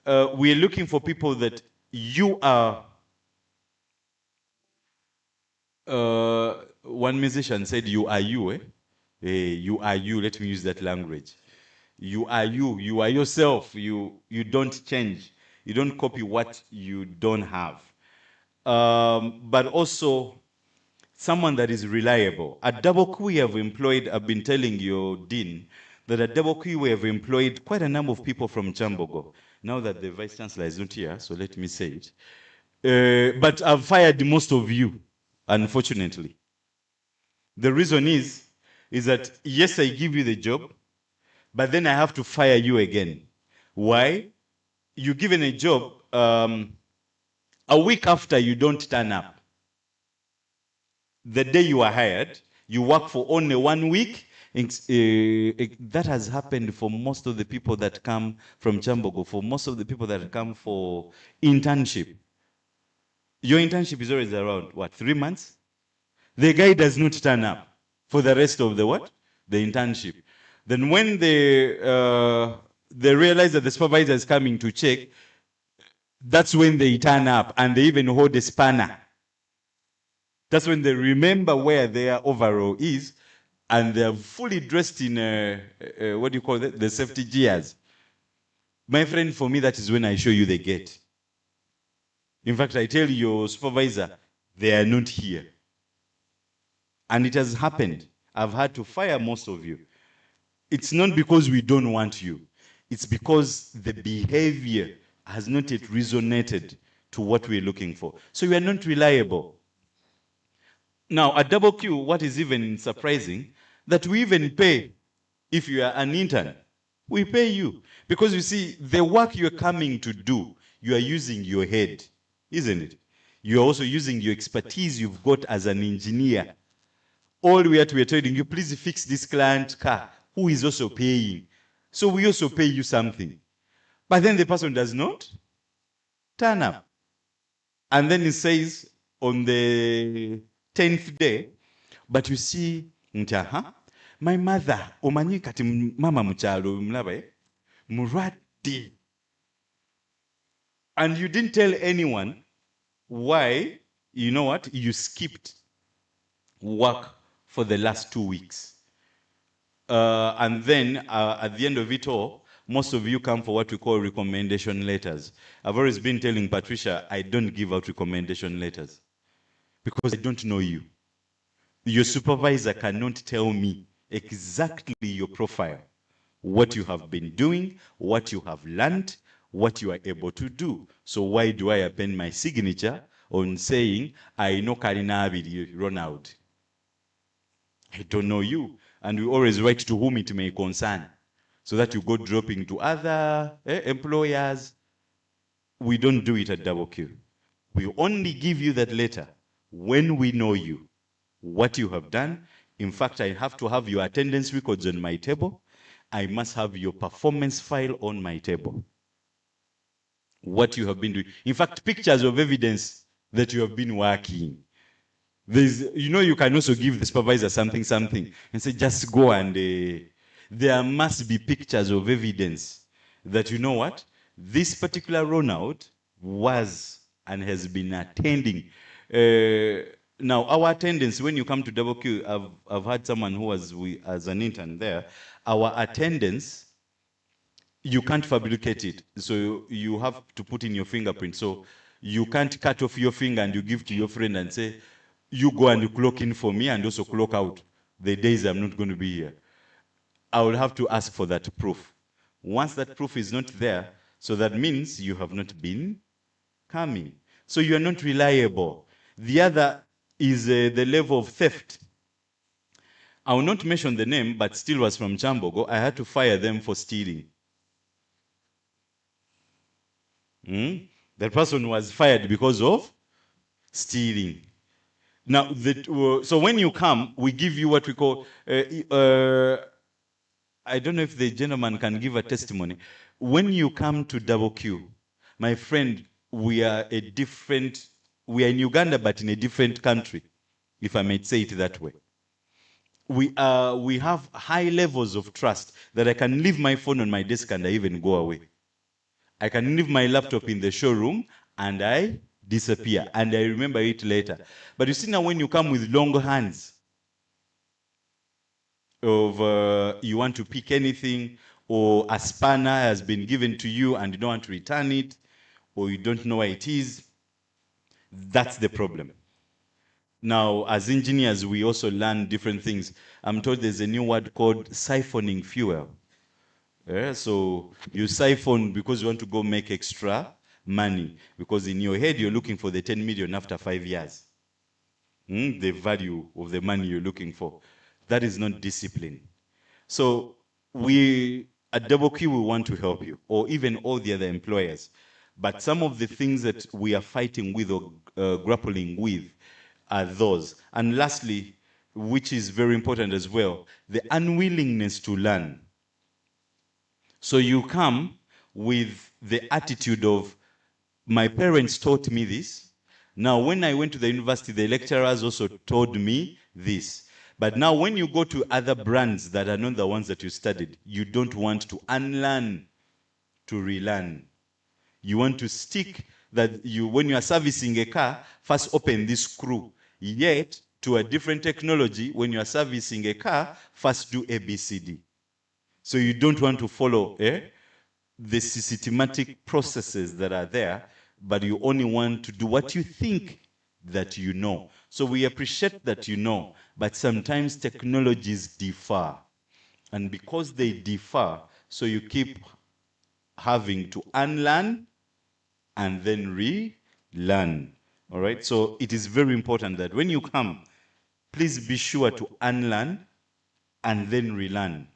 We're looking for people that you are. One musician said, "You are you." You are you. Let me use that language. You are you. You are yourself. You don't change. You don't copy what you don't have. But also someone that is reliable. At Double Q we have employed, I've been telling your dean, that at Double Q we have employed quite a number of people from Kyambogo. Now that the Vice Chancellor is not here, so let me say it. But I've fired most of you, unfortunately. The reason is that, yes, I give you the job, but then I have to fire you again. Why? You're given a job, a week after you don't turn up. The day you are hired, you work for only 1 week. That has happened for most of the people that come from Kyambogo, for most of the people that come for internship. Your internship is always around, what, 3 months? The guy does not turn up for the rest of the what? The internship. Then when they realize that the supervisor is coming to check, that's when they turn up and they even hold a spanner. That's when they remember where their overall is. and they're fully dressed in, what do you call it, the safety gears. My friend, for me, that is when I show you the gate. In fact, I tell your supervisor, they are not here. And it has happened. I've had to fire most of you. It's not because we don't want you. It's because the behavior has not yet resonated to what we're looking for. So you are not reliable. Now, at Double Q, what is even surprising, that we even pay if you are an intern. We pay you. Because you see, the work you're coming to do, you are using your head, isn't it? You're also using your expertise you've got as an engineer. All we are telling you, please fix this client car, who is also paying. So we also pay you something. But then the person does not turn up. And then it says on the 10th day, but you see, my mother, omanyi kati mama mchalo mlaba muradi. And you didn't tell anyone why, you know what, you skipped work for the last 2 weeks. And then at the end of it all, most of you come for what we call recommendation letters. I've always been telling Patricia, I don't give out recommendation letters because I don't know you. Your supervisor cannot tell me exactly your profile, what you have been doing, what you have learned, what you are able to do. So why do I append my signature on saying, I know Karina Abidi Ronald? I don't know you. And we always write to whom it may concern, so that you go dropping to other employers. We don't do it at Double Q. We only give you that letter when we know you, what you have done. In fact, I have to have your attendance records on my table. I must have your performance file on my table. What you have been doing. In fact, pictures of evidence that you have been working. There's, you know, you can also give the supervisor something, and say, just go and there must be pictures of evidence that, you know what, this particular Ronald was and has been attending. Now, our attendance, when you come to Double Q, I've had someone who was as an intern there, our attendance, you can't fabricate it. So you have to put in your fingerprint. So you can't cut off your finger and you give to your friend and say, you go and you clock in for me and also clock out the days I'm not going to be here. I will have to ask for that proof. Once that proof is not there, so that means you have not been coming. So you are not reliable. The other is the level of theft. I will not mention the name, but still was from Kyambogo. I had to fire them for stealing. That person was fired because of stealing. Now, so when you come, we give you what we call, I don't know if the gentleman can give a testimony. When you come to Double Q, my friend, we are in Uganda, but in a different country, if I may say it that way. We have high levels of trust that I can leave my phone on my desk and I even go away. I can leave my laptop in the showroom and I disappear and I remember it later. But you see now, when you come with long hands of you want to pick anything, or a spanner has been given to you and you don't want to return it, or you don't know where it is, that's the problem. Now, as engineers, we also learn different things. I'm told there's a new word called siphoning fuel. So you siphon because you want to go make extra money, because in your head you're looking for the 10 million after 5 years. The value of the money you're looking for. That is not discipline. So we, at Double Q, we want to help you, or even all the other employers. But some of the things that we are fighting with or grappling with are those. And lastly, which is very important as well, the unwillingness to learn. So you come with the attitude of, my parents taught me this. Now, when I went to the university, the lecturers also told me this. But now when you go to other brands that are not the ones that you studied, you don't want to unlearn to relearn. You want to stick that when you are servicing a car, first open this screw. Yet, to a different technology, when you are servicing a car, first do ABCD. So you don't want to follow the systematic processes that are there, but you only want to do what you think that you know. So we appreciate that you know, but sometimes technologies differ. And because they differ, so you keep having to unlearn and then relearn. All right? So it is very important that when you come, please be sure to unlearn and then relearn.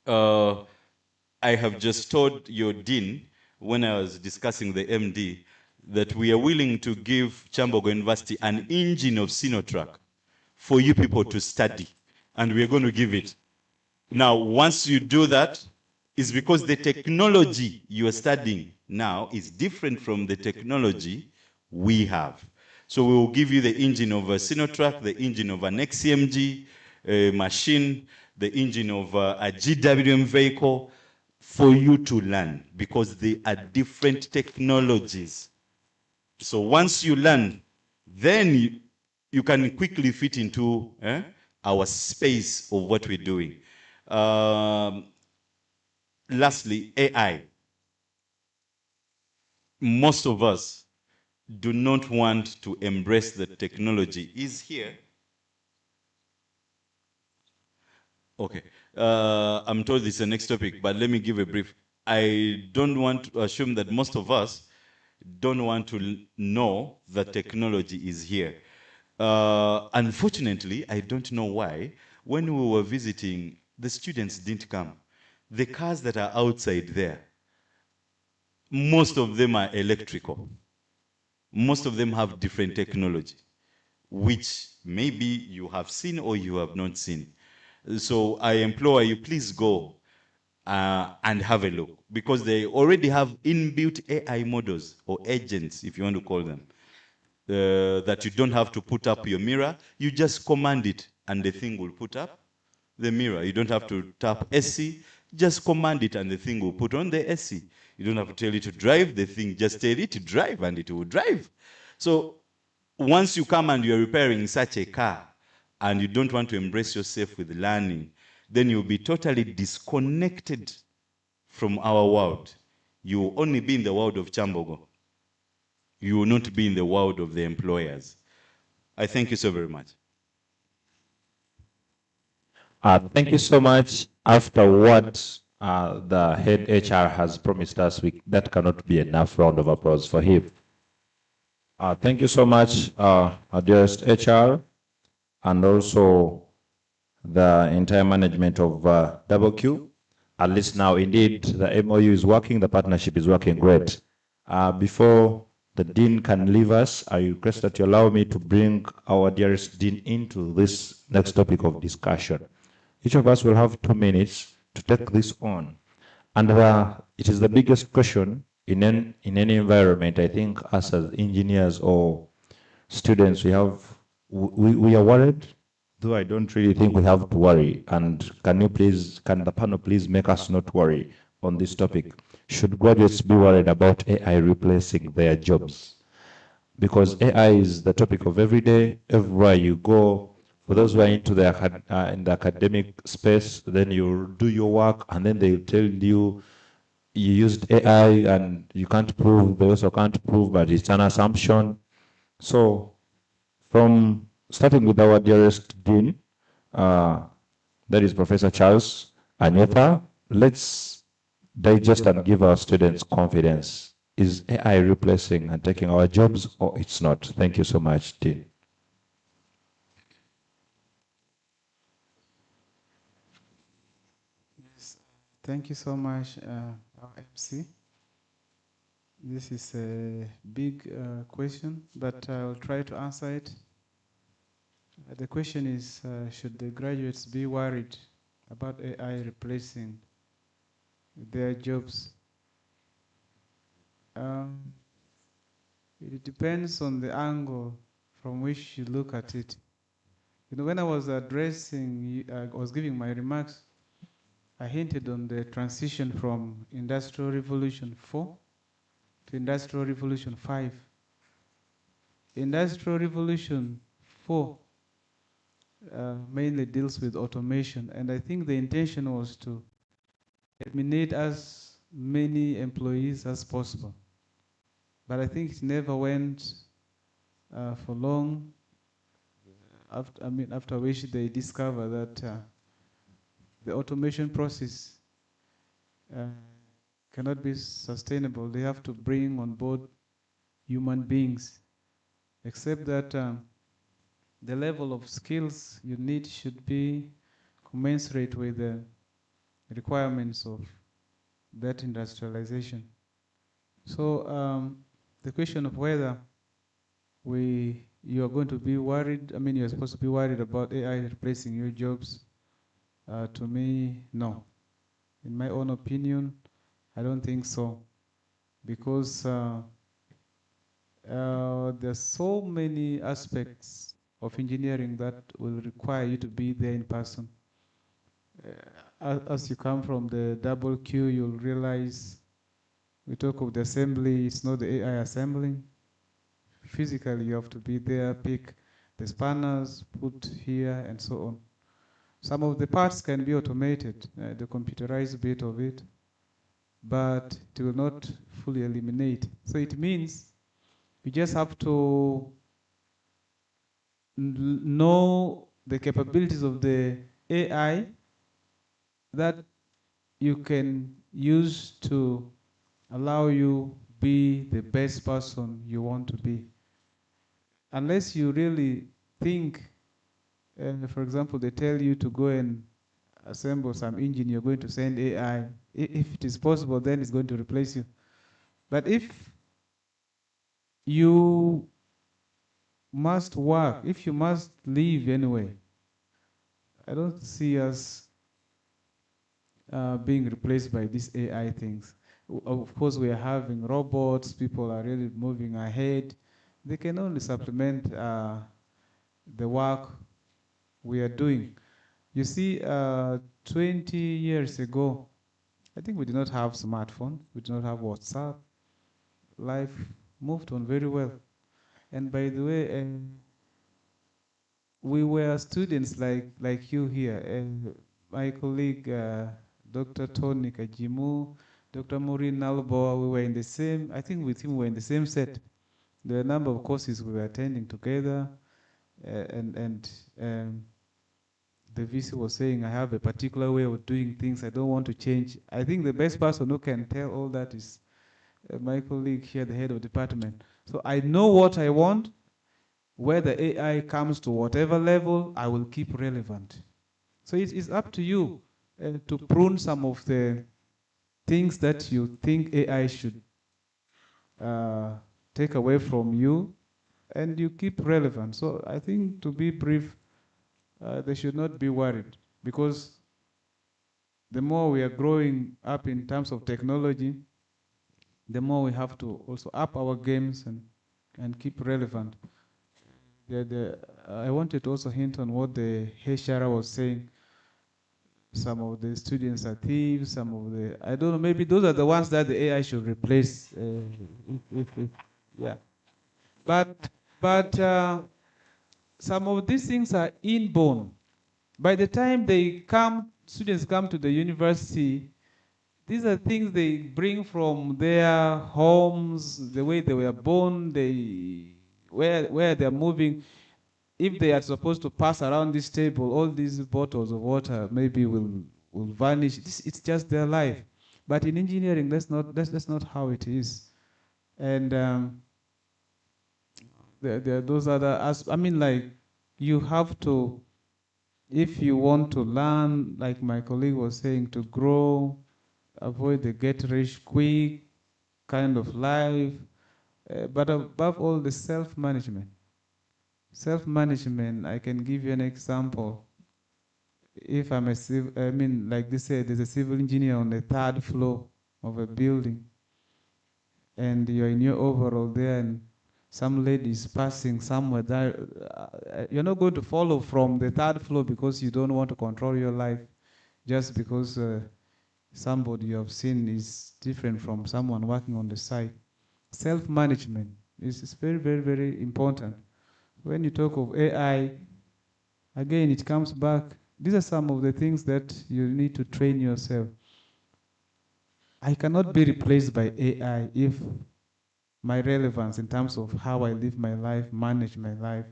I have just told your dean, when I was discussing the MD, that we are willing to give Kyambogo University an engine of Sinotrack for you people to study, and we are going to give it. Now, once you do that, it's because the technology you are studying now is different from the technology we have. So we will give you the engine of a Sinotrack, the engine of an XCMG machine, the engine of a GWM vehicle, for you to learn, because they are different technologies. So once you learn, then you can quickly fit into our space of what we're doing. Lastly, AI. Most of us do not want to embrace the technology. Is here. Okay. I'm told this is the next topic, but let me give a brief. I don't want to assume that most of us don't want to know that technology is here. Unfortunately, I don't know why. When we were visiting, the students didn't come. The cars that are outside there, most of them are electrical. Most of them have different technology, which maybe you have seen or you have not seen. So I implore you, please go and have a look, because they already have inbuilt AI models or agents, if you want to call them, that you don't have to put up your mirror. You just command it and the thing will put up the mirror. You don't have to tap SC, just command it and the thing will put on the SC. You don't have to tell it to drive, the thing just tell it to drive and it will drive. So once you come and you're repairing such a car and you don't want to embrace yourself with learning, then you'll be totally disconnected from our world. You will only be in the world of Kyambogo. You will not be in the world of the employers. I thank you so very much. Thank you so much. After what the head HR has promised us, that cannot be enough round of applause for him. Thank you so much, dearest HR, and also the entire management of Q. At least now, indeed, the MOU is working, the partnership is working great. Before the Dean can leave us, I request that you allow me to bring our dearest Dean into this next topic of discussion. Each of us will have 2 minutes to take this on. And it is the biggest question in any environment. I think us as engineers or students, we are worried, though I don't really think we have to worry. And can the panel please make us not worry on this topic? Should graduates be worried about AI replacing their jobs? Because AI is the topic of every day, everywhere you go. For those who are into in the academic space, then you do your work and then they tell you you used AI and you can't prove, they also can't prove, but it's an assumption. So from starting with our dearest Dean, that is Professor Charles Anyeta, let's digest and give our students confidence. Is AI replacing and taking our jobs or it's not? Thank you so much, Dean. Yes, thank you so much, our MC. This is a big question, but I'll try to answer it. The question is, should the graduates be worried about AI replacing their jobs? It depends on the angle from which you look at it. You know, when I was addressing, I was giving my remarks, I hinted on the transition from Industrial Revolution 4 to Industrial Revolution 5. Industrial Revolution 4 mainly deals with automation, and I think the intention was to eliminate as many employees as possible. But I think it never went for long. After which they discover that the automation process cannot be sustainable. They have to bring on board human beings, except that the level of skills you need should be commensurate with the requirements of that industrialization. So the question of whether you are going to be worried, you're supposed to be worried about AI replacing your jobs. To me, no. In my own opinion, I don't think so. Because there's so many aspects of engineering that will require you to be there in person. As you come from the double Q, you'll realize we talk of the assembly, it's not the AI assembling. Physically, you have to be there, pick the spanners, put here, and so on. Some of the parts can be automated, the computerized bit of it, but it will not fully eliminate. So it means you just have to know the capabilities of the AI that you can use to allow you be the best person you want to be. Unless you really think, for example, they tell you to go and assemble some engine, you're going to send AI. If it is possible, then it's going to replace you. But if you must work, if you must live anyway, I don't see us being replaced by these AI things. Of course, we are having robots, people are really moving ahead. They can only supplement the work we are doing. You see, 20 years ago, I think we did not have smartphone, we did not have WhatsApp. Life moved on very well. And by the way, we were students like you here. And my colleague, Dr. Tony Kajimu, Dr. Maureen Nalboa, we were in the same, I think with him we were in the same set. There were a number of courses we were attending together, and the VC was saying, I have a particular way of doing things, I don't want to change. I think the best person who can tell all that is my colleague here, the head of department. So I know what I want. Whether AI comes to whatever level, I will keep relevant. So it's up to you to prune some of the things that you think AI should take away from you, and you keep relevant. So I think, to be brief, they should not be worried, because the more we are growing up in terms of technology, the more we have to also up our games and keep relevant. I wanted to also hint on what the HR was saying. Some of the students are thieves, some of the, I don't know, maybe those are the ones that the AI should replace. Yeah. But some of these things are inborn. By the time students come to the university, these are things they bring from their homes, the way they were born, where they're moving. If they are supposed to pass around this table, all these bottles of water maybe will vanish. It's just their life. But in engineering, that's not how it is. And there are those other, like, you have to, if you want to learn, like my colleague was saying, to grow, avoid the get rich quick kind of life, but above all, the self-management. Self-management, I can give you an example. If I'm like they say, there's a civil engineer on the 3rd floor of a building, and you're in your overall there, and some lady is passing somewhere there. You're not going to follow from the 3rd floor because you don't want to control your life, just because somebody you have seen is different from someone working on the site. Self-management is very, very, very important. When you talk of AI, again, it comes back. These are some of the things that you need to train yourself. I cannot be replaced by AI if my relevance in terms of how I live my life, manage my life,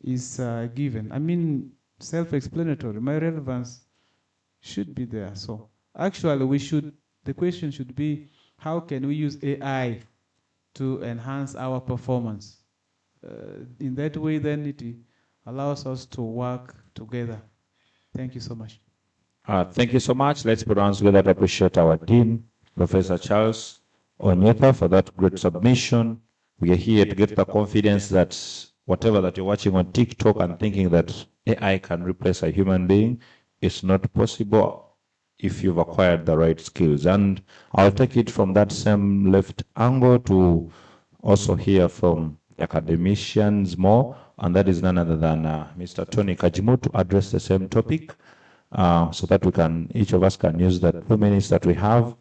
is given. I mean, self-explanatory. My relevance should be there. So actually, the question should be, how can we use AI to enhance our performance? In that way, then it allows us to work together. Thank you so much. Thank you so much. Let's put our hands together to appreciate our Dean, Professor Charles Onyeka, for that great submission. We are here to get the confidence that whatever that you're watching on TikTok and thinking that AI can replace a human being, it's not possible if you've acquired the right skills. And I'll take it from that same left angle to also hear from academicians more, and that is none other than Mr. Tony Kajimu to address the same topic, so that each of us can use the 2 minutes that we have.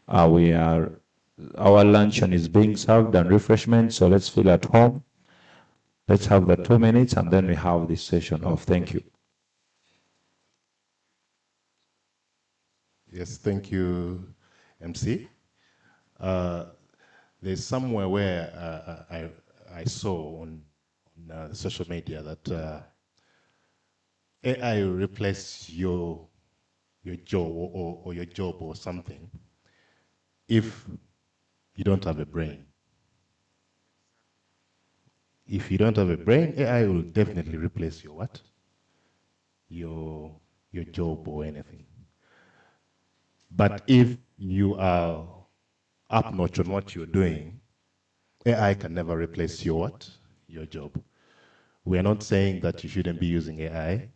Our luncheon is being served and refreshment, so let's feel at home. Let's have the 2 minutes and then we have this session off. Thank you. Yes, thank you, MC. There's somewhere where I saw on social media that AI will replace your job or your job or something if you don't have a brain. If you don't have a brain, AI will definitely replace your what? Your job or anything. But if you are up-notch on what you're doing, AI can never replace your what? Your job. We are not saying that you shouldn't be using AI.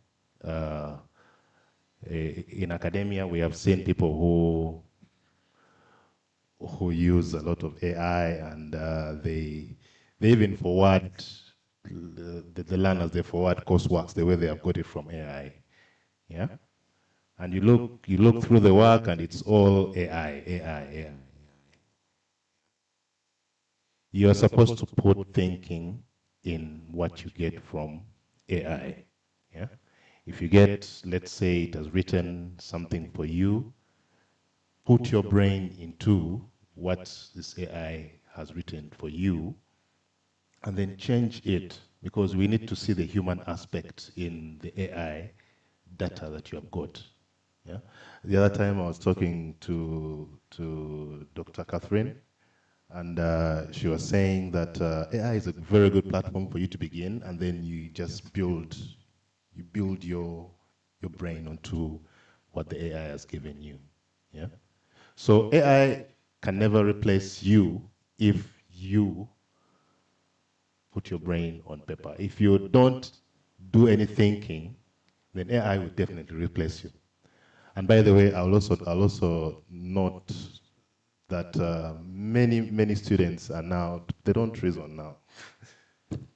In academia, we have seen people who use a lot of AI, and they even forward the learners, they forward coursework the way they have got it from AI. Yeah, and you look through the work, and it's all AI. You're supposed to put thinking in what you get from AI. Yeah, if you get, let's say, it has written something for you, put your brain into what this AI has written for you, and then change it, because we need to see the human aspect in the AI data that you have got. Yeah. The other time I was talking to Dr. Catherine, and she was saying that AI is a very good platform for you to begin, and then you just build your brain onto what the AI has given you. Yeah. So AI can never replace you if you put your brain on paper. If you don't do any thinking, then AI will definitely replace you. And by the way, I'll also note that many students are now, they don't reason now.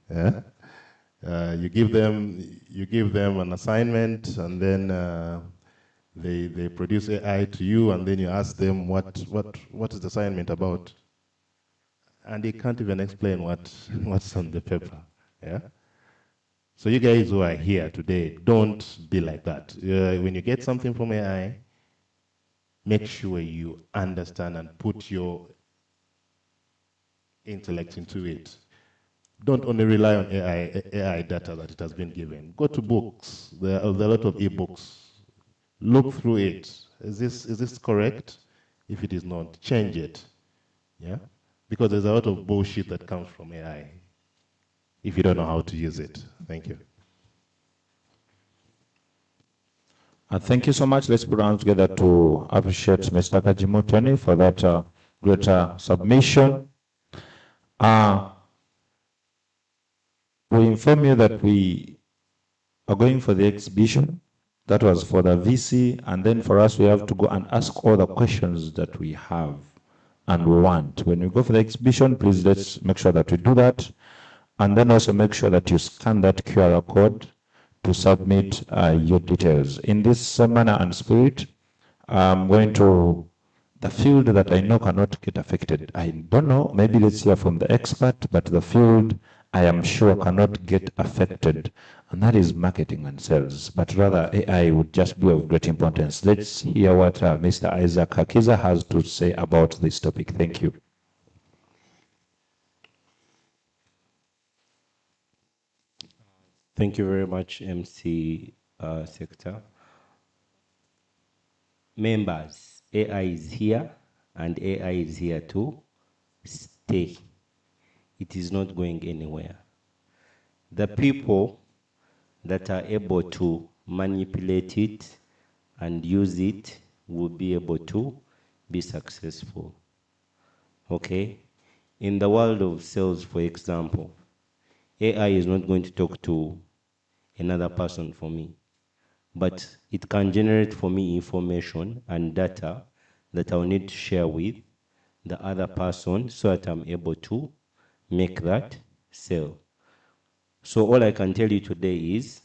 Yeah? You give them an assignment, and then they produce AI to you, and then you ask them what is the assignment about, and they can't even explain what's on the paper. Yeah. So you guys who are here today, don't be like that. When you get something from AI, make sure you understand and put your intellect into it. Don't only rely on AI data that it has been given. Go to books. There are a lot of e-books. Look through it. Is this correct? If it is not, change it. Yeah? Because there's a lot of bullshit that comes from AI if you don't know how to use it. Thank you. Thank you so much. Let's put our hands together to appreciate Mr. Kajimu Tony for that great submission. We inform you that we are going for the exhibition. That was for the VC, and then for us, we have to go and ask all the questions that we have and we want. When we go for the exhibition, please let's make sure that we do that, and then also make sure that you scan that QR code to submit your details. In this manner and spirit, I'm going to the field that I know cannot get affected. I don't know, maybe let's hear from the expert, but the field I am sure cannot get affected, and that is marketing and sales, but rather AI would just be of great importance. Let's hear what Mr. Isaac Hakiza has to say about this topic. Thank you. Thank you very much, MC Sector. Members, AI is here, and AI is here to stay. It is not going anywhere. The people that are able to manipulate it and use it will be able to be successful. Okay? In the world of sales, for example, AI is not going to talk to another person for me, but it can generate for me information and data that I'll need to share with the other person so that I'm able to make that sale. So all I can tell you today is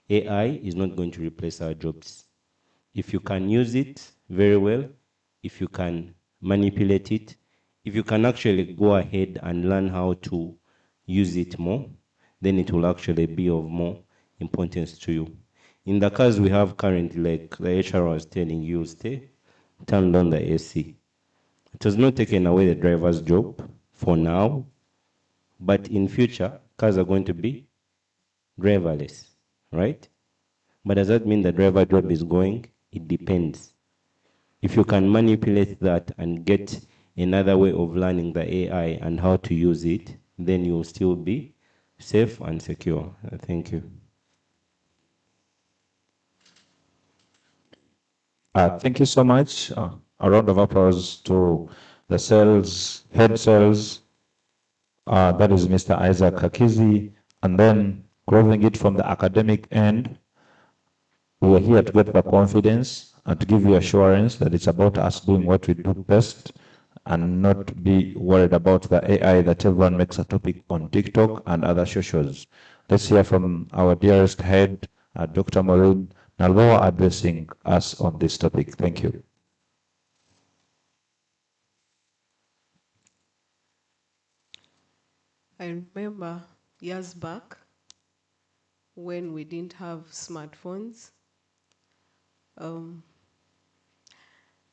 AI is not going to replace our jobs. If you can use it very well, if you can manipulate it, if you can actually go ahead and learn how to use it more, then it will actually be of more importance to you. In the cars we have currently, like the HR was telling you, stay, turn on the AC. It has not taken away the driver's job for now, but in future, cars are going to be driverless, right? But does that mean the driver job is going? It depends. If you can manipulate that and get another way of learning the AI and how to use it, then you'll still be safe and secure. Thank you. Thank you so much. A round of applause to the sales, head sales, that is Mr. Isaac Hakizi, and then closing it from the academic end, we are here to get the confidence and to give you assurance that it's about us doing what we do best and not be worried about the AI that everyone makes a topic on TikTok and other socials. Let's hear from our dearest head, Dr. Maureen Nalboa, addressing us on this topic. Thank you. I remember years back when we didn't have smartphones.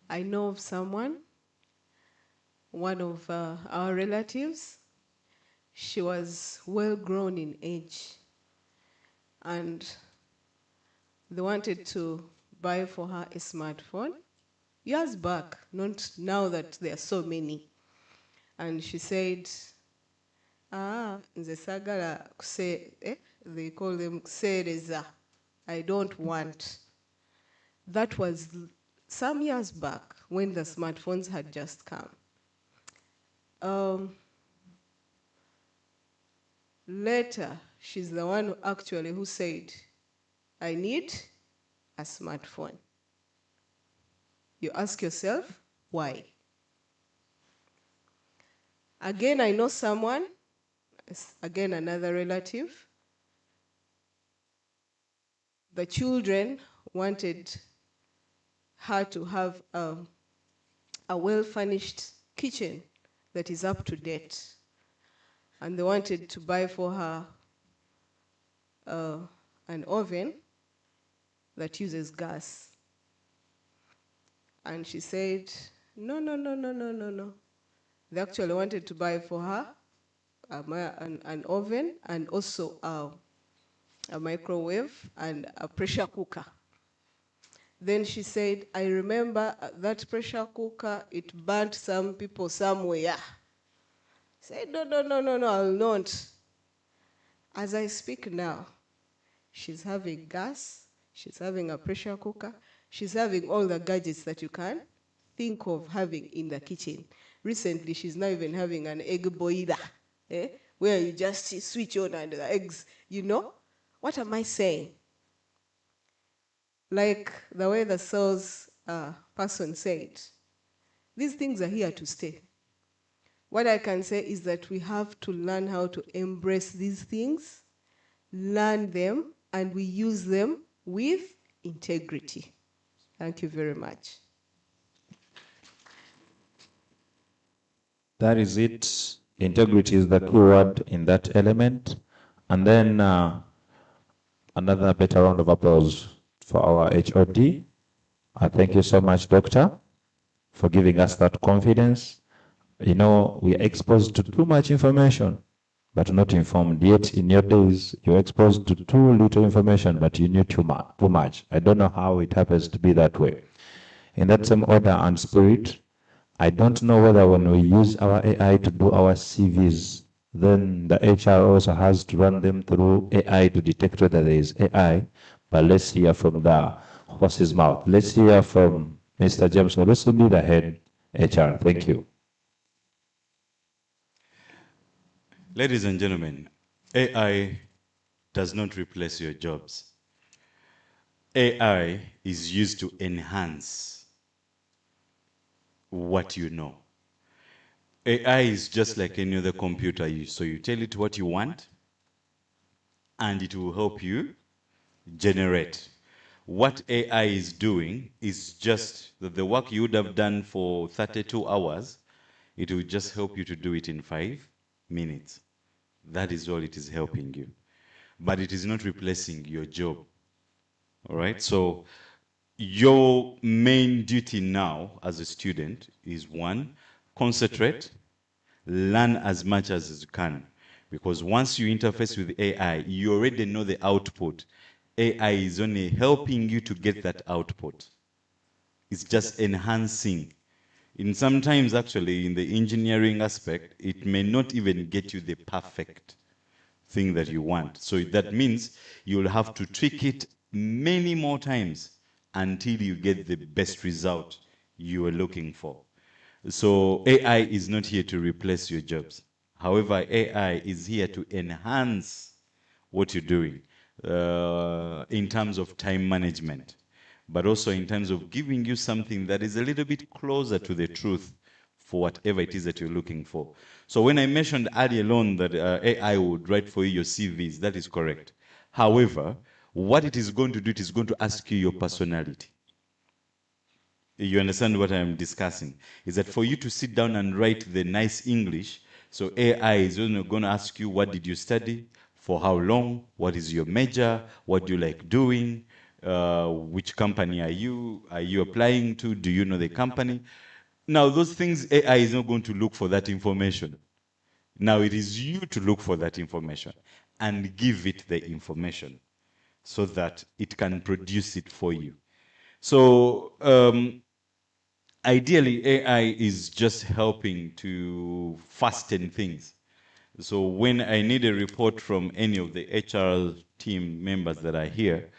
I know of someone, one of our relatives. She was well grown in age, and they wanted to buy for her a smartphone years back, not now that there are so many. And she said, nze sagala they call them kuseereza. I don't want. That was some years back when the smartphones had just come. Later, she's the one who said, I need a smartphone. You ask yourself, why? Again, I know someone, again, another relative. The children wanted her to have a well-furnished kitchen that is up to date. And they wanted to buy for her an oven that uses gas. And she said, no, no, no, no, no, no, no. They actually wanted to buy for her an oven and also a microwave and a pressure cooker. Then she said, I remember that pressure cooker, it burnt some people somewhere. I said, no, no, no, no, no, I'll not. As I speak now, she's having gas, she's having a pressure cooker, she's having all the gadgets that you can think of having in the kitchen. Recently, she's now even having an egg boiler, where you just switch on and the eggs, you know? What am I saying? Like the way the sales person said, these things are here to stay. What I can say is that we have to learn how to embrace these things, learn them, and we use them with integrity. Thank you very much. That is it. Integrity is the key word in that element. And then another better round of applause for our HOD. Thank you so much, Doctor, for giving us that confidence. You know, we are exposed to too much information, but not informed. Yet in your days, you're exposed to too little information, but you knew too much. I don't know how it happens to be that way. In that same order and spirit, I don't know whether when we use our AI to do our CVs, then the HR also has to run them through AI to detect whether there is AI. But let's hear from the horse's mouth. Let's hear from Mr. James Olusobi, the head HR. Thank you. Ladies and gentlemen, AI does not replace your jobs. AI is used to enhance what you know. AI is just like any other computer. So you tell it what you want, and it will help you generate. What AI is doing is just that the work you would have done for 32 hours, it will just help you to do it in 5 minutes. That is all it is helping you. But it is not replacing your job. All right? So your main duty now as a student is, one, concentrate, learn as much as you can. Because once you interface with AI, you already know the output. AI is only helping you to get that output. It's just enhancing. In sometimes, actually, in the engineering aspect, it may not even get you the perfect thing that you want. So that means you'll have to tweak it many more times until you get the best result you are looking for. So AI is not here to replace your jobs. However, AI is here to enhance what you're doing in terms of time management, but also in terms of giving you something that is a little bit closer to the truth for whatever it is that you're looking for. So when I mentioned earlier on that AI would write for you your CVs, that is correct. However, what it is going to do, it is going to ask you your personality. You understand what I'm discussing? Is that for you to sit down and write the nice English, so AI is going to ask you, what did you study? For how long? What is your major? What do you like doing? Which company are you applying to? Do you know the company? Now, those things, AI is not going to look for that information. Now, it is you to look for that information and give it the information so that it can produce it for you. So, ideally, AI is just helping to fasten things. So when I need a report from any of the HR team members that are here,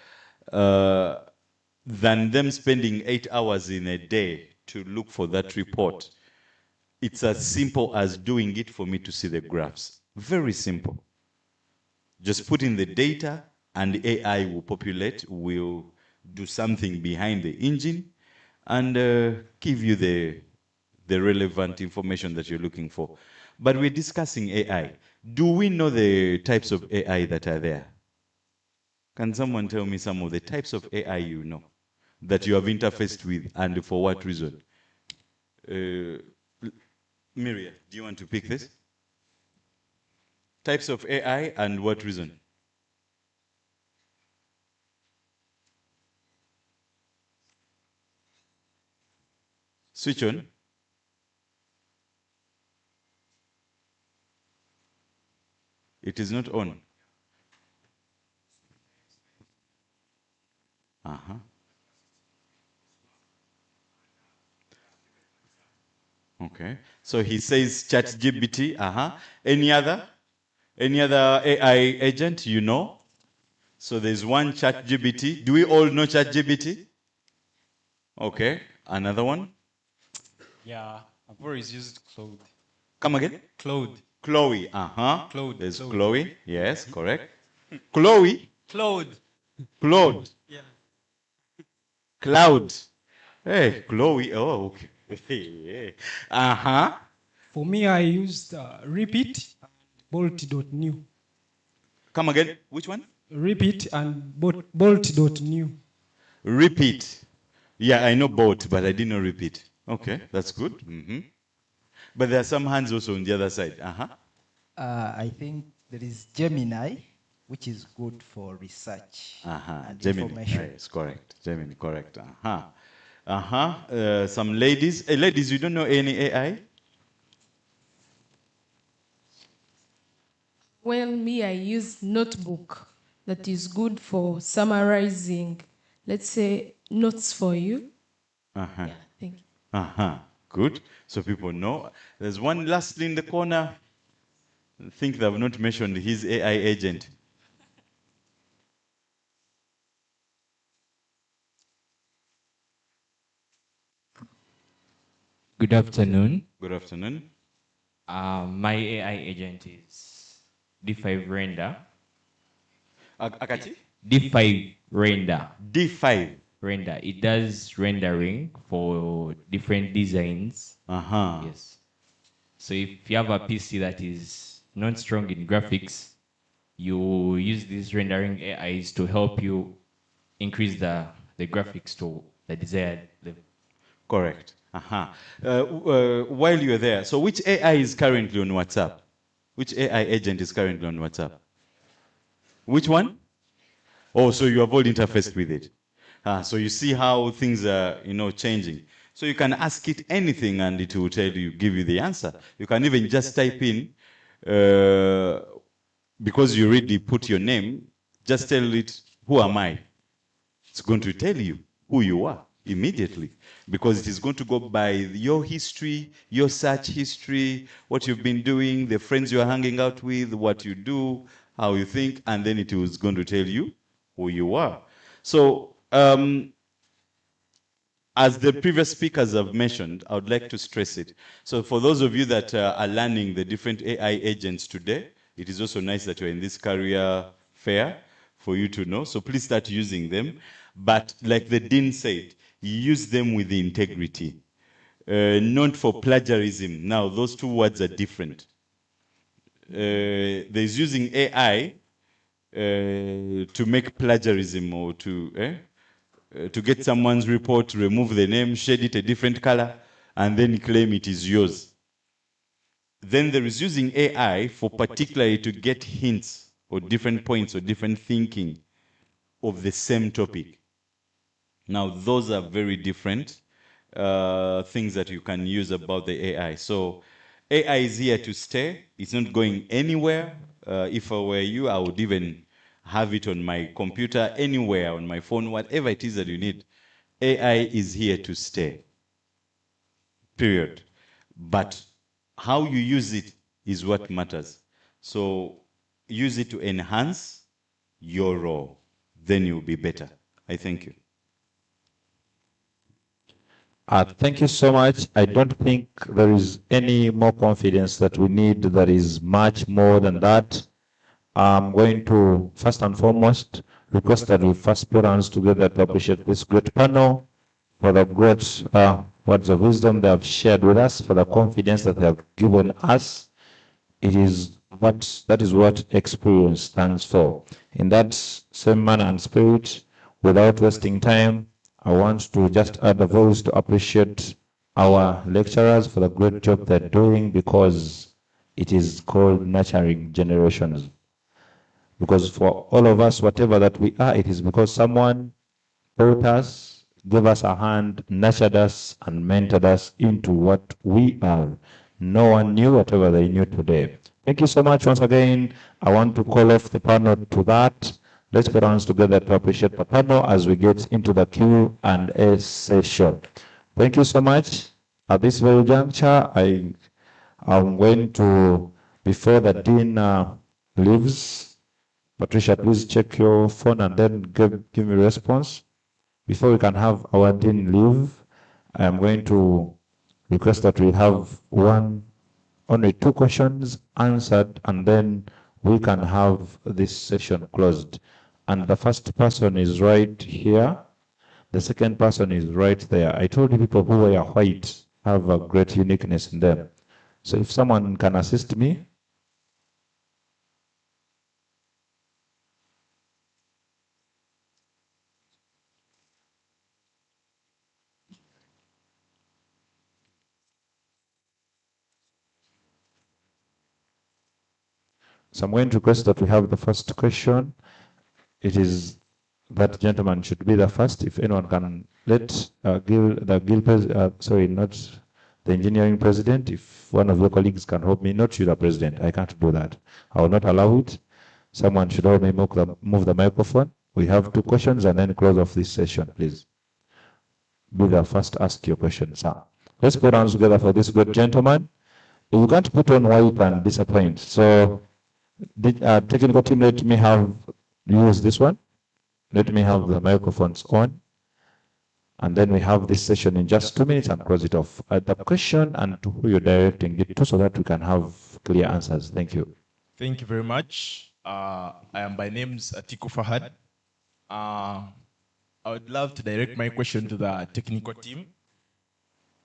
than them spending 8 hours in a day to look for that report, it's as simple as doing it for me to see the graphs. Very simple. Just put in the data and the AI will populate, will do something behind the engine, and give you the relevant information that you're looking for. But we're discussing AI. Do we know the types of AI that are there? Can someone tell me some of the types of AI you know, that you have interfaced with, and for what reason? Miria, do you want to pick this? Types of AI and what reason? Switch on. It is not on. Uh-huh. Okay. So he says ChatGPT. Uh-huh. Any other? Any other AI agent you know? So there's one ChatGPT. Do we all know ChatGPT? Okay. Another one? Yeah, I've always used Claude. Come again? Claude. Chloe. Uh-huh. Claude. There's Claude. Chloe. Yes, correct. Chloe. Claude. Claude. Yeah. Cloud. Hey, Chloe. Oh, okay. Uh-huh. For me, I used repeat and bolt.new. Come again. Which one? Repeat and bolt.new. Repeat. Yeah, I know boat, but I didn't know repeat. Okay, that's good. Mm-hmm. But there are some hands also on the other side. I think there is Gemini, which is good for research and Gemini, information. yes, correct. Gemini, correct. Some ladies. Ladies, you don't know any AI? Well, me, I use Notebook that is good for summarizing, let's say, notes for you. Yeah, thank you. Good. So people know. There's one lastly in the corner. I think they have not mentioned his AI agent. Good afternoon. Good afternoon. My AI agent is D5 Render. Akati? D5 Render. D5 Render. It does rendering for different designs. Yes. So if you have a PC that is not strong in graphics, you use these rendering AIs to help you increase the graphics to the desired level. Correct. While you're there, so which AI is currently on WhatsApp? Which AI agent is currently on WhatsApp? Which one? Oh, so you have all interfaced with it. So you see how things are, changing. So you can ask it anything and it will tell you, give you the answer. You can even just type in, because you already put your name, just tell it, who am I? It's going to tell you who you are immediately, because it is going to go by your history, your search history, what you've been doing, the friends you're hanging out with, what you do, how you think, and then it is going to tell you who you are. So, as the previous speakers have mentioned, I would like to stress it. So for those of you that are learning the different AI agents today, it is also nice that you're in this career fair for you to know. So please start using them. But like the Dean said, use them with integrity. Not for plagiarism. Now, those two words are different. There's using AI to make plagiarism or to get someone's report, remove the name, shade it a different color, and then claim it is yours. Then there is using AI for particularly to get hints or different points or different thinking of the same topic. Now, those are very different things that you can use about the AI. So AI is here to stay. It's not going anywhere. If I were you, I would even have it on my computer, anywhere, on my phone, whatever it is that you need. AI is here to stay, period. But how you use it is what matters. So use it to enhance your role. Then you'll be better. I thank you. Thank you so much. I don't think there is any more confidence that we need. There is much more than that. I'm going to, first and foremost, request that we first put hands together to appreciate this great panel for the great words of wisdom they have shared with us, for the confidence that they have given us. That is what experience stands for. In that same manner and spirit, without wasting time, I want to just add a voice to appreciate our lecturers for the great job they're doing, because it is called nurturing generations. Because for all of us, whatever that we are, it is because someone taught us, gave us a hand, nurtured us, and mentored us into what we are. No one knew whatever they knew today. Thank you so much once again. I want to call off the panel to that. Let's put hands together to appreciate the panel as we get into the Q&A session. Thank you so much. At this very juncture, I'm going to, before the Dean leaves, Patricia, please check your phone and then give me a response. Before we can have our Dean leave, I am going to request that we have only 2 questions answered, and then we can have this session closed. And the first person is right here. The second person is right there. I told you people who wear white have a great uniqueness in them. So if someone can assist me. So I'm going to request that we have the first question. It is that gentleman should be the first. If anyone can let sorry, not the engineering president. If one of your colleagues can help me, not you, the president. I can't do that. I will not allow it. Someone should help me move the microphone. We have 2 questions and then close off this session, please. Be the first, ask your question, sir. Let's put hands together for this good gentleman. You can't put on white and disappoint. So, technical team, let me use this one. Let me have the microphones on. And then we have this session in just 2 minutes and close it off. The question and to who you're directing it to so that we can have clear answers. Thank you. Thank you very much. I am by name's Atiku Fahad. I would love to direct my question to the technical team.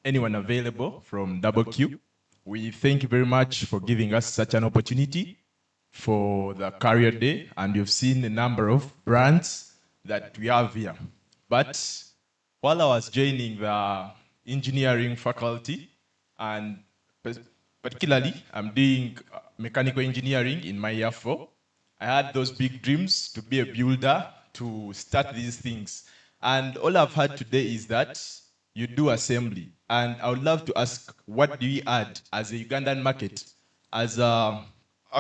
Anyone available from KyU? We thank you very much for giving us such an opportunity for the Career Day, and you've seen a number of brands that we have here. But while I was joining the engineering faculty, and particularly I'm doing mechanical engineering in my year 4, I had those big dreams to be a builder, to start these things. And all I've heard today is that you do assembly. And I would love to ask, what do you add as a Ugandan market? As our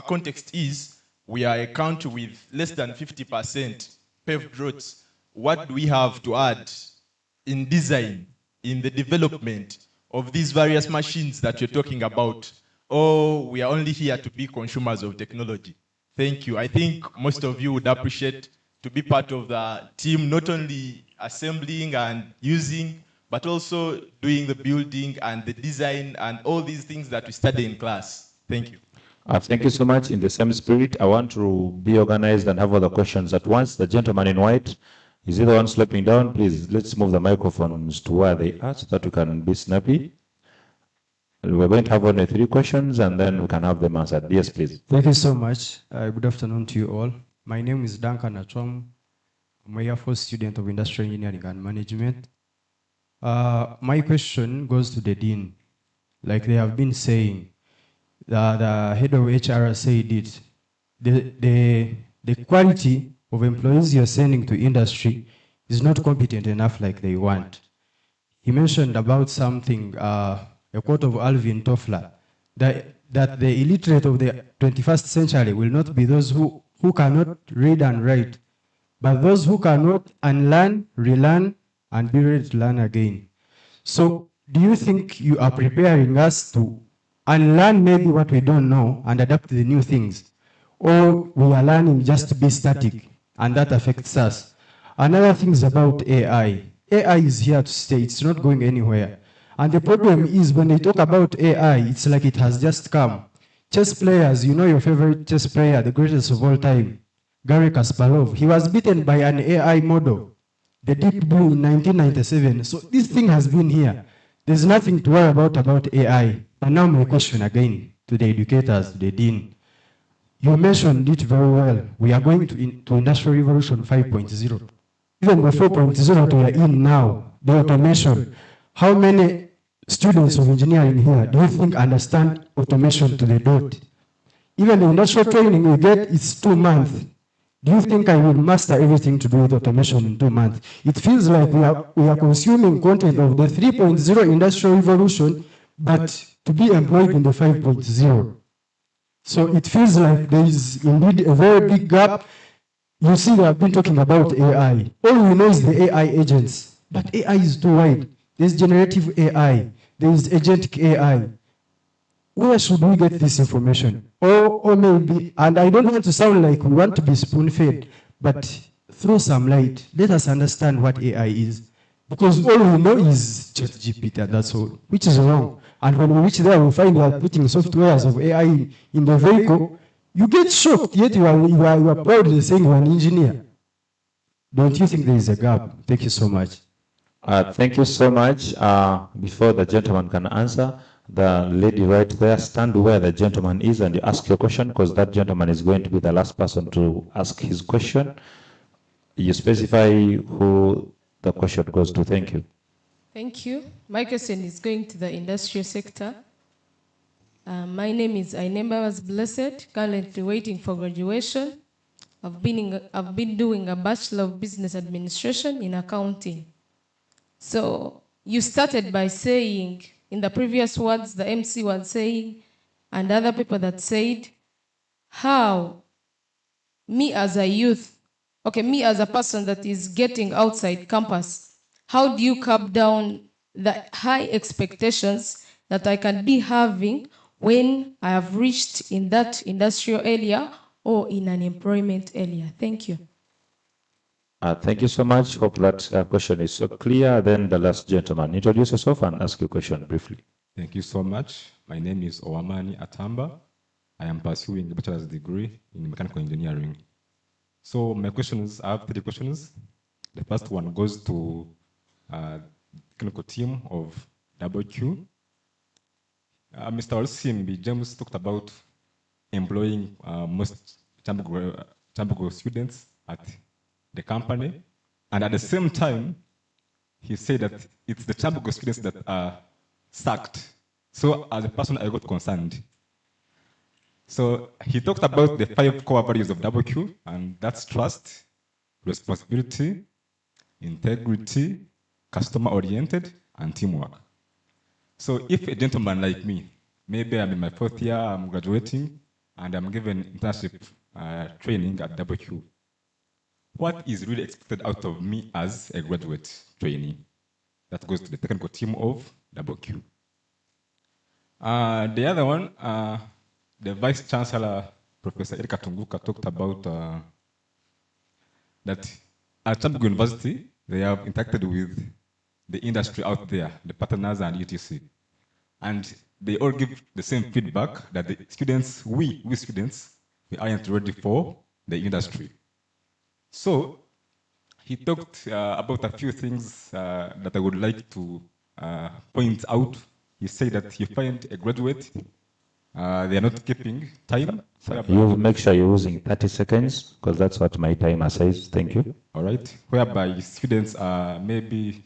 context is, we are a country with less than 50% paved roads. What do we have to add in design, in the development of these various machines that you're talking about? Or we are only here to be consumers of technology? Thank you. I think most of you would appreciate to be part of the team, not only assembling and using, but also doing the building and the design and all these things that we study in class. Thank you. Thank you so much. In the same spirit, I want to be organized and have other questions at once. The gentleman in white, is he the one sloping down? Please, let's move the microphones to where they are so that we can be snappy. We're going to have only 3 questions and then we can have them answered. Yes, please. Thank you so much. Good afternoon to you all. My name is Duncan Atwam. I'm a Year 4 student of Industrial Engineering and Management. My question goes to the Dean. Like they have been saying, the head of HR said it, the quality of employees you're sending to industry is not competent enough like they want. He mentioned about something, a quote of Alvin Toffler, that the illiterate of the 21st century will not be those who cannot read and write, but those who cannot unlearn, relearn, and be ready to learn again. So do you think you are preparing us to unlearn maybe what we don't know and adapt to the new things? Or we are learning just to be static, and that affects us? Another thing is about AI. AI is here to stay, it's not going anywhere. And the problem is when they talk about AI, it's like it has just come. Chess players, you know your favorite chess player, the greatest of all time, Garry Kasparov, he was beaten by an AI model, the Deep Blue, in 1997. So this thing has been here. There's nothing to worry about AI. And now my question again to the educators, to the dean. You mentioned it very well. We are going to Industrial Revolution 5.0. Even the 4.0 that we are in now, the automation. How many students of engineering here do you think understand automation to the dot? Even the industrial training we get is 2 months. Do you think I will master everything to do with automation in 2 months? It feels like we are consuming content of the 3.0 industrial revolution, but to be employed in the 5.0. So it feels like there is indeed a very big gap. You see, we have been talking about AI. All we know is the AI agents, but AI is too wide. There's generative AI, there's agentic AI. Where should we get this information? Or maybe, and I don't want to sound like we want to be spoon-fed, but throw some light. Let us understand what AI is. Because all we know is ChatGPT, that's all, which is wrong. And when we reach there, we find we are putting softwares of AI in the vehicle. You get shocked, yet you are proudly saying you are an engineer. Don't you think there is a gap? Thank you so much. Thank you so much. Before the gentleman can answer, the lady right there, stand where the gentleman is and you ask your question, because that gentleman is going to be the last person to ask his question. You specify who the question goes to. Thank you. Thank you. My question is going to the industrial sector. My name is Ainemba was Blessed, currently waiting for graduation. I've been doing a Bachelor of Business Administration in accounting. So you started by saying, in the previous words, the MC was saying, and other people that said, how me as a youth, okay, me as a person that is getting outside campus, how do you curb down the high expectations that I can be having when I have reached in that industrial area or in an employment area? Thank you. Thank you so much. Hope that question is so clear. Then the last gentleman, introduce yourself and ask your question briefly. Thank you so much. My name is Owamani Atamba. I am pursuing a bachelor's degree in mechanical engineering. So my questions, I have 3 questions. The first one goes to the technical team of WQ. Mr. Olsimbi, James talked about employing most Kyambogo students at the company. And at the same time, he said that it's the Kyambogo students that are sacked. So as a person, I got concerned. So he talked about the 5 core values of WQ, and that's trust, responsibility, integrity, customer-oriented, and teamwork. So if a gentleman like me, maybe I'm in my 4th year, I'm graduating, and I'm given internship training at WQ, what is really expected out of me as a graduate trainee? That goes to the technical team of WQ. The other one, the Vice Chancellor, Professor Erika Tunguka, talked about that at Kyambogo University, they have interacted with the industry out there, the partners and UTC. And they all give the same feedback that the students, we students, we aren't ready for the industry. So he talked about a few things that I would like to point out. He said that you find a graduate, they are not keeping time. You make sure you're using 30 seconds, because that's what my timer says. Thank you. All right. Whereby students are maybe,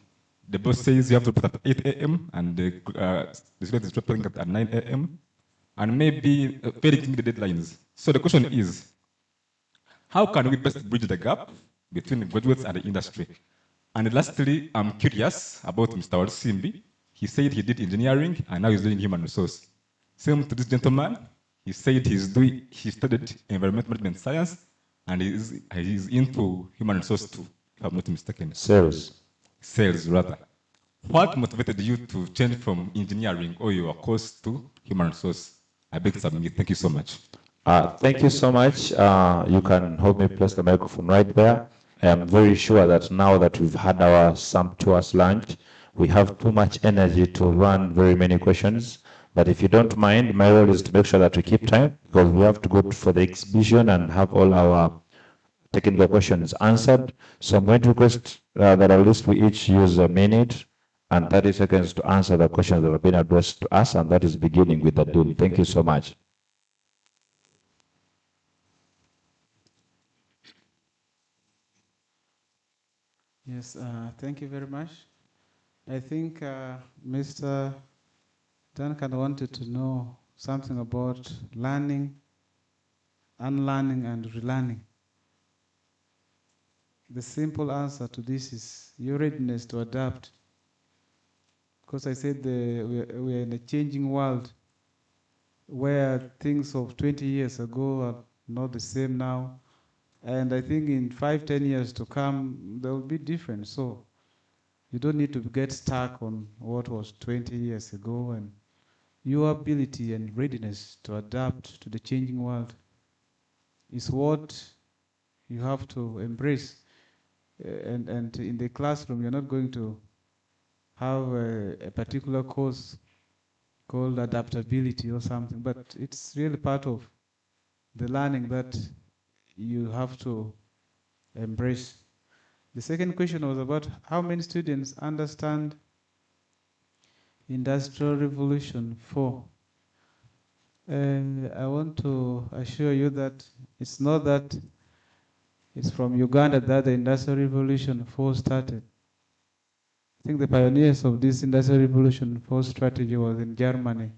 the boss says you have to put at 8 a.m. and the student is reporting at 9 a.m. and maybe failing the deadlines. So the question is, how can we best bridge the gap between graduates and the industry? And lastly, I'm curious about Mr. Olsimbi. He said he did engineering and now he's doing human resource. Same to this gentleman, he said he studied environmental management science and he's into human resource too, if I'm not mistaken. Sales. Sales, rather. What motivated you to change from engineering or your course to human resource? I beg to submit. Thank you so much. Thank you so much. You can help me place the microphone right there. I am very sure that now that we've had our sumptuous lunch, we have too much energy to run very many questions. But if you don't mind, my role is to make sure that we keep time, because we have to go for the exhibition and have all our technical questions answered. So I'm going to request that at least we each use a minute and 30 seconds to answer the questions that have been addressed to us, and that is beginning with the dean. Thank you so much. Yes, thank you very much. I think Mr. Duncan wanted to know something about learning, unlearning, and relearning. The simple answer to this is your readiness to adapt. Because I said we are in a changing world where things of 20 years ago are not the same now. And I think in 5-10 years to come, there will be different. So you don't need to get stuck on what was 20 years ago, and your ability and readiness to adapt to the changing world is what you have to embrace. And in the classroom, you're not going to have a particular course called adaptability or something, but it's really part of the learning that you have to embrace. The second question was about how many students understand Industrial Revolution 4. I want to assure you that it's not that it's from Uganda that the Industrial Revolution 4 started. I think the pioneers of this Industrial Revolution 4 strategy was in Germany.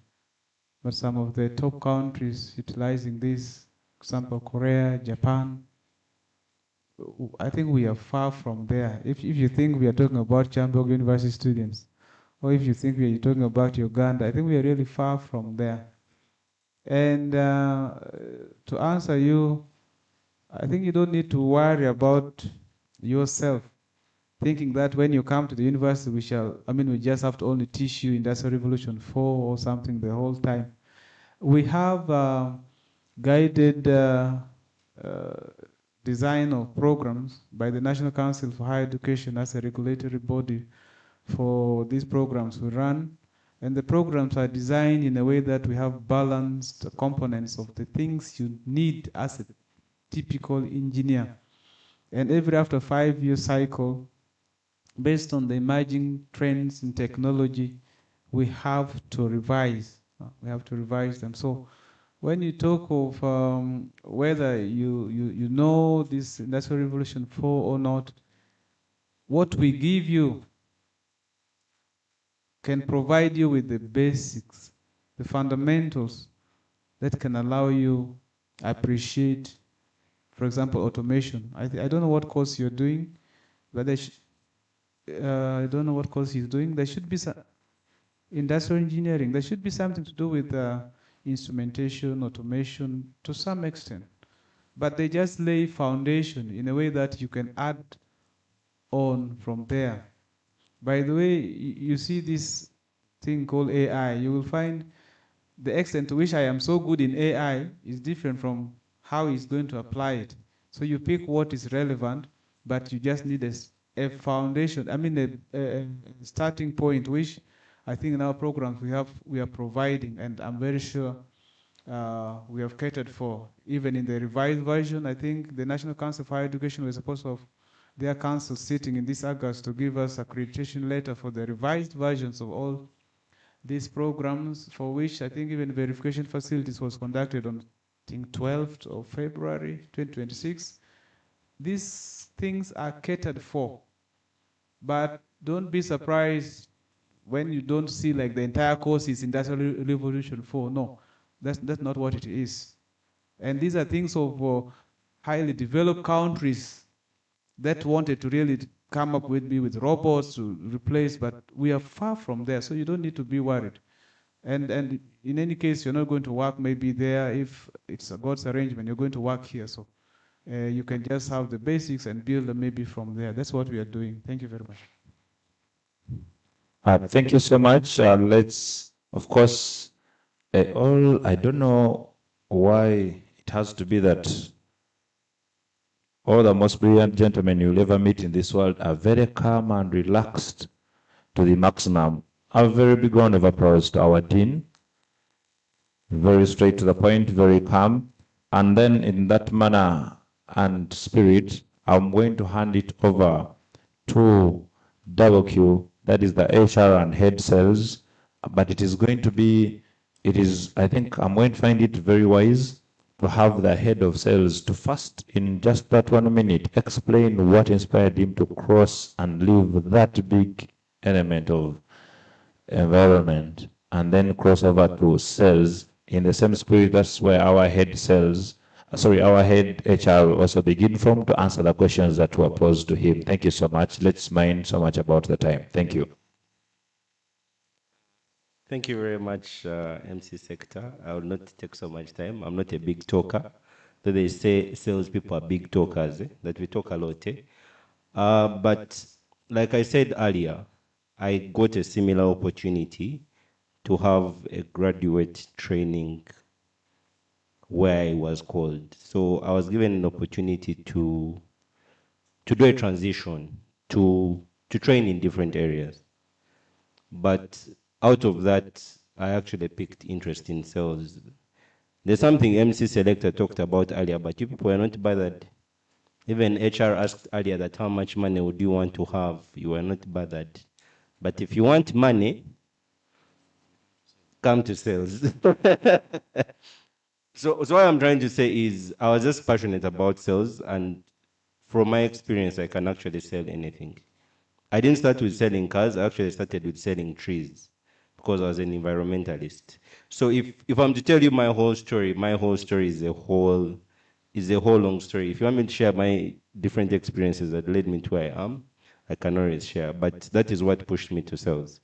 but some of the top countries utilizing this, example Korea, Japan, I think we are far from there. If you think we are talking about Kyambogo University students, or if you think we are talking about Uganda, I think we are really far from there. And to answer you, I think you don't need to worry about yourself, thinking that when you come to the university, we just have to only teach you Industrial Revolution 4 or something the whole time. We have guided design of programs by the National Council for Higher Education as a regulatory body for these programs we run. And the programs are designed in a way that we have balanced components of the things you need as a typical engineer. And every after 5-year cycle, based on the emerging trends in technology, we have to revise. We have to revise them. So when you talk of whether you know this Industrial Revolution 4 or not, what we give you can provide you with the basics, the fundamentals that can allow you appreciate, for example, automation. I don't know what course you're doing, but I don't know what course he's doing. There should be some industrial engineering. There should be something to do with instrumentation, automation, to some extent. But they just lay foundation in a way that you can add on from there. By the way, you see this thing called AI, you will find the extent to which I am so good in AI is different from how he's going to apply it. So you pick what is relevant, but you just need a foundation, a starting point, which I think in our programs we are providing, and I'm very sure we have catered for. Even in the revised version, I think the National Council for Higher Education was supposed to have their council sitting in this August to give us accreditation letter for the revised versions of all these programs, for which I think even verification facilities was conducted on, I think, 12th of February 2026. These things are catered for, but don't be surprised when you don't see like the entire course is Industrial Revolution 4. No, that's not what it is. And these are things of highly developed countries that wanted to really come up with robots to replace, but we are far from there, so you don't need to be worried. And in any case, you're not going to work maybe there. If it's a God's arrangement, you're going to work here. So you can just have the basics and build them maybe from there. That's what we are doing. Thank you very much. Thank you so much. Let's, of course, I don't know why it has to be that all the most brilliant gentlemen you'll ever meet in this world are very calm and relaxed to the maximum. A very big round of applause to our dean. Very straight to the point, very calm. And then in that manner and spirit, I'm going to hand it over to WQ, that is the HR and head sales. But it is going to be, I think I'm going to find it very wise to have the head of sales to first, in just that 1 minute, explain what inspired him to cross and leave that big element of environment and then cross over to sales in the same spirit. That's where our head HR will also begin from to answer the questions that were posed to him. Thank you so much. Let's mind so much about the time. Thank you. Thank you very much, MC Sector. I will not take so much time. I'm not a big talker. So they say salespeople are big talkers, that we talk a lot. But like I said earlier, I got a similar opportunity to have a graduate training where I was called. So I was given an opportunity to do a transition, to train in different areas. But out of that, I actually picked interest in sales. There's something MC Selector talked about earlier, but you people are not bothered. Even HR asked earlier that how much money would you want to have? You are not bothered. But if you want money, come to sales. So what I'm trying to say is I was just passionate about sales, and from my experience, I can actually sell anything. I didn't start with selling cars. I actually started with selling trees because I was an environmentalist. So if I'm to tell you my whole story is a whole long story. If you want me to share my different experiences that led me to where I am, I can always share. But that is what pushed me to sales.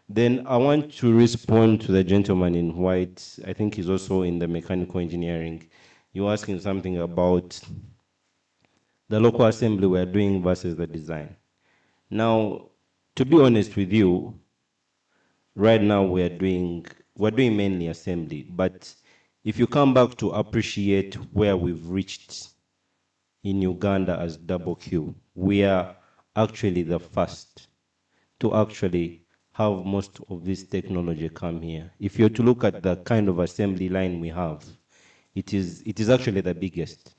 Then I want to respond to the gentleman in white. I think he's also in the mechanical engineering. You're asking something about the local assembly we're doing versus the design. Now, to be honest with you, right now we're doing mainly assembly, but if you come back to appreciate where we've reached in Uganda as Double Q, we are actually the first to actually have most of this technology come here. If you're to look at the kind of assembly line we have, it is actually the biggest,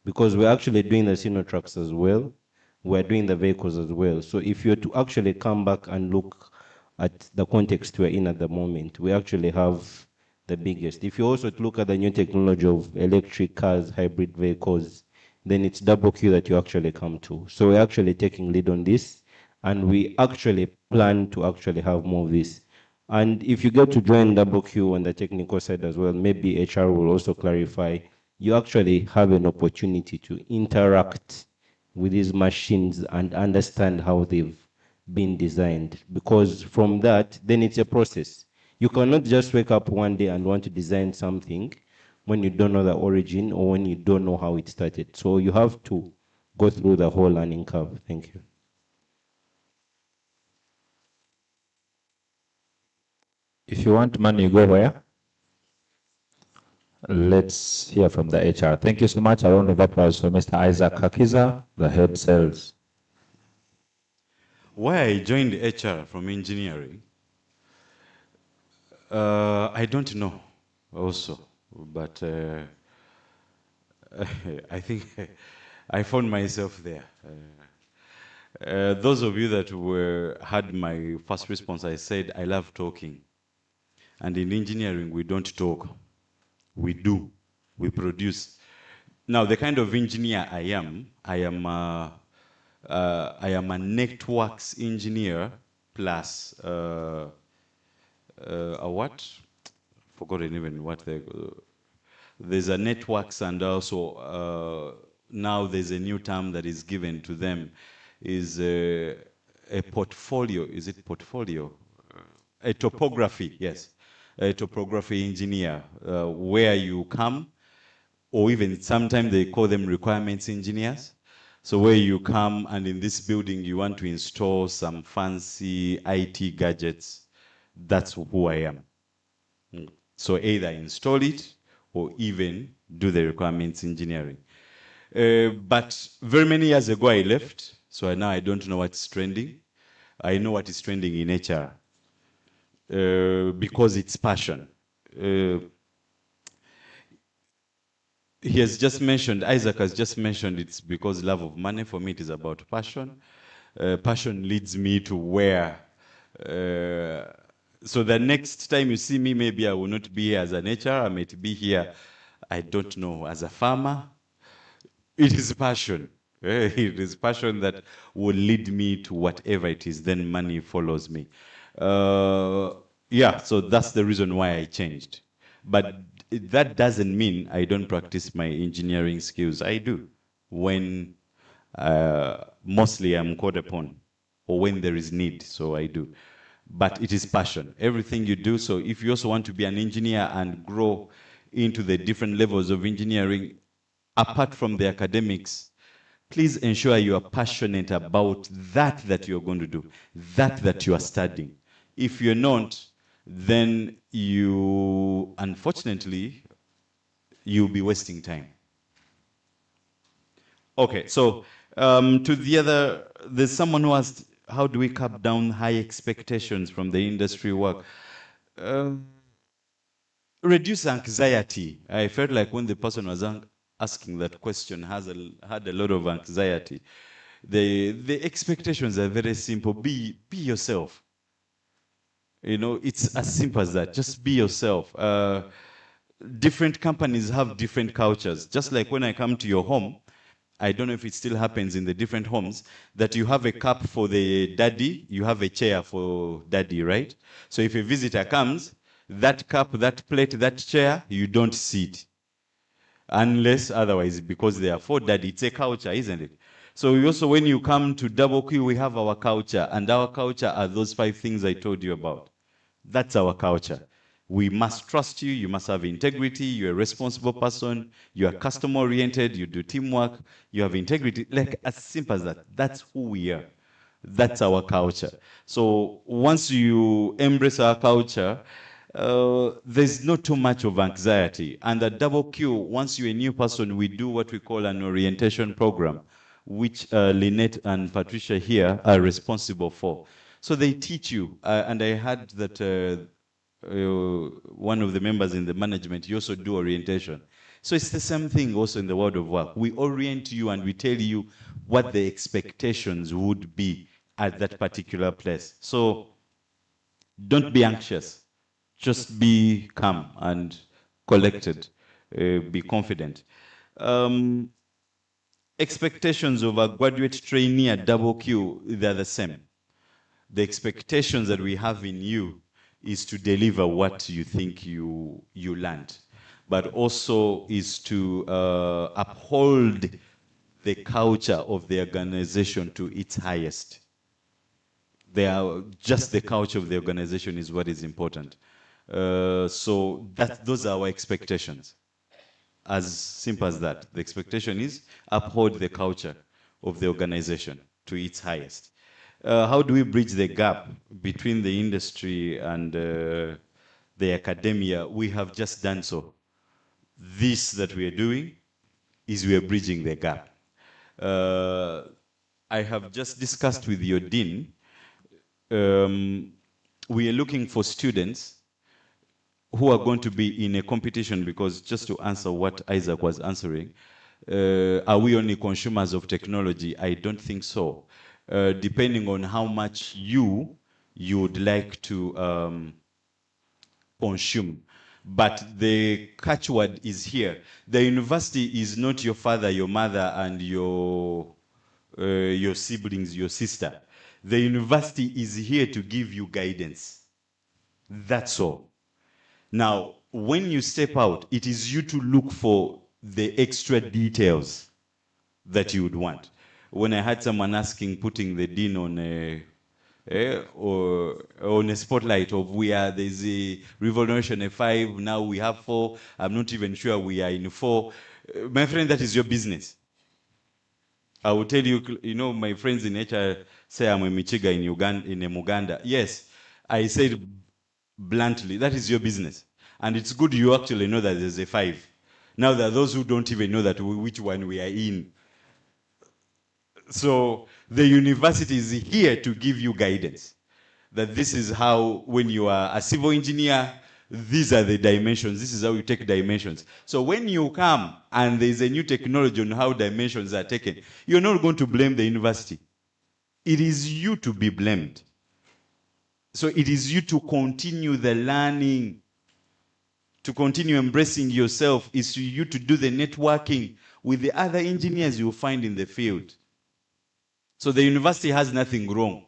because we're actually doing the Sinotrax as well, we're doing the vehicles as well. So if you're to actually come back and look at the context we're in at the moment, we actually have the biggest. If you also look at the new technology of electric cars, hybrid vehicles, then it's Double Q that you actually come to. So we're actually taking lead on this, and we actually plan to actually have more of this. And if you get to join Double Q on the technical side as well, maybe HR will also clarify, you actually have an opportunity to interact with these machines and understand how they've been designed. Because from that, then it's a process. You cannot just wake up one day and want to design something when you don't know the origin or when you don't know how it started. So you have to go through the whole learning curve. Thank you. If you want money, you go where? Let's hear from the HR. Thank you so much. A round of applause for Mr. Isaac Kakiza, the head sales. Why I joined HR from engineering, I don't know also, but I think I found myself there. Those of you that had my first response, I said, I love talking. And in engineering, we don't talk. We do. We produce. Now, the kind of engineer I am a networks engineer plus a what? Forgotten even what they. There's a networks, and also now there's a new term that is given to them, is a portfolio. Is it portfolio? A topography, yes. A topography engineer, where you come, or even sometimes they call them requirements engineers. So where you come and in this building you want to install some fancy IT gadgets, that's who I am. So either install it or even do the requirements engineering. But very many years ago I left, so now I don't know what's trending. I know what is trending in HR. Because it's passion. He has just mentioned, Isaac has just mentioned, it's because love of money. For me, it is about passion. Passion leads me to where. So the next time you see me, maybe I will not be here as an HR, I might be here, I don't know, as a farmer. It is passion. It is passion that will lead me to whatever it is, then money follows me. Yeah, so that's the reason why I changed. But that doesn't mean I don't practice my engineering skills. I do, when mostly I'm called upon, or when there is need, so I do. But it is passion, everything you do. So if you also want to be an engineer and grow into the different levels of engineering, apart from the academics, please ensure you are passionate about that you're going to do, that you are studying. If you're not, then you, unfortunately, you'll be wasting time. Okay, so to the other, there's someone who asked, how do we cut down high expectations from the industry work? Reduce anxiety. I felt like when the person was asking that question had a lot of anxiety. The expectations are very simple. Be yourself. You know, it's as simple as that. Just be yourself. Different companies have different cultures. Just like when I come to your home, I don't know if it still happens in the different homes, that you have a cup for the daddy, you have a chair for daddy, right? So if a visitor comes, That cup, that plate, that chair, you don't see it. Unless otherwise, because they afford that, it's a culture, isn't it? So we also, when you come to Double Q, we have our culture, and our culture are those 5 things I told you about. That's our culture. We must trust you, you must have integrity, you're a responsible person, you are customer oriented, you do teamwork, you have integrity, like as simple as that. That's who we are. That's our culture. So once you embrace our culture, there's not too much of anxiety. And at Double Q, once you're a new person, we do what we call an orientation program, which Lynette and Patricia here are responsible for. So they teach you, and I heard that one of the members in the management, you also do orientation. So it's the same thing also in the world of work. We orient you and we tell you what the expectations would be at that particular place. So don't be anxious. Just be calm and collected. Be confident. Expectations of a graduate trainee at Double Q, they're the same. The expectations that we have in you is to deliver what you think you learned, but also is to uphold the culture of the organization to its highest. Just the culture of the organization is what is important. So those are our expectations. As simple as that. The expectation is uphold the culture of the organization to its highest. How do we bridge the gap between the industry and the academia? We have just done so. This that we are doing is we are bridging the gap. I have just discussed with your dean. We are looking for students who are going to be in a competition, because just to answer what Isaac was answering, are we only consumers of technology? I don't think so. Depending on how much you would like to consume. But the catchword is here. The university is not your father, your mother, and your siblings, your sister. The university is here to give you guidance. That's all. Now, when you step out, it is you to look for the extra details that you would want. When I had someone asking, putting the dean on a spotlight of there's a revolution, a 5, now we have 4, I'm not even sure we are in 4. My friend, that is your business. I will tell you, my friends in HR say I'm a Michiga in Uganda. Yes, I said bluntly, that is your business. And it's good you actually know that there's a 5. Now there are those who don't even know that which one we are in. So the university is here to give you guidance. That this is how, when you are a civil engineer, these are the dimensions. This is how you take dimensions. So when you come and there's a new technology on how dimensions are taken, you're not going to blame the university. It is you to be blamed. So it is you to continue the learning, to continue embracing yourself. It's you to do the networking with the other engineers you'll find in the field. So the university has nothing wrong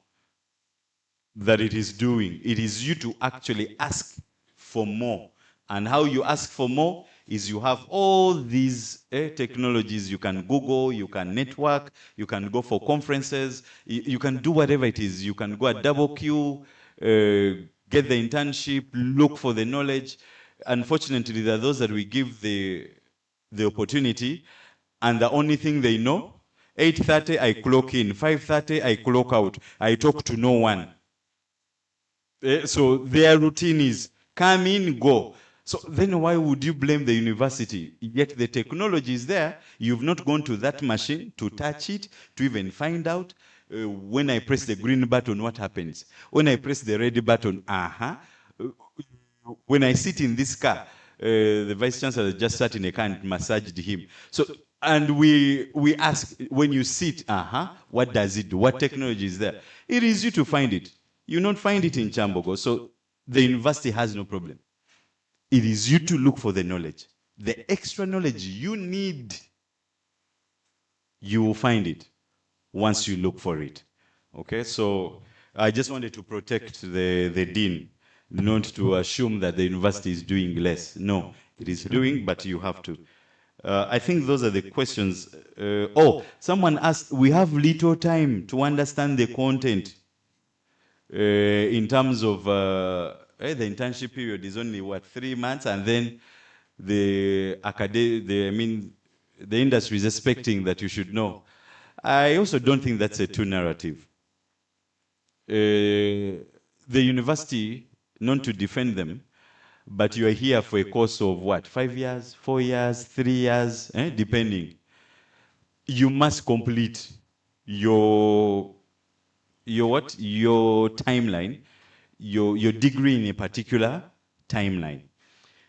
that it is doing. It is you to actually ask for more. And how you ask for more is you have all these technologies. You can Google, you can network, you can go for conferences, you can do whatever it is. You can go at Double Q, get the internship, look for the knowledge. Unfortunately, there are those that we give the opportunity, and the only thing they know, 8:30 I clock in, 5:30 I clock out, I talk to no one. So their routine is come in, go. So then why would you blame the university? Yet the technology is there. You've not gone to that machine to touch it, to even find out. When I press the green button, what happens? When I press the red button, when I sit in this car, the vice chancellor just sat in a car and massaged him. So, and we ask, when you sit, what does it do? What technology is there? It is you to find it. You don't find it in Kyambogo, so the university has no problem. It is you to look for the knowledge. The extra knowledge you need, you will find it once you look for it. Okay, so I just wanted to protect the dean. not to assume that the university is doing less. No, it is doing, but you have to. I think those are the questions. Someone asked, we have little time to understand the content in terms of the internship period is only, 3 months, and then the industry is expecting that you should know. I also don't think that's a true narrative. The university, not to defend them, but you are here for a course of 5 years, 4 years, 3 years, depending. You must complete your timeline, your degree in a particular timeline.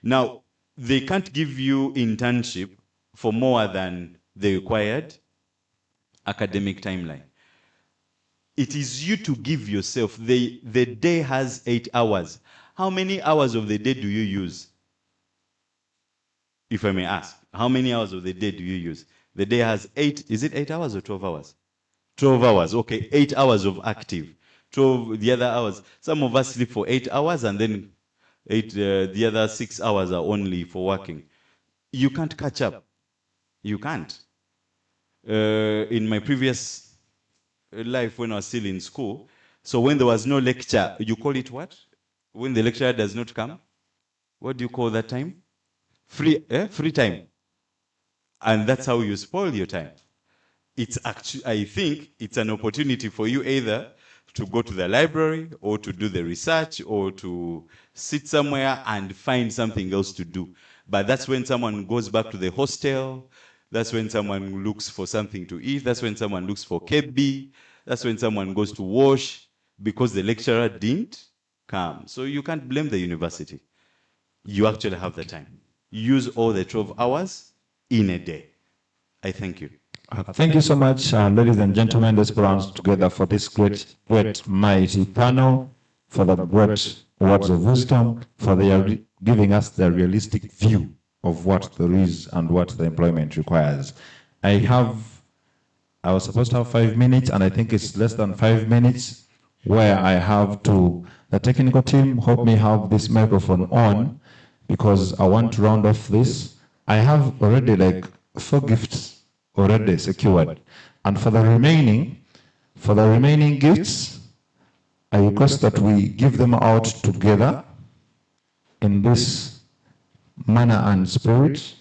Now, they can't give you internship for more than the required academic timeline. It is you to give yourself. The day has 8 hours. How many hours of the day do you use? If I may ask, how many hours of the day do you use? The day has 8, is it 8 hours or 12 hours? 12 hours, okay, 8 hours of active. 12, the other hours. Some of us sleep for 8 hours and then the other 6 hours are only for working. You can't catch up. You can't. In my previous life when I was still in school, so when there was no lecture, you call it what? When the lecturer does not come? What do you call that time? Free time. And that's how you spoil your time. It's actually, I think it's an opportunity for you either to go to the library or to do the research or to sit somewhere and find something else to do. But that's when someone goes back to the hostel. That's when someone looks for something to eat. That's when someone looks for KB. That's when someone goes to wash because the lecturer didn't come. So you can't blame the university. You actually have the time. Use all the 12 hours in a day. I thank you. Thank you so much, ladies and gentlemen. Let's put our hands together for this great, mighty panel, for the great words of wisdom, for their giving us the realistic view of what there is and what the employment requires. I was supposed to have 5 minutes, and I think it's less than 5 minutes, where I have to, the technical team, help me have this microphone on, because I want to round off this. I have already 4 gifts already secured. And for the remaining gifts, I request that we give them out together in this manner and spirit.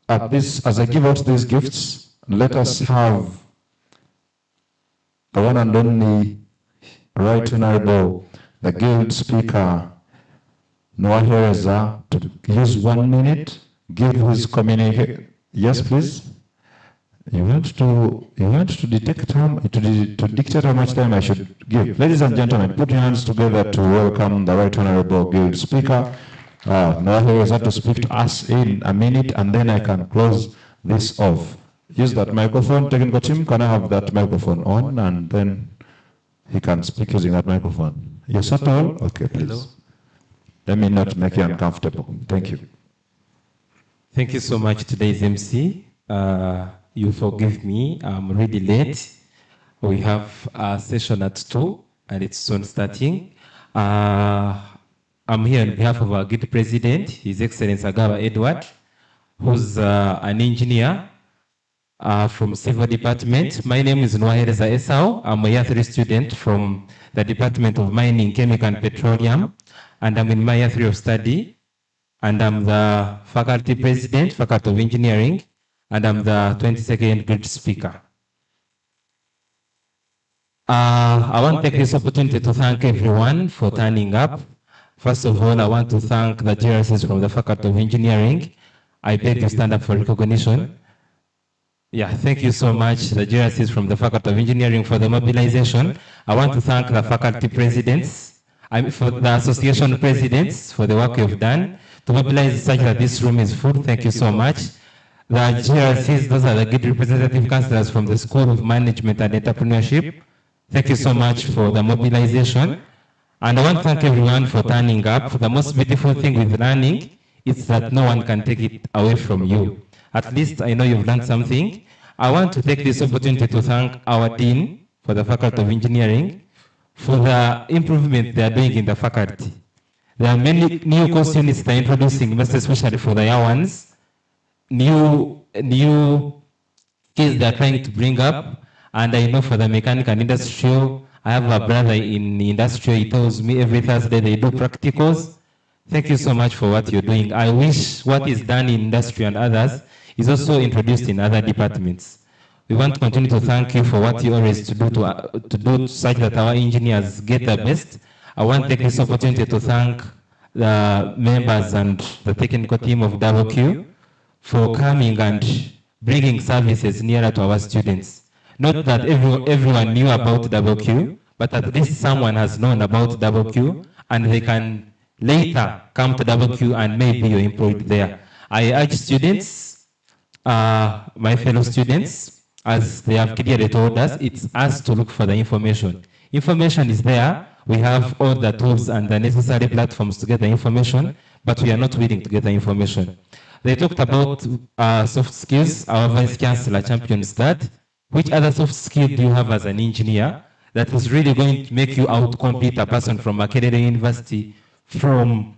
As I give out these gifts, let us have the one and only Right Honorable, the Guild Speaker, Noahereza, to use 1 minute, give his communication. Yes, please. You want to dictate how much time I should give. Ladies and gentlemen, put your hands together to welcome the Right Honorable Guild Speaker. Noahereza to speak to us in a minute, and then I can close this off. Use that microphone. Technical team, can I have that microphone on, and then he can speak using that microphone. Yes, at all? Okay, please. Hello. Let me not make you uncomfortable. Thank you. Thank you so much, today's MC. You forgive me, I'm really late. We have a session at 2, and it's soon starting. I'm here on behalf of our Guild President, His Excellency Agaba Edward, who's an engineer from Civil Department. My name is Noahereza Esau. I'm a Year 3 student from the Department of Mining, Chemical and Petroleum, and I'm in my Year 3 of study. And I'm the Faculty President, Faculty of Engineering, and I'm the 22nd Guild Speaker. I want to take this opportunity to thank everyone for turning up. First of all, I want to thank the GRCs from the Faculty of Engineering. I beg to stand up for recognition. Yeah, thank you so much, the GRCs from the Faculty of Engineering, for the mobilization. I want to thank the faculty presidents, for the association presidents, for the work you've done to mobilize such that this room is full. Thank you so much. The GRCs, those are the good representative councillors from the School of Management and Entrepreneurship. Thank you so much for the mobilization. And I want to thank everyone for turning up. The most beautiful thing with learning is that no one can take it away from you. At least I know you've learned something. I want to take this opportunity to thank our dean for the Faculty of Engineering for the improvement they are doing in the faculty. There are many new course units they're introducing, most especially for the year ones. New skills they're trying to bring up. And I know for the mechanical and industrial, I have a brother in industrial, he tells me every Thursday they do practicals. Thank you so much for what you're doing. I wish what is done in industry and others is also introduced in other departments. We want to continue to thank you for what you always do to do such that our engineers get the best. I want to take this opportunity to thank the members and the technical team of WQ for coming and bringing services nearer to our students. Not that everyone knew about WQ, but at least someone has known about WQ and they can later come to WQ and maybe you're employed there. I urge students, my fellow students, as they have clearly told us, it's us to look for the information. Information is there. We have all the tools and the necessary platforms to get the information, but we are not willing to get the information. They talked about soft skills. Our Vice Chancellor champions that. Which other soft skill do you have as an engineer that is really going to make you outcompete a person from Makerere University, from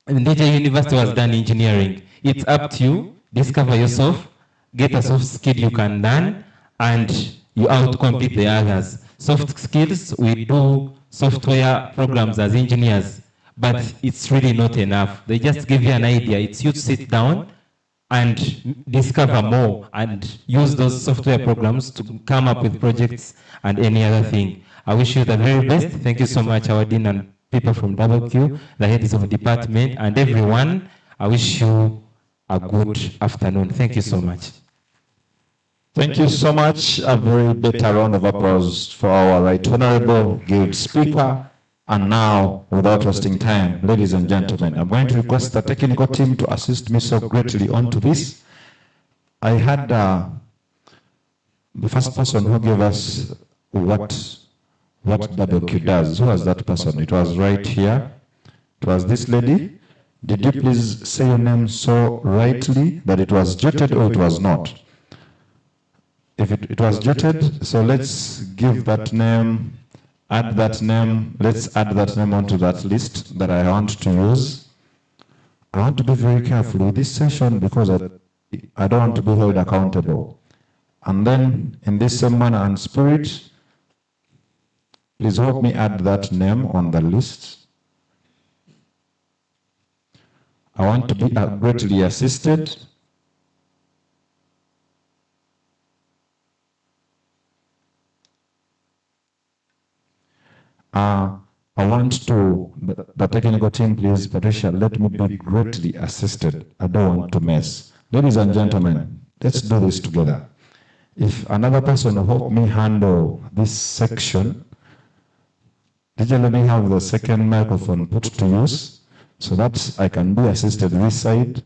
DJ University was done engineering? It's up to you. Discover yourself, get a soft skill you can learn, and you outcompete the others. Soft skills, we do software programs as engineers, but it's really not enough. They just give you an idea. It's you to sit down and discover more and use those software programs to come up with projects and any other thing. I wish you the very best. Thank you so much, our dean and people from WQ, the heads of the department, and everyone. I wish you a good afternoon. Thank you so much. Thank you so much. A very better round of applause for our right honorable guild speaker. And now, without wasting time, ladies and gentlemen, I'm going to request the technical team to assist me so greatly onto this. I had the first person who gave us what WQ does. Who was that person? It was right here. It was this lady. Did you please say your name so rightly that it was jotted or it was not? If it was jotted, so let's give that name. Add that name. Let's add that name onto that list that I want to use. I want to be very careful with this session because I don't want to be held accountable. And then, in this same manner and spirit, please help me add that name on the list. I want to be greatly assisted. I want to, the technical team, please, Patricia, let me be greatly assisted. I don't want to mess. Ladies and gentlemen, let's do this together. If another person will help me handle this section, let me have the second microphone put to use so that I can be assisted this side.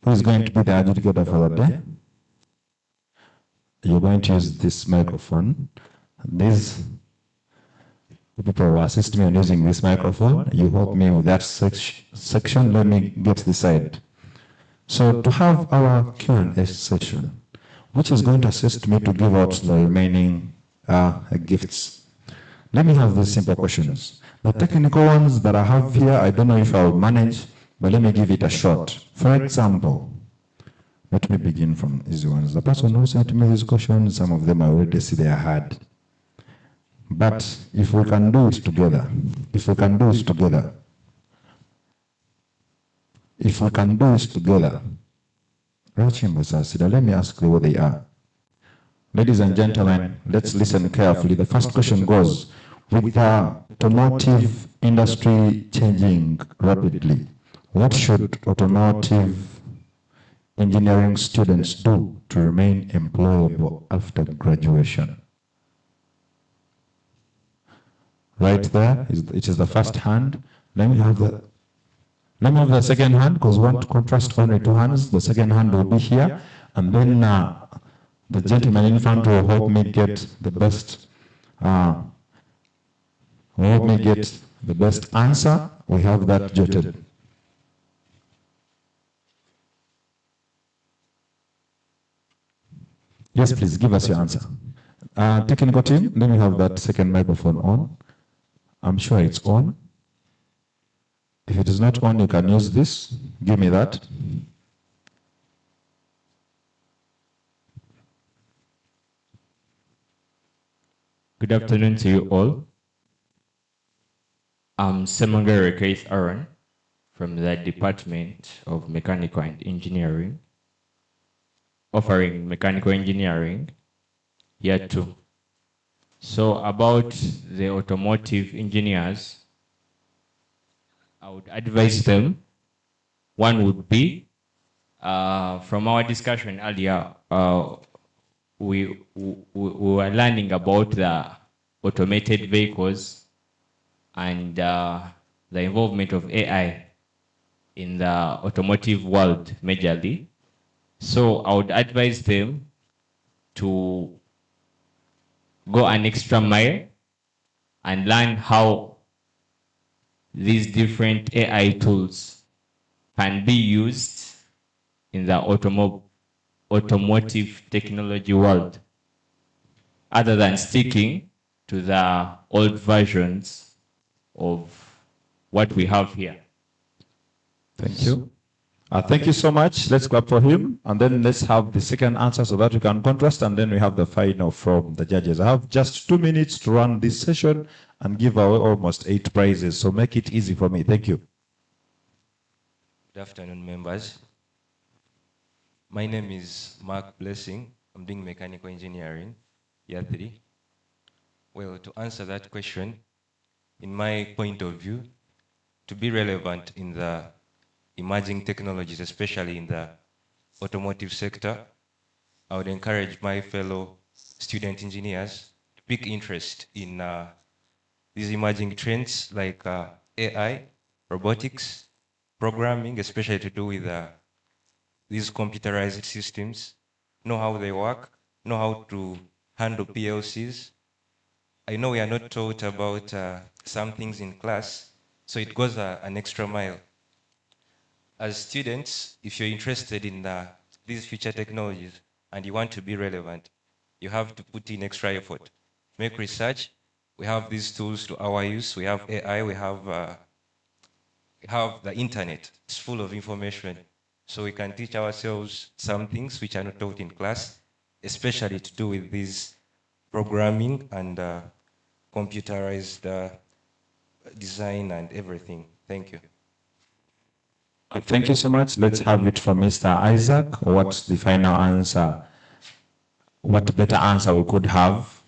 Who is going to be the adjudicator for the day? You're going to use this microphone. These people will assist me in using this microphone. You help me with that section. Let me get this side. So to have our Q&A session, which is going to assist me to give out the remaining gifts. Let me have these simple questions. The technical ones that I have here, I don't know if I will manage, but let me give it a shot. For example, let me begin from easy ones. The person who sent me these questions, some of them I already see they are hard. But if we can do it together, let me ask you what they are. Ladies and gentlemen, let's listen carefully. The first question goes, with the automotive industry changing rapidly, what should automotive engineering students do to remain employable after graduation? Right there, it is the first hand. Let me have the second hand, because we want to contrast only two hands. The second hand will be here, and then the gentleman in front will help me get the best. Answer. We have that jotted. Yes, please give us your answer. Technical team, let me have that second microphone on. I'm sure it's on. If it is not on, you can use this. Give me that. Good afternoon to you all. I'm Semangere Keith Aaron from the Department of Mechanical and Engineering, offering mechanical engineering here too. So about the automotive engineers, I would advise them, one would be, from our discussion earlier, we were learning about the automated vehicles and the involvement of AI in the automotive world majorly. So I would advise them to go an extra mile and learn how these different AI tools can be used in the automotive technology world, other than sticking to the old versions of what we have here. Thank you. Thank you so much. Let's clap for him, and then let's have the second answer so that we can contrast, and then we have the final from the judges. I have just 2 minutes to run this session and give away almost 8 prizes, so make it easy for me. Thank you. Good afternoon, members. My name is Mark Blessing. I'm doing mechanical engineering, year 3. Well, to answer that question, in my point of view, to be relevant in the emerging technologies, especially in the automotive sector, I would encourage my fellow student engineers to pick interest in these emerging trends like AI, robotics, programming, especially to do with these computerized systems, know how they work, know how to handle PLCs. I know we are not taught about some things in class, so it goes an extra mile. As students, if you're interested in these future technologies and you want to be relevant, you have to put in extra effort. Make research. We have these tools to our use. We have AI. We have the internet. It's full of information. So we can teach ourselves some things which are not taught in class, especially to do with this programming and computerized design and everything. Thank you. Thank you so much. Let's have it from Mr. Isaac. What's the final answer? What better answer we could have?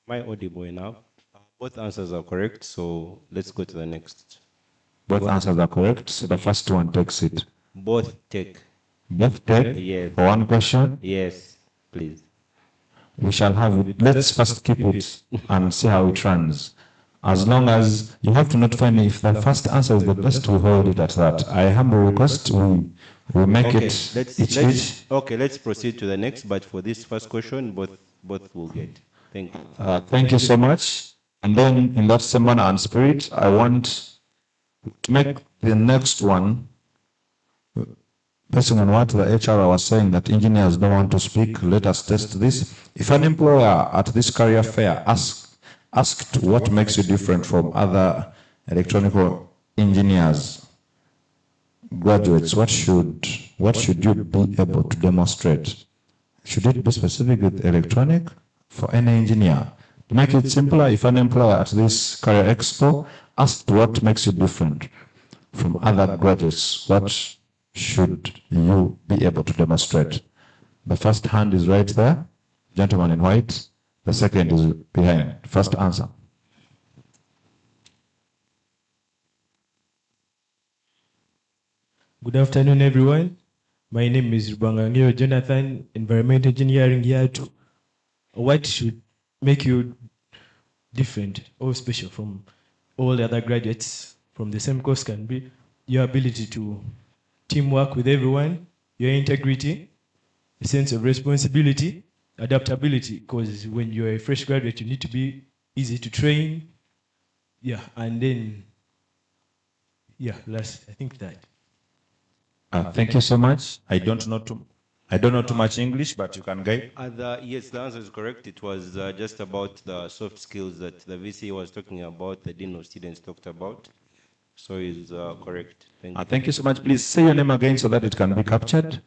Am I audible enough? Both answers are correct, so let's go to the next. Both answers are correct, so the first one takes it. Both take. Both take? Yes. For one question? Yes, please. We shall have it. Let's first keep it and see how it runs. As long as you have to notify me if the first answer is the best, we hold it at that. I humble request we make it Okay, let's proceed to the next, but for this first question, both will get. Thank you. Thank you so much. And then in that same manner and spirit, I want to make the next one, based on what the HR was saying, that engineers don't want to speak. Let us test this. If an employer at this career fair asked what makes you different from other electronic engineers graduates, what should you be able to demonstrate? Should it be specific with electronic for any engineer? To make it simpler, if an employer at this career expo asked what makes you different from other graduates, what should you be able to demonstrate? The first hand is right there, gentleman in white. The second is behind. First answer. Good afternoon, everyone. My name is Rubangangiro Jonathan, Environmental Engineering Year 2. What should make you different or special from all the other graduates from the same course can be your ability to teamwork with everyone, your integrity, a sense of responsibility, adaptability, because when you're a fresh graduate, you need to be easy to train. Yeah, and then, yeah, last, I think that. Thank you so much. I don't know I don't know too much English, but you can guide. Yes, the answer is correct. It was just about the soft skills that the VC was talking about, the Dean of Students talked about. So it's correct. Thank you. Thank you so much. Please say your name again so that it can be captured.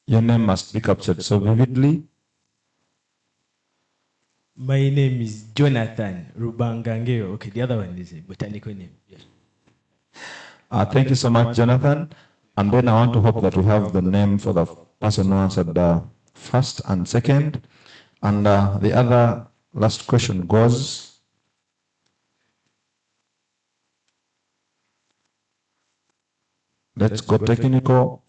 Your name must be captured so vividly. My name is Jonathan Rubangangeo. Okay, the other one is a botanical name. Yes. Thank you so much, Jonathan. And then I want to hope that we have the name for the person who answered the first and second. And the other last question goes, let's go technical.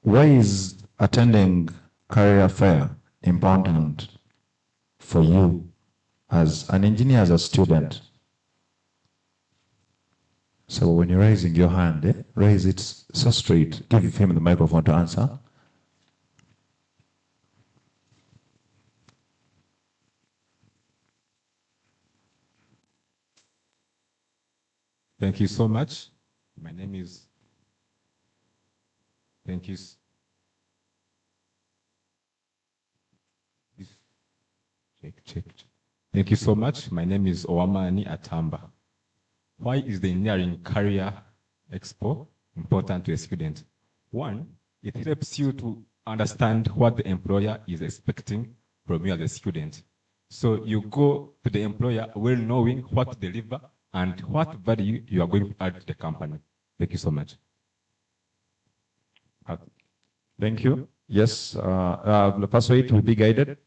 Why is attending career fair important for you as an engineer, as a student? So when you're raising your hand, raise it so straight. Give him the microphone to answer. Thank you so much. My name is. Thank you. Check. Thank you so much. My name is Owamani Atamba. Why is the Engineering Career Expo important to a student? One, it helps you to understand what the employer is expecting from you as a student. So you go to the employer well knowing what to deliver and what value you are going to add to the company. Thank you so much. Thank you. Yes, the persuade will be guided.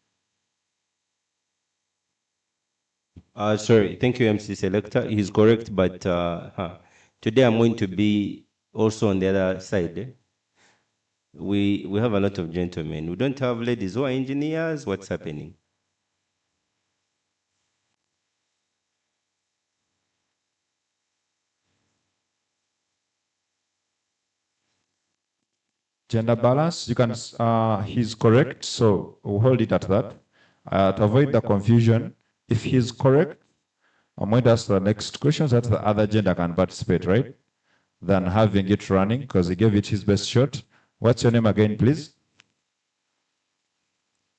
Sorry, thank you, MC Selector. He's correct, but today I'm going to be also on the other side. We have a lot of gentlemen. We don't have ladies who are engineers. What's happening? Gender balance, you can, he's correct, so we'll hold it at that. To avoid the confusion, if he's correct, I'm going to ask the next question so that the other gender can participate, right? Than having it running, because he gave it his best shot. What's your name again, please?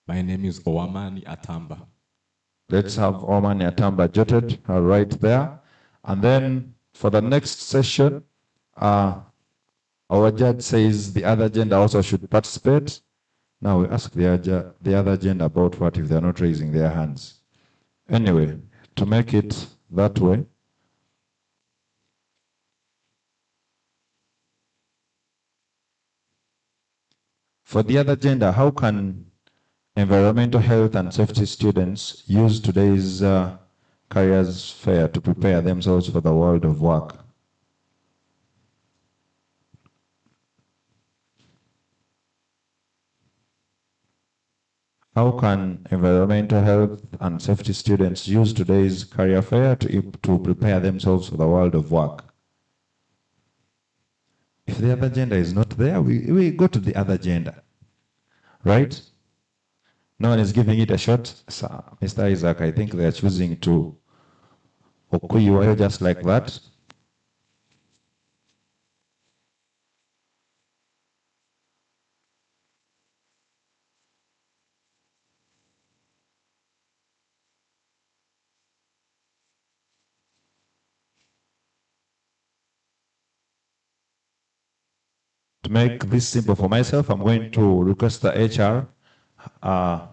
My name is Owamani Atamba. Let's have Owamani Atamba jotted right there. And then for the next session, our judge says the other gender also should participate. Now we ask the other gender about what if they're not raising their hands. Anyway, to make it that way, for the other gender, how can environmental health and safety students use today's careers fair to prepare themselves for the world of work? How can environmental health and safety students use today's career fair to prepare themselves for the world of work? If the other gender is not there, we go to the other gender, right? No one is giving it a shot. So, Mr. Isaac, I think they are choosing to KyU just like that. To make this simple for myself, I'm going to request the HR to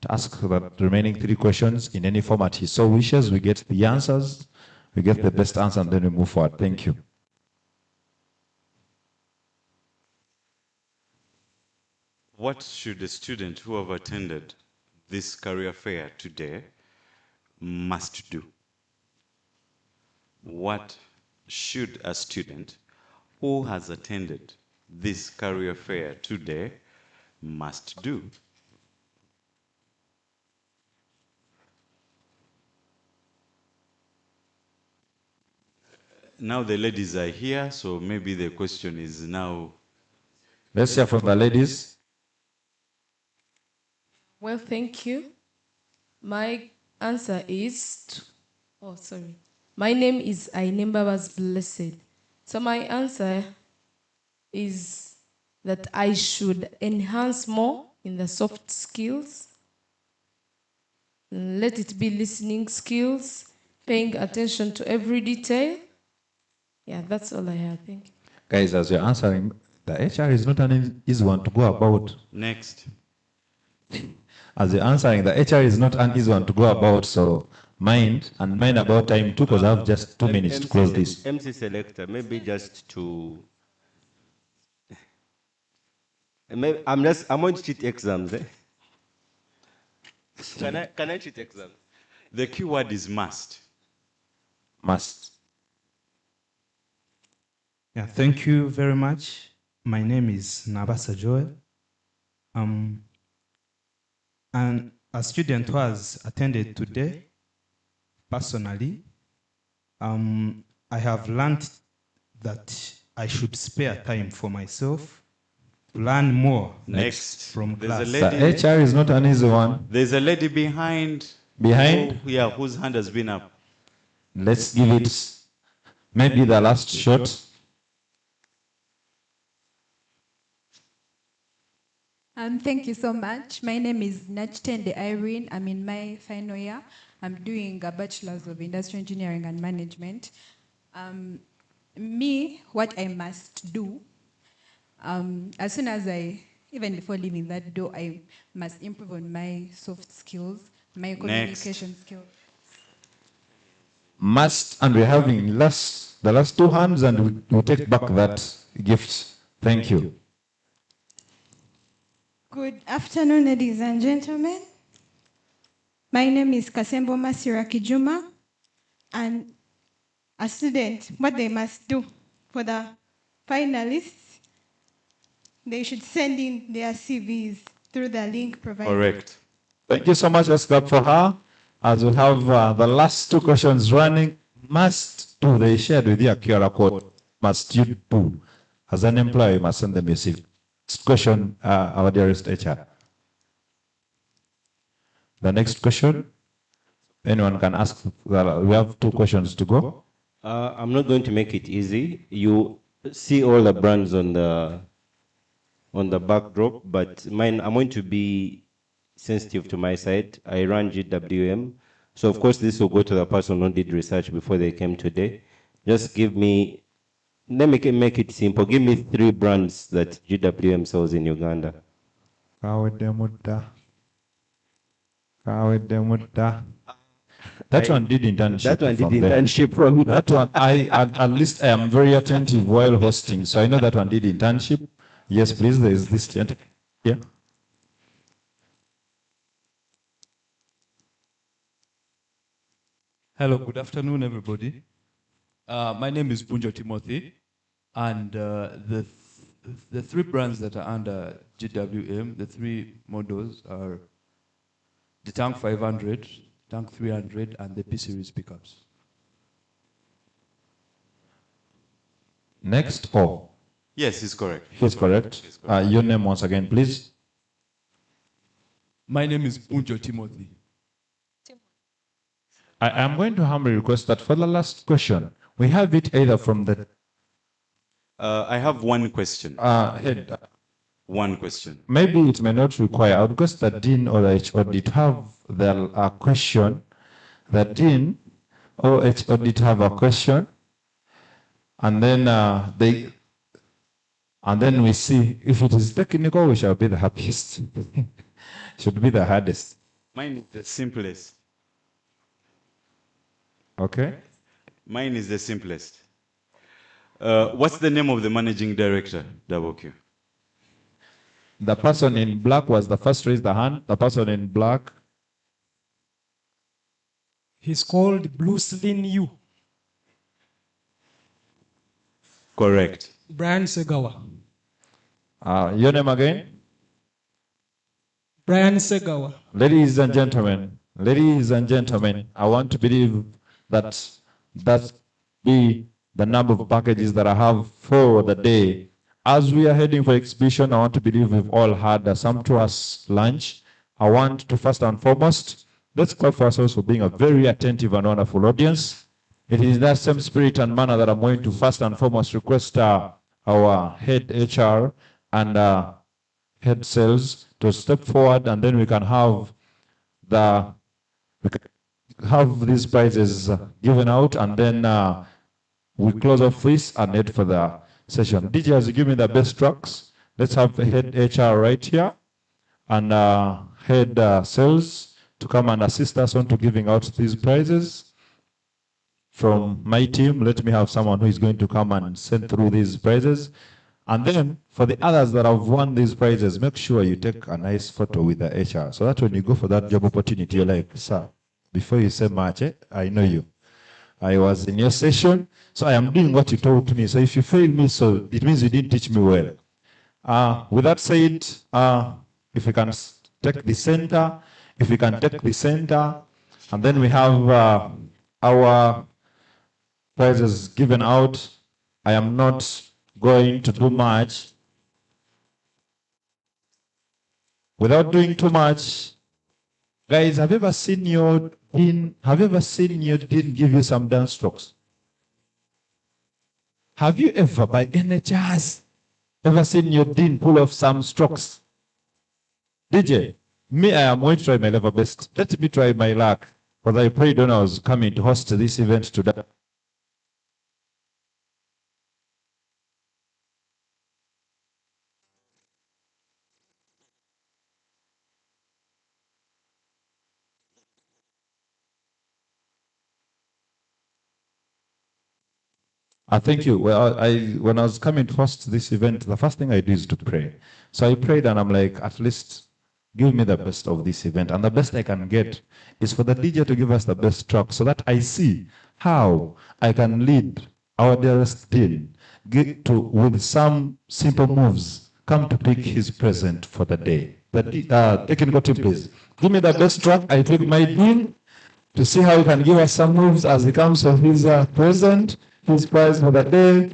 ask the remaining 3 questions in any format he so wishes. We get the answers, we get the best answer, and then we move forward. Thank you. What should a student who have attended this career fair today must do? What should a student who has attended this career fair today must do? Now the ladies are here, so maybe the question is now. Let's hear from the ladies. Well, thank you. My answer is, my name is Ainemba was blessed. So my answer is that I should enhance more in the soft skills. Let it be listening skills, paying attention to every detail. Yeah, that's all I have. Thank you. Guys, as you're answering, the HR is not an easy one to go about. Next. As you're answering, the HR is not an easy one to go about, so mind about time too, because I have just 2 minutes to close this. MC Selector, maybe just to... Maybe I'm going to cheat exams, eh? Can I cheat exams? The key word is must. Must. Yeah, thank you very much. My name is Nabasa Joel. And a student who has attended today, personally, I have learned that I should spare time for myself to learn more. Next. From There's class. a lady. The HR is not an easy one. There's a lady behind. Behind? Whose hand has been up. Let's give it maybe the last shot. Thank you so much. My name is Nachtende Irene. I'm in my final year. I'm doing a Bachelor's of Industrial Engineering and Management. What I must do, as soon as even before leaving that door, I must improve on my soft skills, my communication skills. Must, and we're having the last 2 hands, and we take back that gift. Thank you. Good afternoon, ladies and gentlemen. My name is Kasembo Masiraki Juma, and a student, what they must do for the finalists, they should send in their CVs through the link provided. Correct. Thank you so much. Let's clap for her. As we have the last 2 questions running, must do, they shared with you a QR code. Must you do? As an employee, must send them your CV. Next question, our dearest HR. The next question, anyone can ask. We have 2 questions to go. I'm not going to make it easy. You see all the brands on the backdrop, but mine, I'm going to be sensitive to my side. I run GWM. So of course this will go to the person who did research before they came today. Just give me, let me make it simple. Give me 3 brands that GWM sells in Uganda. That one did internship. That one did from there. internship from that one. At least I am very attentive while hosting, so I know that one did internship. Yes, please. There is this gentleman. Yeah. Hello, good afternoon, everybody. My name is Punjo Timothy, and the 3 brands that are under GWM, the 3 models are the Tank 500, Tank 300, and the P-Series pickups. Next, oh. Yes, he's correct. He's correct. Your name once again, please. My name is Punjo Timothy. I am going to humbly request that for the last question, we have it either from the... I have 1 question. Head. 1 question. Maybe it may not require. I would request the Dean or the HOD to have the question. The Dean or HOD to have a question. And then we see if it is technical, we shall be the happiest. Should be the hardest. Mine is the simplest. Okay. Mine is the simplest. What's the name of the managing director, WQ? The person in black was the first raised the hand. The person in black. He's called Bruce Lin Yu. Correct. Brian Segawa. Your name again? Brian Segawa. Ladies and gentlemen, I want to believe that be the number of packages that I have for the day. As we are heading for exhibition, I want to believe we've all had a sumptuous lunch. I want to first and foremost, let's clap for ourselves for being a very attentive and wonderful audience. It is that same spirit and manner that I'm going to first and foremost request our head HR and head sales to step forward, and then we can have these prizes given out, and then we close off this and head for the session. DJ, has you give me the best tracks? Let's have the head HR right here and head sales to come and assist us on to giving out these prizes. From my team, let me have someone who is going to come and send through these prizes. And then for the others that have won these prizes, make sure you take a nice photo with the HR so that when you go for that job opportunity, you're like, sir, before you say much, I know you. I was in your session, so I am doing what you told me. So if you fail me, so it means you didn't teach me well. With that said, if we can take the center, and then we have our prizes given out. I am not going to do much. Without doing too much, guys, have you ever seen your dean give you some dance strokes? Have you ever, by any chance, ever seen your dean pull off some strokes? DJ, me, I am going to try my level best. Let me try my luck, because I prayed when I was coming to host this event today. Thank you. Well, when I was coming to host this event, the first thing I do is to pray. So I prayed and I'm like, at least give me the best of this event. And the best I can get is for the DJ to give us the best track so that I see how I can lead our dearest dean with some simple moves, come to pick his present for the day. The technical team, please. Give me the best track. I take my dean to see how he can give us some moves as he comes for his present. His prize for the day.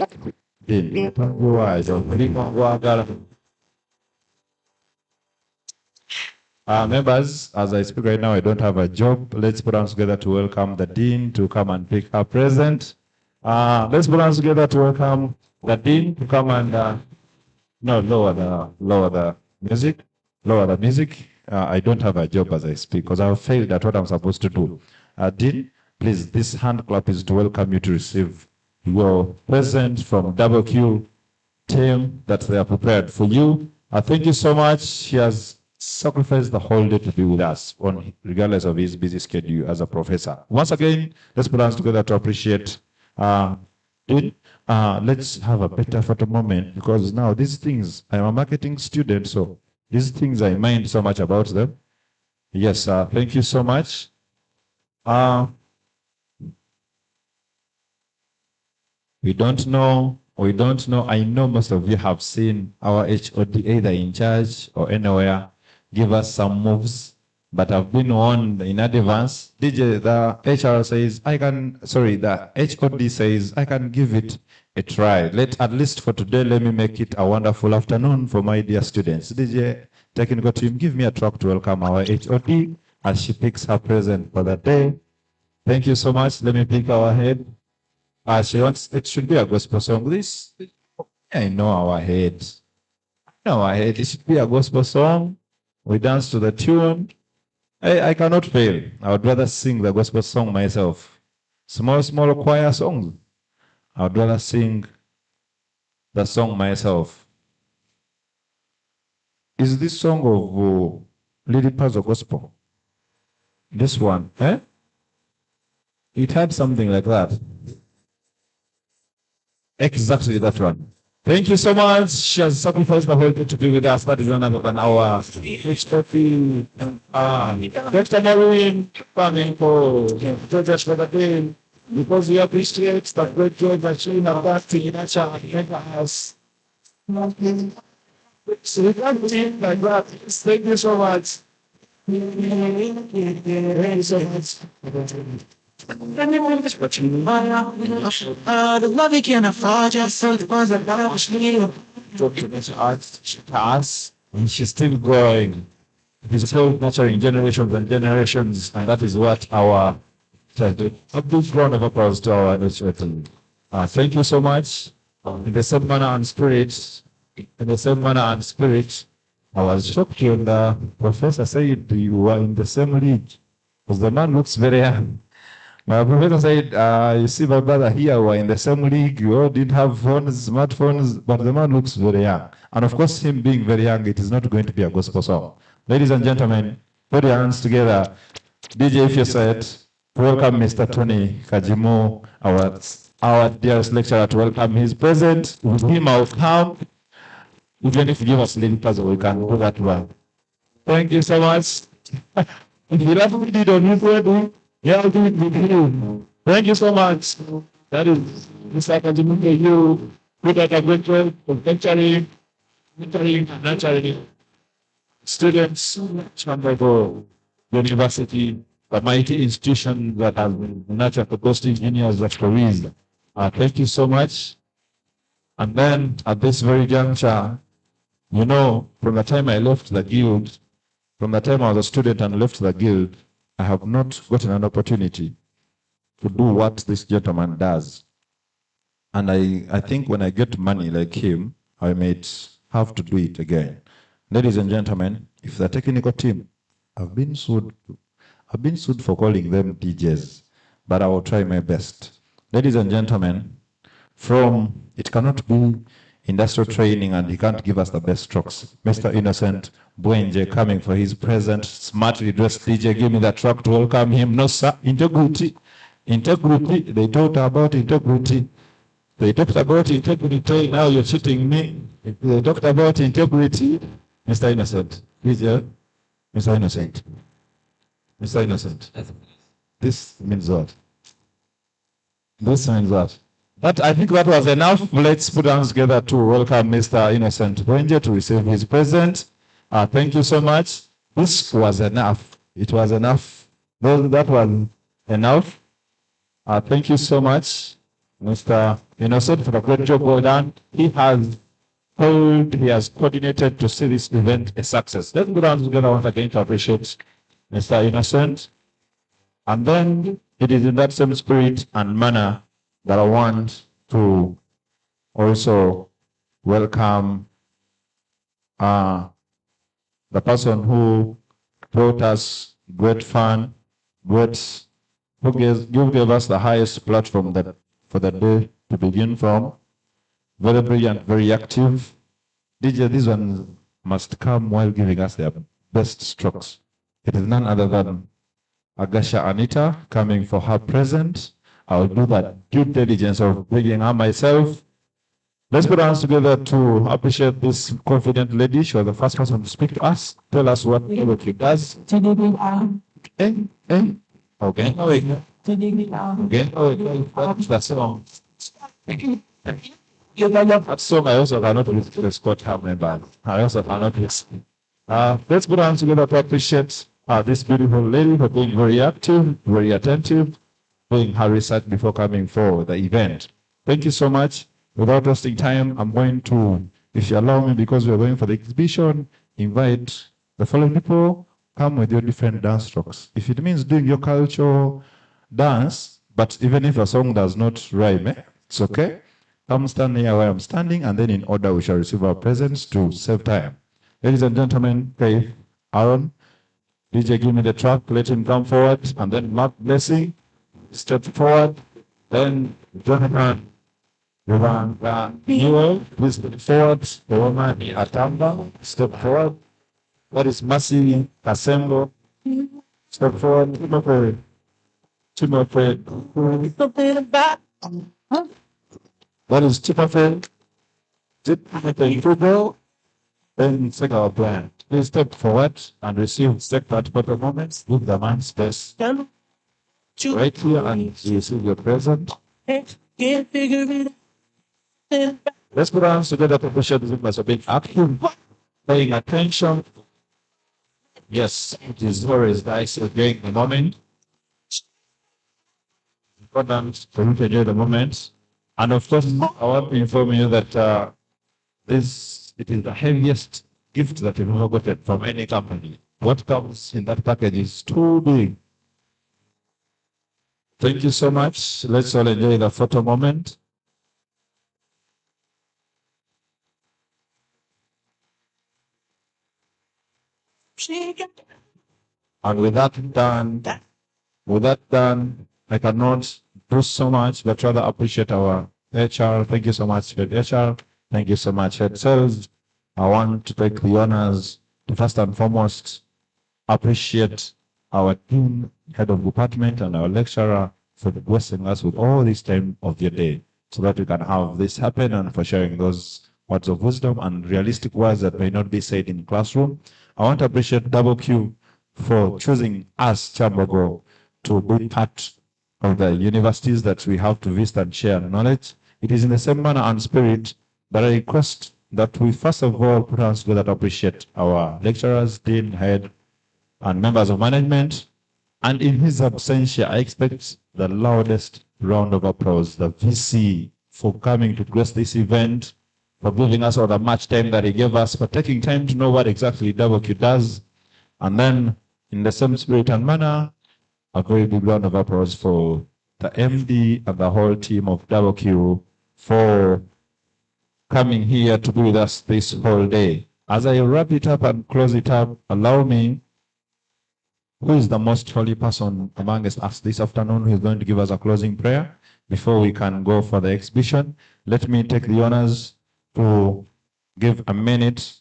Members, as I speak right now, I don't have a job. Let's put hands together to welcome the dean to come and pick her present. Let's put hands together to welcome the dean to come and lower the music. Lower the music. I don't have a job as I speak because I've failed at what I'm supposed to do. Dean, please, this hand clap is to welcome you to receive your present from KyU team that they are prepared for you. Thank you so much. He has sacrificed the whole day to be with us, regardless of his busy schedule as a professor. Once again, let's put hands together to appreciate Dean. Let's have a better photo moment because now these things, I'm a marketing student, so these things I mind so much about them. Yes, thank you so much. We don't know. I know most of you have seen our HOD either in charge or anywhere give us some moves, but I've been warned in advance. DJ, the HR says, the HOD says, I can give it a try. At least for today, let me make it a wonderful afternoon for my dear students. DJ, technical team, give me a track to welcome our HOD as she picks her present for the day. Thank you so much. Let me pick our head. She wants, it should be a gospel song. I know our head. It should be a gospel song. We dance to the tune. I cannot fail. I would rather sing the gospel song myself. Small choir songs. I would rather sing the song myself. Is this song of Lily Puzzle Gospel? This one, eh? It had something like that. Exactly that one. Thank you so much. She has sacrificed the whole day to be with us. That is another than our HOP. Dr. Maureen, coming for Georgia for the day. Because we appreciate the great joy that you have got in our child in the house. So we can't do it like that. Thank you so much. Thank you so much. The love you can't afford just so the ones that love you. And she's still growing. It's still nurturing generations and generations, and that is what our child do. A big round of applause to our children. Thank you so much. in the same manner and spirit, I was shocked when the professor said you were in the same league, because the man looks very young. My professor said, you see, my brother here, we're in the same league. We all didn't have phones, smartphones, but the man looks very young. And of course, him being very young, it is not going to be a gospel song. Ladies and gentlemen, put your hands together. DJ, if you're set, welcome Mr. Tony Kajimu, our dearest lecturer, to welcome. He's present. With him, I'll come. Even if you give us a little puzzle, we can do that well. Thank you so much. If you love me, did on his wedding, yeah, I'll do it with you. Thank you so much. That is Mr. Kajimu, KyU. Put out a great job of lecturing, and nurturing students, Kyambogo University, a mighty institution that has nurtured the best engineers of Korea. Thank you so much. And then at this very juncture, you know, from the time I left the guild, from the time I was a student and left the guild, I have not gotten an opportunity to do what this gentleman does. And I think when I get money like him, I might have to do it again. Ladies and gentlemen, if the technical team, I've been sued for calling them DJs, but I will try my best. Ladies and gentlemen, it cannot be industrial training and he can't give us the best strokes. Mr. Innocent Bwenje coming for his present, smartly dressed DJ, give me the truck to welcome him. No, sir, integrity. They talked about integrity. Now you're cheating me. They talked about integrity. Mr. Innocent, please, yeah? Mr. Innocent. This means what? But I think that was enough. Let's put hands together to welcome Mr. Innocent Bwenje to receive his present. Thank you so much. This was enough. It was enough. That was enough. Thank you so much, Mr. Innocent, for the great job well done. He has coordinated to see this event a success. Let's put hands together once again to appreciate Mr. Innocent. And then it is in that same spirit and manner that I want to also welcome the person who brought us great fun, who gave us the highest platform for the day to begin from. Very brilliant, very active. DJ, this one must come while giving us their best strokes. It is none other than Agasha Anita coming for her present. I will do that due diligence of bringing her myself. Let's put our hands together to appreciate this confident lady. She was the first person to speak to us. Tell us what she does. Okay. That's the song. That song I also cannot escort her member. I also cannot listen. Let's put our hands together to appreciate this beautiful lady for being very active, very attentive, doing her research before coming for the event. Thank you so much. Without wasting time, I'm going to, if you allow me, because we're going for the exhibition, invite the following people. Come with your different dance strokes. If it means doing your cultural dance, but even if a song does not rhyme, it's okay. Come stand here where I'm standing, and then in order we shall receive our presents to save time. Ladies and gentlemen, okay, Aaron, DJ, give me the track, let him come forward, and then Mark Blessing, step forward, then Jonathan, please step forward, the woman Atamba, step forward. What is Masi Kasembo? Step forward, Timothy. What is Timothy? Then take our plan. Please step forward and receive second photo moments. Give the man space. Right here and receive your present. Let's put our hands together to appreciate this as a big active, paying attention. Yes, it is always nice enjoying the moment. Important for you to enjoy the moment. And of course, I want to inform you that it is the heaviest gift that you've ever gotten from any company. What comes in that package is too big. Thank you so much. Let's all enjoy the photo moment. And with that done, I cannot do so much, but rather appreciate our HR. Thank you so much, Head HR. Thank you so much, Head Sales. I want to take the honors to first and foremost appreciate our team, head of department, and our lecturer for blessing us with all this time of your day so that we can have this happen and for sharing those words of wisdom and realistic words that may not be said in classroom. I want to appreciate Double Q for choosing us, Kyambogo, to be part of the universities that we have to visit and share knowledge. It is in the same manner and spirit that I request that we first of all put hands together to appreciate our lecturers, dean, head, and members of management. And in his absentia, I expect the loudest round of applause, the VC, for coming to grace this event, for giving us all the much time that he gave us, for taking time to know what exactly WQ does. And then, in the same spirit and manner, a very big round of applause for the MD and the whole team of WQ for coming here to be with us this whole day. As I wrap it up and close it up, allow me, who is the most holy person amongst us this afternoon who is going to give us a closing prayer before we can go for the exhibition? Let me take the honors to give a minute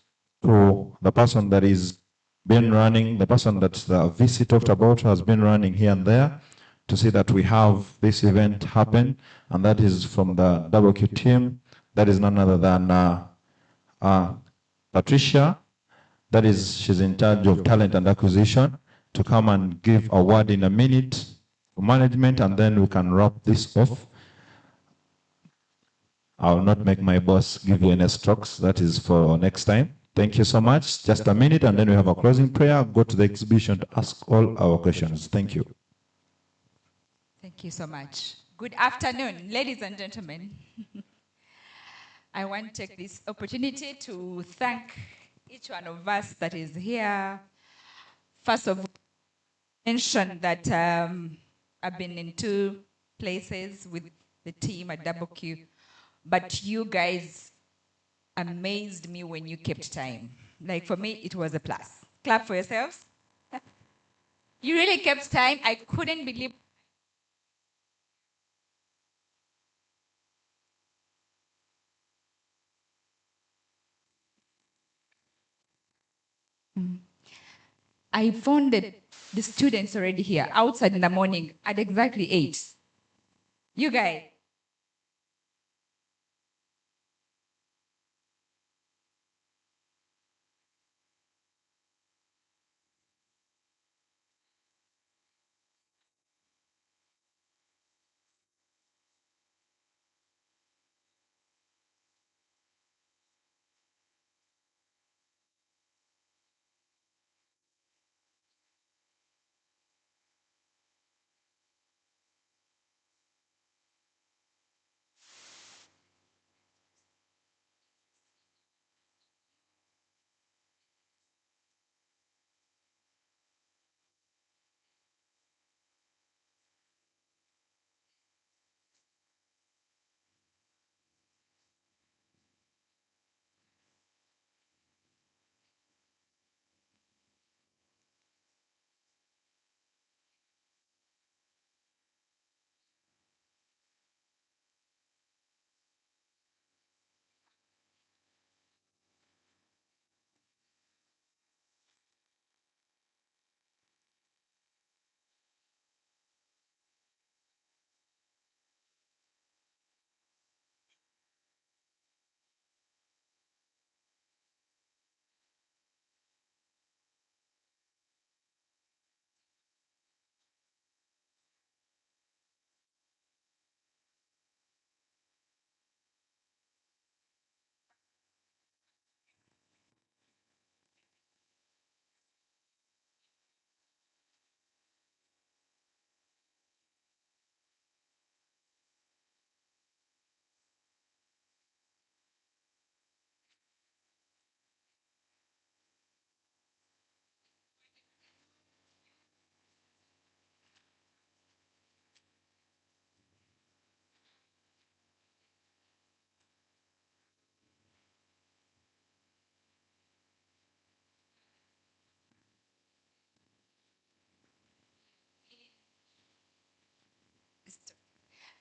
to the person that is been running, the person that the VC talked about has been running here and there to see that we have this event happen, and that is from the WQ team. That is none other than Patricia. That is, she's in charge of talent and acquisition, to come and give a word in a minute to management, and then we can wrap this off. I will not make my boss give you any strokes. That is for next time. Thank you so much. Just a minute, and then we have a closing prayer. Go to the exhibition to ask all our questions. Thank you. Thank you so much. Good afternoon, ladies and gentlemen. I want to take this opportunity to thank each one of us that is here. First of all, mention that I've been in 2 places with the team at WQ, but you guys amazed me when you kept time. Like, for me, it was a plus. Clap for yourselves. You really kept time. I couldn't believe. I found that the students already here outside in the morning at exactly 8. You guys.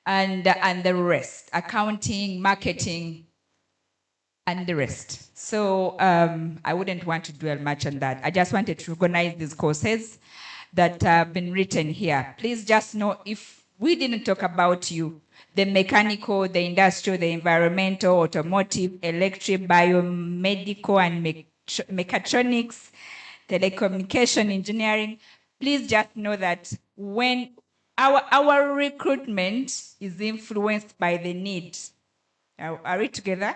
and the rest, accounting, marketing, and the rest. So I wouldn't want to dwell much on that. I just wanted to recognize these courses that have been written here. Please just know, if we didn't talk about you, the mechanical, the industrial, the environmental, automotive, electric, biomedical, and mechatronics, telecommunication engineering, please just know that when our recruitment is influenced by the need. Are we together?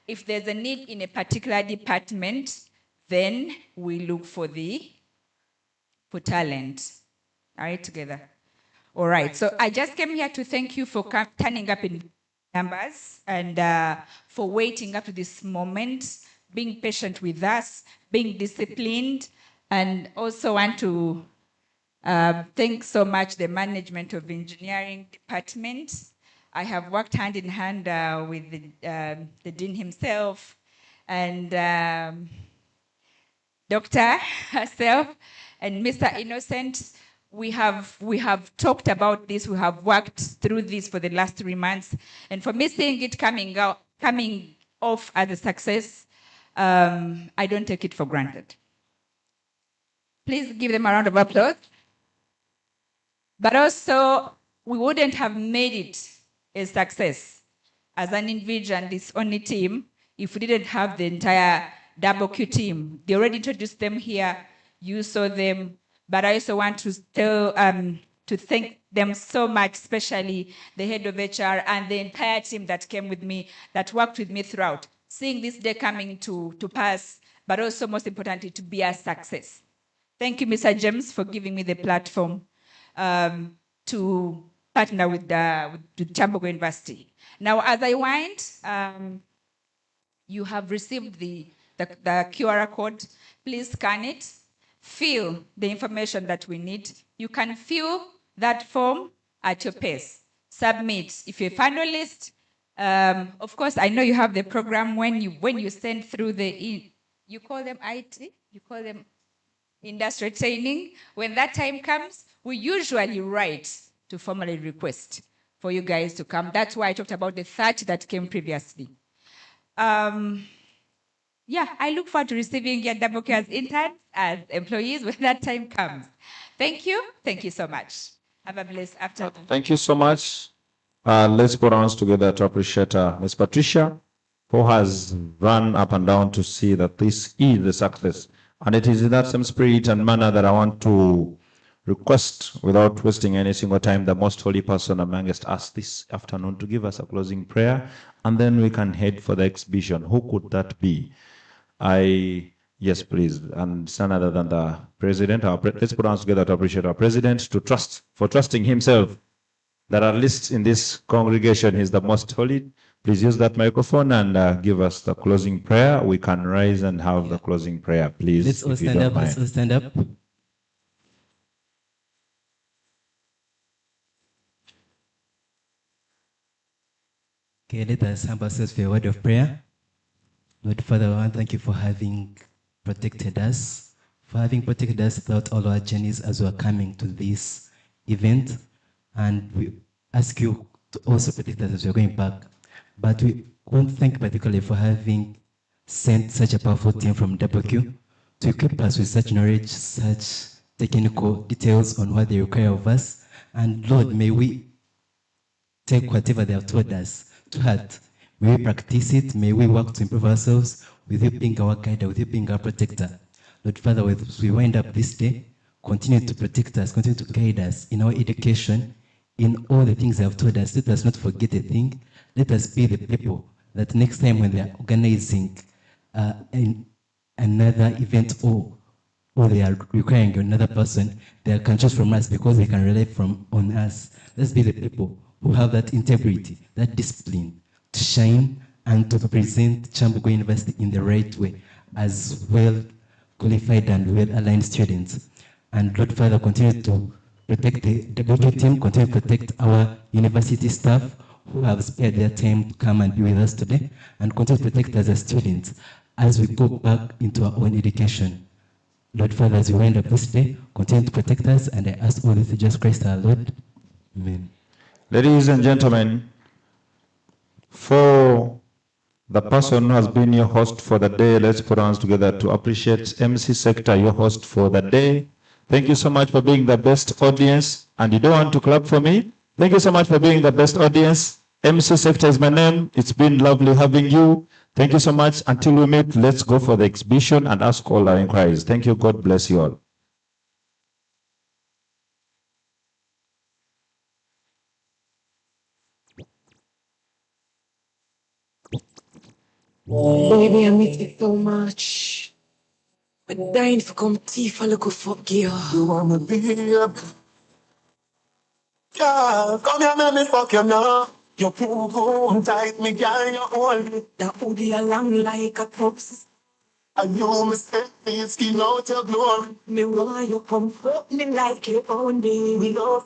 If there's a need in a particular department, then we look for talent. Are we together? All right. So I just came here to thank you for turning up in numbers and for waiting up to this moment, being patient with us, being disciplined, and also want to thank so much the management of engineering department. I have worked hand in hand with the dean himself and Dr. herself and Mr. Innocent. We have talked about this. We have worked through this for the last 3 months, and for me, seeing it coming off as a success, I don't take it for granted. Please give them a round of applause. But also, we wouldn't have made it a success as an individual and this only team if we didn't have the entire Double Q team. They already introduced them here. You saw them. But I also want to thank them so much, especially the head of HR and the entire team that came with me, that worked with me throughout, seeing this day coming to pass, but also most importantly, to be a success. Thank you, Mr. James, for giving me the platform to partner with Kyambogo University. Now, as I wind, you have received the QR code. Please scan it. Fill the information that we need. You can fill that form at your pace. Submit. If you're a finalist, of course, I know you have the program when you send through you call them IT, you call them industrial training. When that time comes, we usually write to formally request for you guys to come. That's why I talked about the 30 that came previously. Yeah, I look forward to receiving your double Q as interns, as employees when that time comes. Thank you. Thank you so much. Have a blessed afternoon. Thank you so much. Let's put our hands together to appreciate Ms. Patricia, who has run up and down to see that this is the success. And it is in that same spirit and manner that I want to request, without wasting any single time, the most holy person amongst us this afternoon to give us a closing prayer, and then we can head for the exhibition. Who could that be? Yes, please. And it's none other than the president. Let's put our hands together to appreciate our president, for trusting himself that at least in this congregation he's the most holy. Please use that microphone and give us the closing prayer. We can rise and have the closing prayer, please. Let's all stand up. Let's all stand up. Okay, let us humble ourselves for a word of prayer. Lord Father, I want to thank you for having protected us, throughout all our journeys as we are coming to this event. And we ask you to also protect us as we are going back. But we want to thank you particularly for having sent such a powerful team from WQ to equip us with such knowledge, such technical details on what they require of us. And Lord, may we take whatever they have told us to heart. May we practice it. May we work to improve ourselves with you being our guide, with you being our protector. Lord Father, as we wind up this day, continue to protect us, continue to guide us in our education, in all the things they have told us. Let us not forget a thing. Let us be the people that next time when they are organizing another event or they are requiring another person, they can choose from us because they can rely on us. Let's be the people who have that integrity, that discipline, to shine and to present Kyambogo University in the right way as well qualified and well-aligned students. And Lord Father, continue to protect the WQ team, continue to protect our university staff who have spared their time to come and be with us today, and continue to protect us as students as we go back into our own education. Lord Father, as we wind up this day, continue to protect us, and I ask all this in Jesus Christ our Lord. Amen. Ladies and gentlemen, for the person who has been your host for the day, let's put our hands together to appreciate MC Sector, your host for the day. Thank you so much for being the best audience. And you don't want to clap for me? Thank you so much for being the best audience. MC Sector is my name. It's been lovely having you. Thank you so much. Until we meet, let's go for the exhibition and ask all our inquiries. Thank you. God bless you all. Baby, I miss you so much. I'm dying to come see if I look fuck you. You wanna be up? Yeah, come here, let me fuck you now. Your poo poo tight, me girl, you hold me. That hoodie along like a pups. And you mistake me, skin out your glory. Me want you come fuck me like you own me. We love